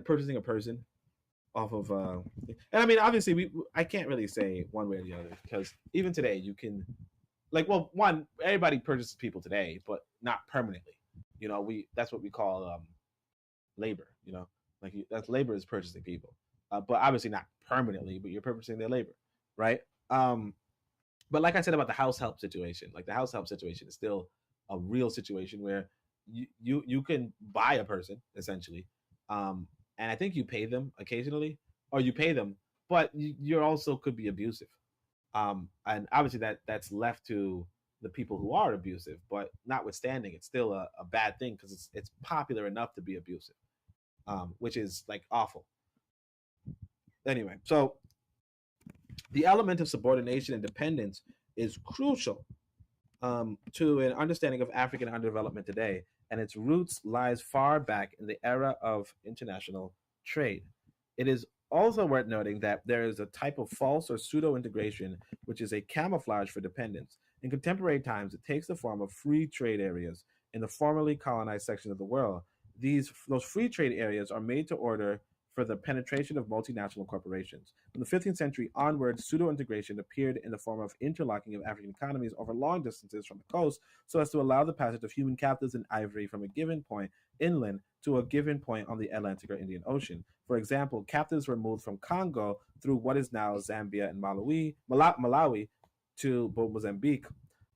purchasing a person off of, and I mean, obviously, I can't really say one way or the other because even today you can, everybody purchases people today, but not permanently. That's what we call labor. That's labor is purchasing people, but obviously not permanently, but you're purchasing their labor, right? But like I said about the house help situation, the house help situation is still a real situation where you can buy a person essentially, and I think you pay them occasionally, or you pay them, but you also could be abusive, and obviously that's left to the people who are abusive. But notwithstanding, it's still a bad thing because it's popular enough to be abusive, which is awful. Anyway, so the element of subordination and dependence is crucial to an understanding of African underdevelopment today, and its roots lies far back in the era of international trade. It is Also worth noting that there is a type of false or pseudo integration, which is a camouflage for dependence. In contemporary times, it takes the form of free trade areas in the formerly colonized sections of the world. Those free trade areas are made to order for the penetration of multinational corporations. From the 15th century onward, pseudo integration appeared in the form of interlocking of African economies over long distances from the coast so as to allow the passage of human captives and ivory from a given point inland to a given point on the Atlantic or Indian Ocean. For example, captives were moved from Congo through what is now Zambia and Malawi to Mozambique,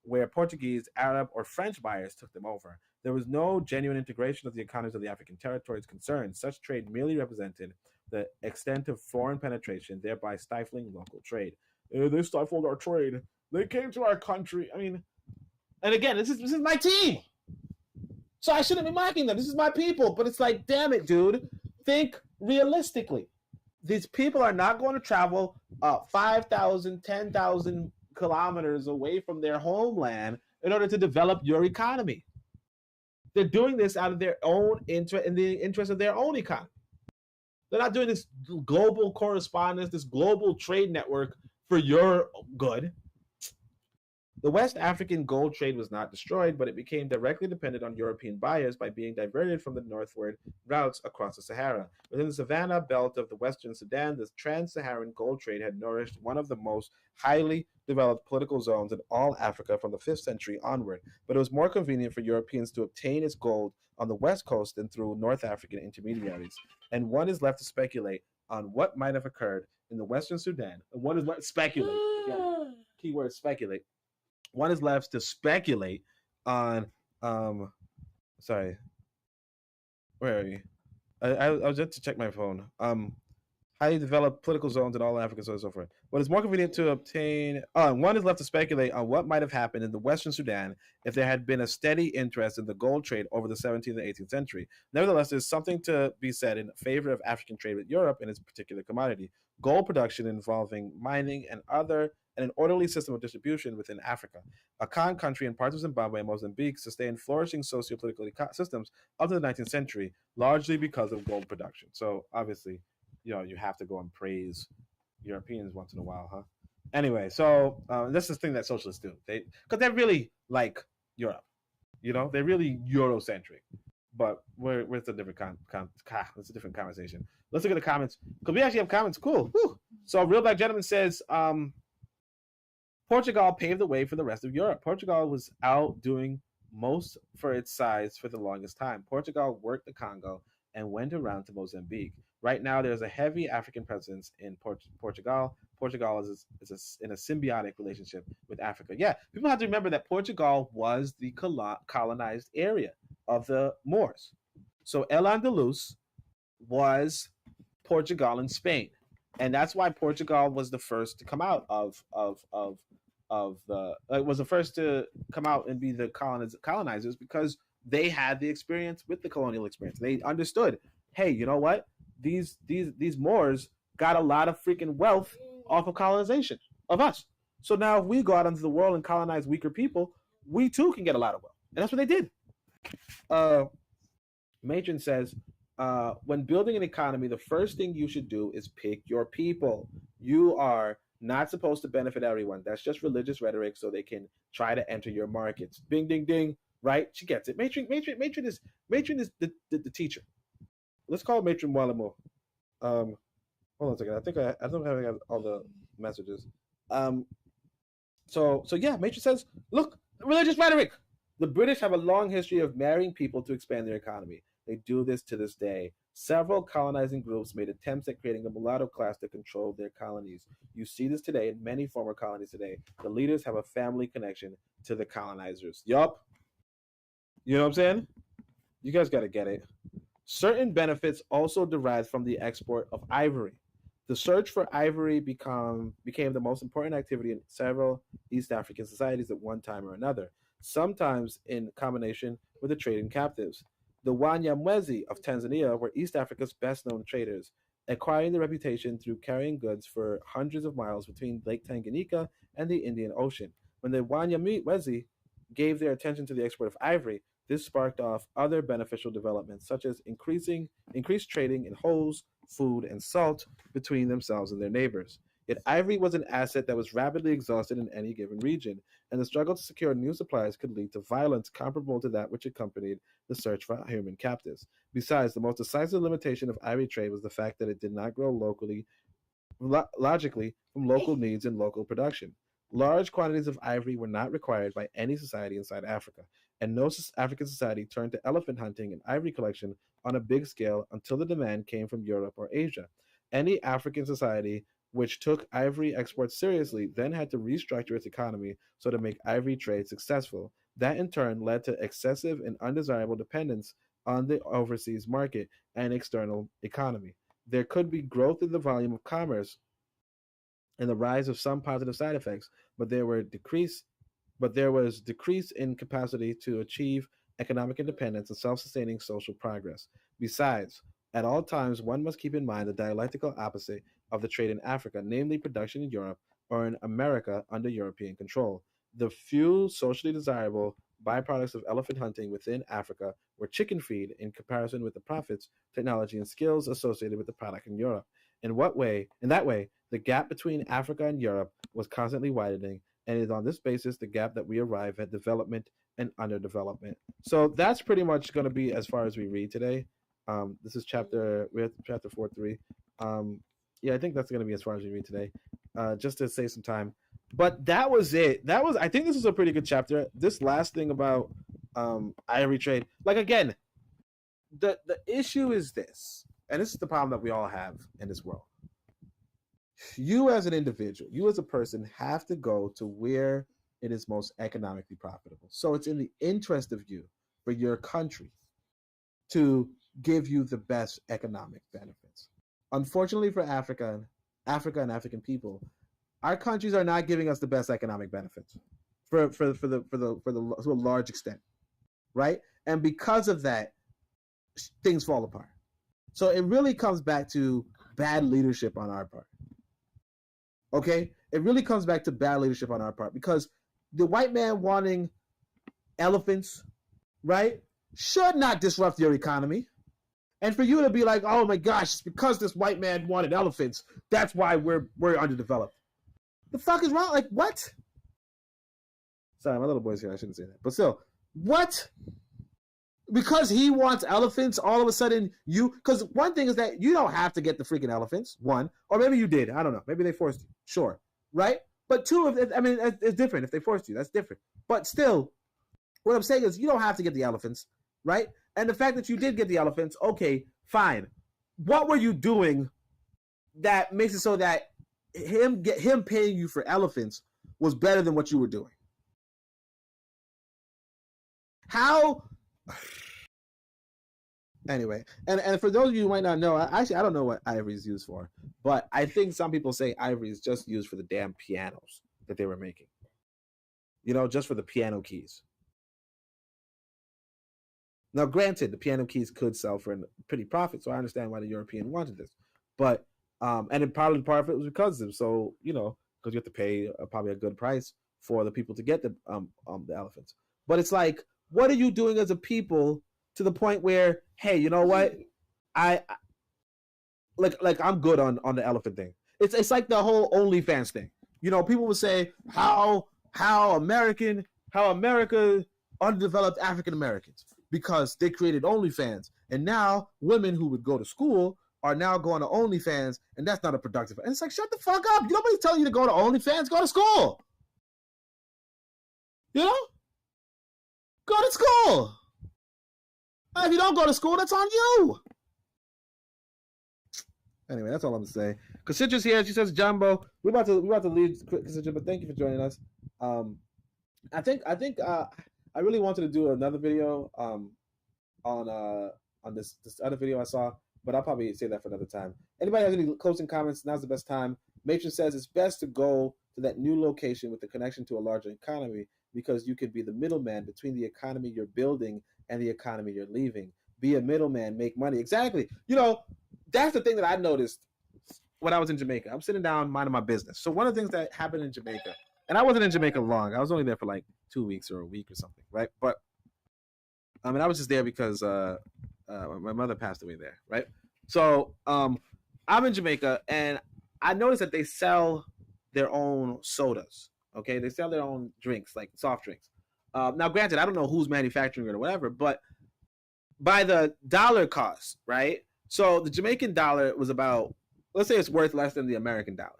where Portuguese, Arab, or French buyers took them over. There was no genuine integration of the economies of the African territories concerned. Such trade merely represented the extent of foreign penetration, thereby stifling local trade. They stifled our trade. They came to our country. I mean, and again, this is my team. So I shouldn't be mocking them. This is my people. But it's like, damn it, dude. Think realistically. These people are not going to travel 5,000, 10,000 kilometers away from their homeland in order to develop your economy. They're doing this out of their own interest, in the interest of their own economy. They're not doing this global correspondence, this global trade network for your good. The West African gold trade was not destroyed, but it became directly dependent on European buyers by being diverted from the northward routes across the Sahara. Within the savanna belt of the Western Sudan, the trans-Saharan gold trade had nourished one of the most highly developed political zones in all Africa from the 5th century onward, but it was more convenient for Europeans to obtain its gold on the west coast than through North African intermediaries. And one is left to speculate on what might have occurred in the Western Sudan. And one is left to speculate. Again, keyword speculate. One is left to speculate on sorry, where are you? I was just to check my phone. Highly developed political zones in all Africa, so on and so forth. But it's more convenient to obtain. One is left to speculate on what might have happened in the Western Sudan if there had been a steady interest in the gold trade over the 17th and 18th century. Nevertheless, there's something to be said in favor of African trade with Europe and its particular commodity. Gold production involving mining and an orderly system of distribution within Africa. A Khan country and parts of Zimbabwe and Mozambique sustained flourishing socio-political systems up to the 19th century, largely because of gold production. So obviously, you have to go and praise Europeans once in a while, huh? Anyway, so this is the thing that socialists do. Because they're really like Europe, they're really Eurocentric. But it's a different it's a different conversation. Let's look at the comments because we actually have comments. Cool. Whew. So Real Black Gentleman says, Portugal paved the way for the rest of Europe. Portugal was outdoing most for its size for the longest time. Portugal worked the Congo and went around to Mozambique. Right now, there's a heavy African presence in Portugal. Portugal is in a symbiotic relationship with Africa. Yeah, people have to remember that Portugal was the colonized area of the Moors. So El Andalus was Portugal and Spain. And that's why Portugal was the first to come out was the first to come out and be the colonizers because they had the experience with the colonial experience. They understood, hey, you know what? These Moors got a lot of freaking wealth off of colonization of us. So now if we go out into the world and colonize weaker people, we too can get a lot of wealth. And that's what they did. Matron says, when building an economy, the first thing you should do is pick your people. You are not supposed to benefit everyone. That's just religious rhetoric so they can try to enter your markets. Bing, ding, ding. Right? She gets it. Matron is the teacher. Let's call Matron Walamo. Hold on a second. I think I don't have all the messages. So yeah, Matron says, look, religious rhetoric. The British have a long history of marrying people to expand their economy. They do this to this day. Several colonizing groups made attempts at creating a mulatto class to control their colonies. You see this today in many former colonies today. The leaders have a family connection to the colonizers. Yup. You know what I'm saying? You guys got to get it. Certain benefits also derived from the export of ivory. The search for ivory became the most important activity in several East African societies at one time or another, sometimes in combination with the trade in captives. The Wanyamwezi of Tanzania were East Africa's best-known traders, acquiring the reputation through carrying goods for hundreds of miles between Lake Tanganyika and the Indian Ocean. When the Wanyamwezi gave their attention to the export of ivory, this sparked off other beneficial developments, such as increased trading in hose, food, and salt between themselves and their neighbors. Yet ivory was an asset that was rapidly exhausted in any given region, and the struggle to secure new supplies could lead to violence comparable to that which accompanied the search for human captives. Besides, the most decisive limitation of ivory trade was the fact that it did not grow logically from local needs and local production. Large quantities of ivory were not required by any society inside Africa, and no African society turned to elephant hunting and ivory collection on a big scale until the demand came from Europe or Asia. Any African society which took ivory exports seriously then had to restructure its economy so to make ivory trade successful. That in turn led to excessive and undesirable dependence on the overseas market and external economy. There could be growth in the volume of commerce and the rise of some positive side effects, but there was decrease in capacity to achieve economic independence and self-sustaining social progress. Besides, at all times, one must keep in mind the dialectical opposite of the trade in Africa, namely production in Europe or in America under European control. The few socially desirable byproducts of elephant hunting within Africa were chicken feed in comparison with the profits, technology, and skills associated with the product in Europe. In that way, the gap between Africa and Europe was constantly widening, and it is on this basis the gap that we arrive at development and underdevelopment. So that's pretty much going to be as far as we read today. This is chapter 4.3. Yeah, I think that's going to be as far as we read today, just to save some time. But that was it. I think this is a pretty good chapter. This last thing about ivory trade, like again, the issue is this, and this is the problem that we all have in this world. You as an individual, you as a person have to go to where it is most economically profitable. So it's in the interest of you, for your country, to give you the best economic benefits. Unfortunately for Africa and African people, our countries are not giving us the best economic benefits to a large extent, right? And because of that, things fall apart. So it really comes back to bad leadership on our part. Okay? It really comes back to bad leadership on our part, because the white man wanting elephants, right, should not disrupt your economy. And for you to be like, oh my gosh, it's because this white man wanted elephants, that's why we're underdeveloped. The fuck is wrong? Like, what? Sorry, my little boy's here. I shouldn't say that. But still, what? Because he wants elephants, all of a sudden you... Because one thing is that you don't have to get the freaking elephants, one. Or maybe you did. I don't know. Maybe they forced you. Sure. Right? But two, it's different. If they forced you, that's different. But still, what I'm saying is you don't have to get the elephants, right? And the fact that you did get the elephants, okay, fine. What were you doing that makes it so that him paying you for elephants was better than what you were doing? How? Anyway, and for those of you who might not know, I don't know what ivory is used for, but I think some people say ivory is just used for the damn pianos that they were making. You know, just for the piano keys. Now, granted, the piano keys could sell for a pretty profit, so I understand why the European wanted this. But, and part of it was because of them. So, you know, because you have to pay probably a good price for the people to get the elephants. But it's like, what are you doing as a people to the point where, hey, you know what? I like I'm good on the elephant thing. It's like the whole OnlyFans thing. You know, people would say how America underdeveloped African Americans because they created OnlyFans, and now women who would go to school are now going to OnlyFans, and that's not a productive. And it's like, shut the fuck up! Nobody's telling you to go to OnlyFans. Go to school. You know, go to school. And if you don't go to school, that's on you. Anyway, that's all I'm gonna say. Cassandra's here. She says, "Jumbo, we're about to leave, Cassandra, but thank you for joining us." I think I really wanted to do another video on this other video I saw, but I'll probably say that for another time. Anybody has any closing comments? Now's the best time. Matron says it's best to go to that new location with the connection to a larger economy, because you could be the middleman between the economy you're building and the economy you're leaving. Be a middleman, make money. Exactly. You know, that's the thing that I noticed when I was in Jamaica. I'm sitting down minding my business. So one of the things that happened in Jamaica, and I wasn't in Jamaica long. I was only there for like 2 weeks or a week or something, right? But I mean, I was just there because my mother passed away there, right? So I'm in Jamaica, and I noticed that they sell their own sodas. Okay, they sell their own drinks, like soft drinks. Now, granted, I don't know who's manufacturing it or whatever, but by the dollar cost, right? So the Jamaican dollar was about, let's say it's worth less than the American dollar,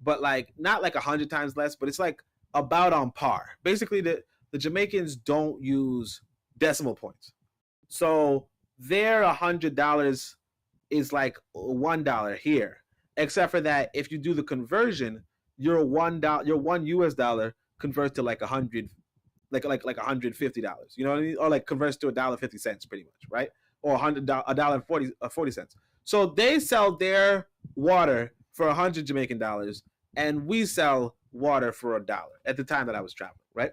but like not like 100 times less, but it's like about on par. Basically, the Jamaicans don't use decimal points, so their $100 is like $1 here, except for that if you do the conversion, your $1, your $1 converts to like $150. You know what I mean? Or like converts to $1.50 pretty much, right? Or $1.40. So they sell their water for 100 Jamaican dollars, and we sell water for $1 at the time that I was traveling, right?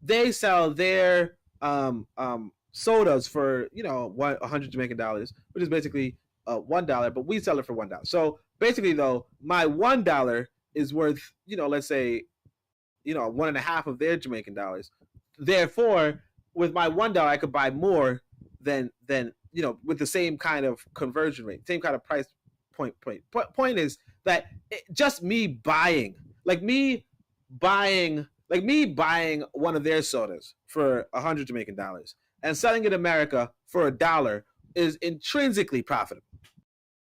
They sell their sodas for 100 Jamaican dollars, which is basically $1, but we sell it for $1. So basically, though, my $1 is worth let's say 1.5 of their Jamaican dollars. Therefore, with my $1, I could buy more than with the same kind of conversion rate, same kind of price point. Point is that just me buying one of their sodas for 100 Jamaican dollars and selling it in America for $1 is intrinsically profitable.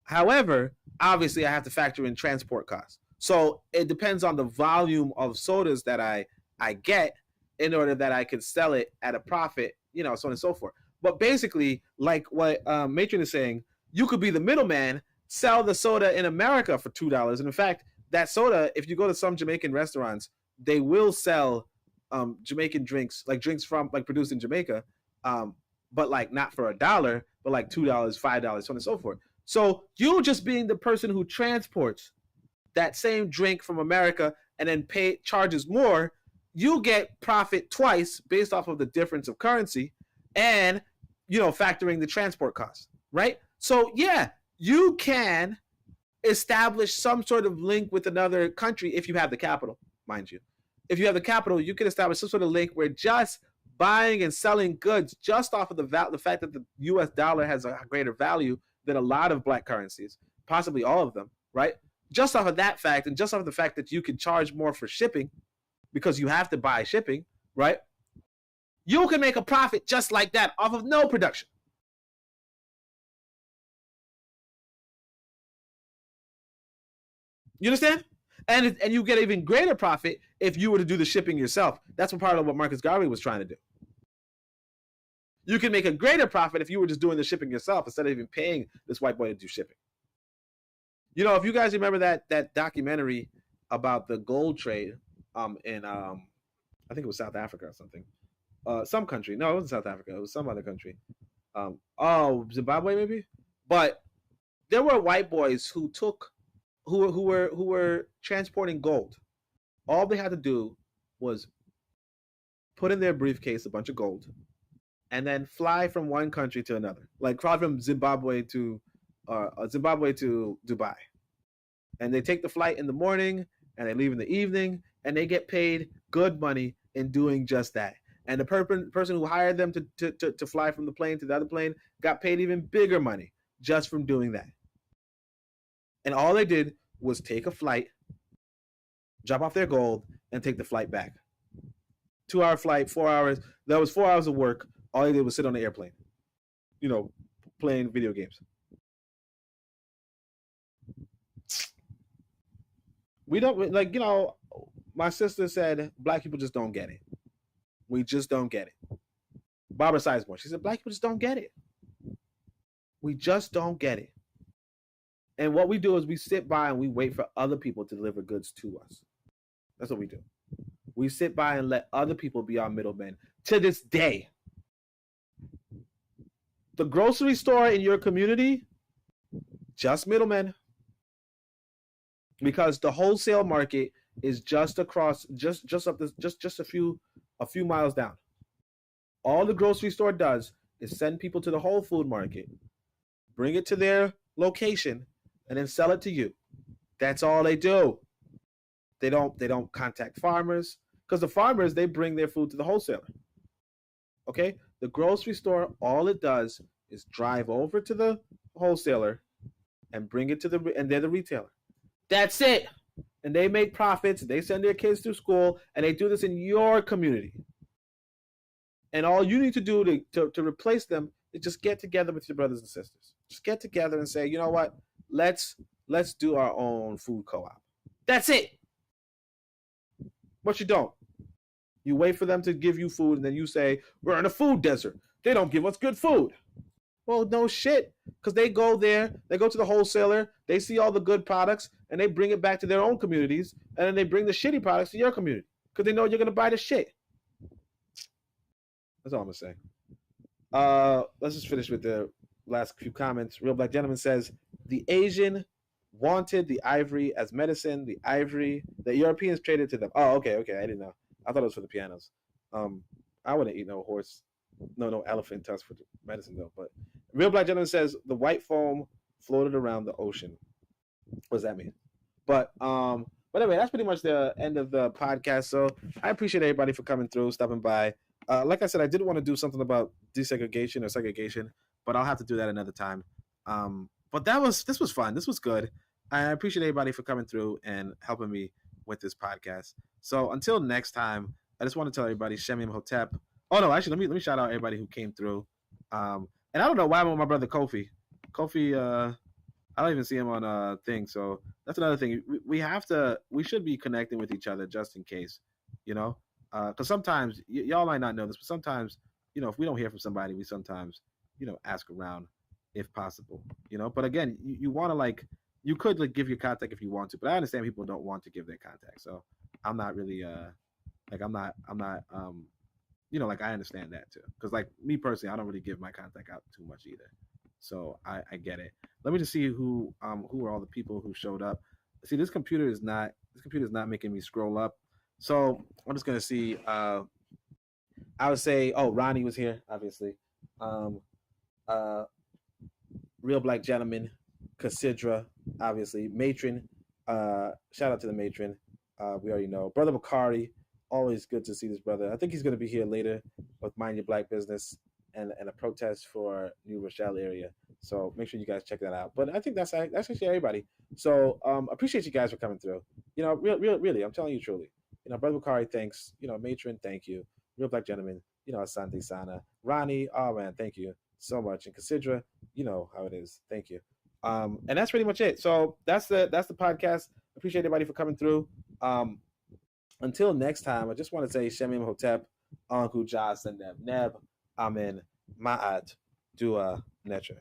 However, obviously, I have to factor in transport costs. So it depends on the volume of sodas that I get in order that I can sell it at a profit, so on and so forth. But basically, like what Matron is saying, you could be the middleman, sell the soda in America for $2. And in fact, that soda, if you go to some Jamaican restaurants, they will sell Jamaican drinks, like drinks from produced in Jamaica, but like not for $1, but like $2, $5, so on and so forth. So you just being the person who transports that same drink from America and then charges more, you get profit twice based off of the difference of currency and factoring the transport costs, right? So yeah, you can establish some sort of link with another country if you have the capital, mind you. If you have the capital, you can establish some sort of link where just buying and selling goods just off of the fact that the US dollar has a greater value than a lot of black currencies, possibly all of them, right? Just off of that fact, and just off of the fact that you can charge more for shipping because you have to buy shipping, right? You can make a profit just like that off of no production. You understand? And you get even greater profit if you were to do the shipping yourself. That's part of what Marcus Garvey was trying to do. You can make a greater profit if you were just doing the shipping yourself instead of even paying this white boy to do shipping. If you guys remember that documentary about the gold trade in I think it was South Africa or something. Some country. No, it wasn't South Africa. It was some other country. Zimbabwe maybe? But there were white boys who were transporting gold. All they had to do was put in their briefcase a bunch of gold and then fly from one country to another. Like fly from Zimbabwe to Dubai. And they take the flight in the morning and they leave in the evening and they get paid good money in doing just that. And the person who hired them to fly from the plane to the other plane got paid even bigger money just from doing that. And all they did was take a flight, drop off their gold, and take the flight back. 2-hour flight, 4 hours. That was 4 hours of work. All they did was sit on the airplane, playing video games. We don't my sister said black people just don't get it. We just don't get it. Barbara Sizemore, she said black people just don't get it. We just don't get it. And what we do is we sit by and we wait for other people to deliver goods to us. That's what we do. We sit by and let other people be our middlemen. To this day, the grocery store in your community, just middlemen. Because the wholesale market is just across, just a few miles down. All the grocery store does is send people to the Whole Food market, bring it to their location, and then sell it to you. That's all they do. They don't contact farmers because the farmers, they bring their food to the wholesaler. Okay? The grocery store, all it does is drive over to the wholesaler, and bring it to and they're the retailer. That's it. And they make profits. They send their kids to school, and they do this in your community. And all you need to do to replace them is just get together with your brothers and sisters. Just get together and say, you know what? Let's do our own food co-op. That's it. But you don't. You wait for them to give you food, and then you say, we're in a food desert. They don't give us good food. Well, no shit. Because they go there, they go to the wholesaler, they see all the good products, and they bring it back to their own communities, and then they bring the shitty products to your community. Because they know you're going to buy the shit. That's all I'm going to say. Let's just finish with the last few comments. Real Black Gentleman says, the Asian wanted the ivory as medicine. The ivory, the Europeans traded to them. Oh, okay. I didn't know. I thought it was for the pianos. I wouldn't eat no horse, no elephant tusk for the medicine though. But Real Black Gentleman says the white foam floated around the ocean. What does that mean? But anyway, that's pretty much the end of the podcast. So I appreciate everybody for coming through, stopping by. Like I said, I did want to do something about desegregation or segregation, but I'll have to do that another time. But this was fun. This was good. I appreciate everybody for coming through and helping me with this podcast. So until next time, I just want to tell everybody Shemim Hotep. Oh no, actually, let me shout out everybody who came through. And I don't know why I'm with my brother Kofi. Kofi, I don't even see him on a thing. So that's another thing. We should be connecting with each other just in case, you know, because sometimes y'all might not know this, but sometimes, you know, if we don't hear from somebody, we sometimes, you know, ask around if possible, you know. But again, you want to you could give your contact if you want to, but I understand people don't want to give their contact. So I'm not really I'm not you know, I understand that too. Because me personally, I don't really give my contact out too much either. So I get it. Let me just see who are all the people who showed up. See, this computer is not making me scroll up. So I'm just gonna see. I would say, Ronnie was here, obviously. Real Black Gentleman, Cassidra, obviously. Matron, shout out to the matron. We already know. Brother Bakari, always good to see this brother. I think he's going to be here later with Mind Your Black Business and a protest for New Rochelle area. So make sure you guys check that out. But I think that's actually everybody. So appreciate you guys for coming through. You know, really, I'm telling you truly. You know, Brother Bakari, thanks. You know, Matron, thank you. Real Black Gentleman, you know, Asante Sana. Ronnie, oh man, thank you so much. And Cassidra, you know how it is. Thank you. And that's pretty much it. So that's the podcast. Appreciate everybody for coming through. Until next time, I just want to say Shemim Hotep, Anku Jas and Neb. Amen. Ma'at. Dua Netre.